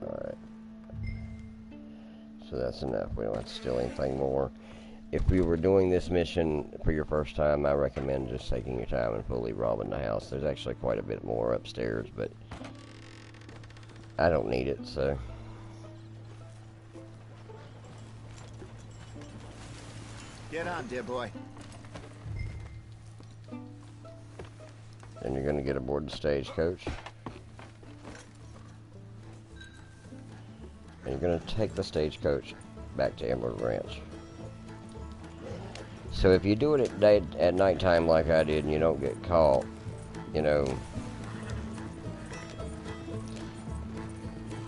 Alright. So that's enough. We don't have to steal anything more. If we were doing this mission for your first time, I recommend just taking your time and fully robbing the house. There's actually quite a bit more upstairs, but I don't need it, so. Get on, dear boy. Then you're going to get aboard the stagecoach. And you're going to take the stagecoach back to Emerald Ranch. So if you do it at nighttime like I did and you don't get caught, you know,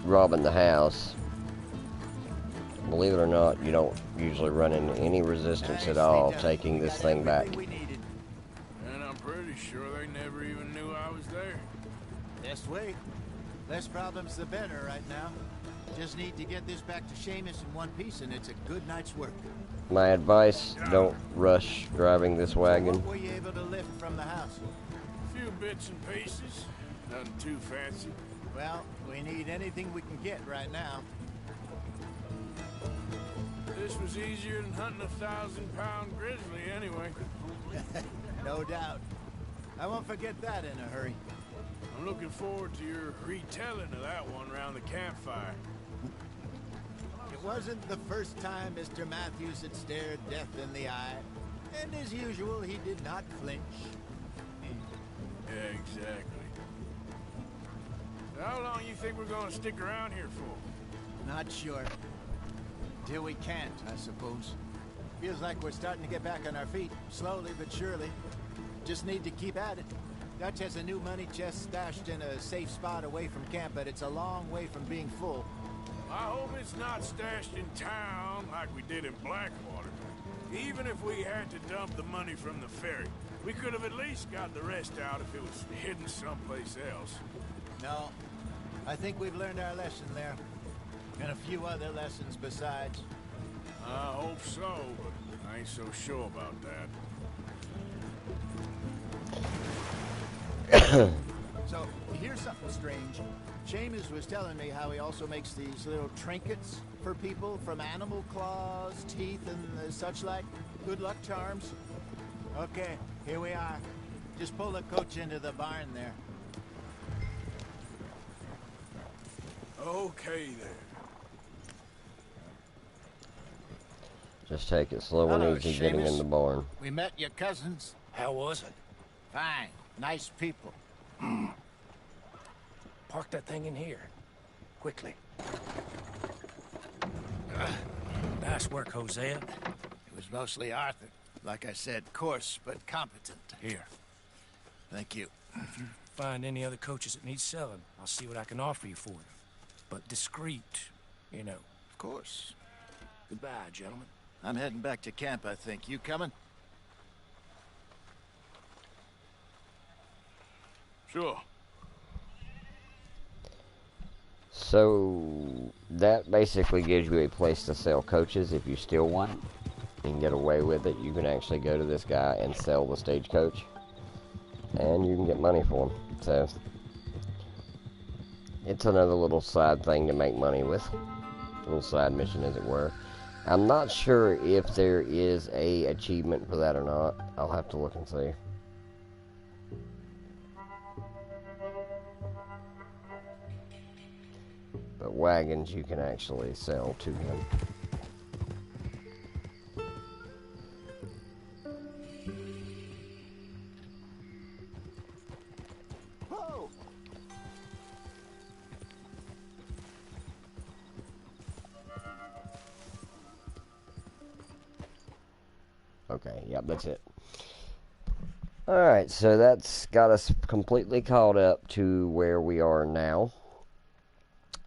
robbing the house, believe it or not, you don't usually run into any resistance at all taking this thing back. And I'm pretty sure they never even knew I was there. Best way. Less problems the better right now. Just need to get this back to Seamus in one piece and it's a good night's work. My advice, don't rush driving this wagon. What were you able to lift from the house? A few bits and pieces. Nothing too fancy. Well, we need anything we can get right now. This was easier than hunting a 1,000-pound grizzly anyway. No doubt. I won't forget that in a hurry. I'm looking forward to your retelling of that one around the campfire. It wasn't the first time Mr. Matthews had stared death in the eye. And as usual, he did not flinch. Yeah, exactly. How long you think we're gonna stick around here for? Not sure. Till we can't, I suppose. Feels like we're starting to get back on our feet, slowly but surely. Just need to keep at it. Dutch has a new money chest stashed in a safe spot away from camp, but it's a long way from being full. I hope it's not stashed in town like we did in Blackwater. Even if we had to dump the money from the ferry, we could have at least got the rest out if it was hidden someplace else. No. I think we've learned our lesson there. And a few other lessons besides. I hope so, but I ain't so sure about that. So, here's something strange. Seamus was telling me how he also makes these little trinkets for people from animal claws, teeth, and such like. Good luck charms. Okay, here we are. Just pull the coach into the barn there. Okay, then. Just take it slow and easy getting in the barn. We met your cousins. How was it? Fine. Nice people. Park that thing in here. Quickly. Nice work, Hosea. It was mostly Arthur. Like I said, coarse but competent. Here. Thank you. If you find any other coaches that need selling, I'll see what I can offer you for them. But discreet, you know. Of course. Goodbye, gentlemen. I'm heading back to camp, I think. You coming? Sure. So, that basically gives you a place to sell coaches if you steal one. You can get away with it. You can actually go to this guy and sell the stagecoach. And you can get money for them. So, it's another little side thing to make money with. A little side mission, as it were. I'm not sure if there is a achievement for that or not. I'll have to look and see. But wagons you can actually sell to him. Whoa. Okay, yep, that's it. Alright, so that's got us completely caught up to where we are now.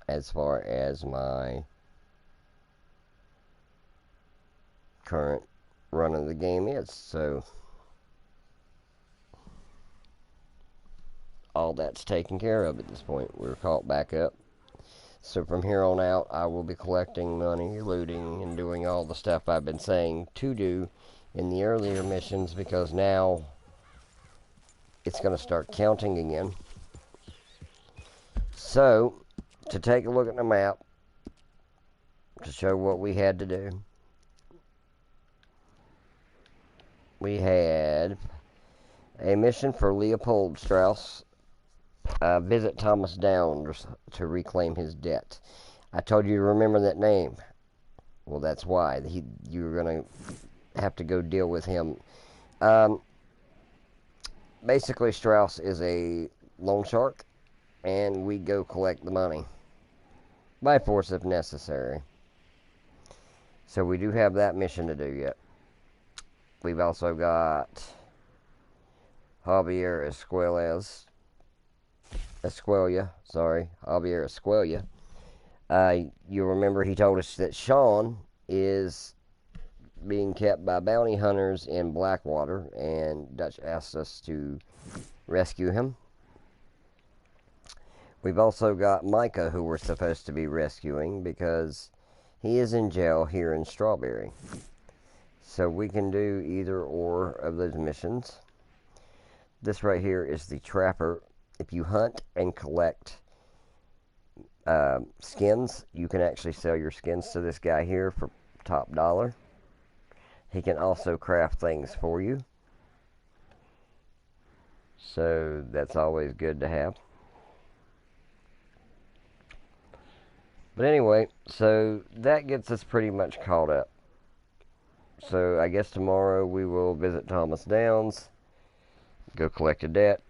As far as my current run of the game is. So, all that's taken care of at this point. We're caught back up. So from here on out, I will be collecting money, looting, and doing all the stuff I've been saying to do in the earlier missions, because now it's going to start counting again. So, to take a look at the map, to show what we had to do, we had a mission for Leopold Strauss. Visit Thomas Downs to reclaim his debt. I told you to remember that name. Well, that's why. You're going to have to go deal with him. Basically, Strauss is a loan shark, and we go collect the money. By force if necessary. So we do have that mission to do yet. We've also got Javier Javier Escuella. You remember he told us that Sean is being kept by bounty hunters in Blackwater, and Dutch asked us to rescue him. We've also got Micah, who we're supposed to be rescuing, because he is in jail here in Strawberry. So we can do either or of those missions. This right here is the Trapper. If you hunt and collect skins, you can actually sell your skins to this guy here for top dollar. He can also craft things for you. So that's always good to have. But anyway, so that gets us pretty much caught up. So I guess tomorrow we will visit Thomas Downs, go collect a debt,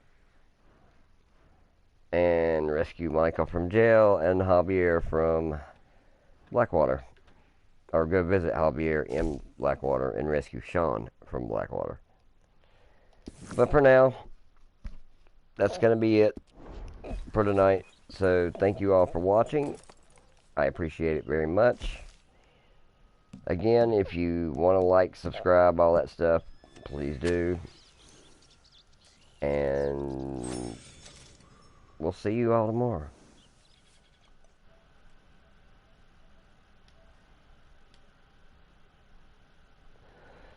and rescue Michael from jail and Javier from Blackwater. Or go visit Javier in Blackwater and rescue Sean from Blackwater. But for now, that's going to be it for tonight. So thank you all for watching. I appreciate it very much. Again, if you want to like, subscribe, all that stuff, please do. And we'll see you all tomorrow.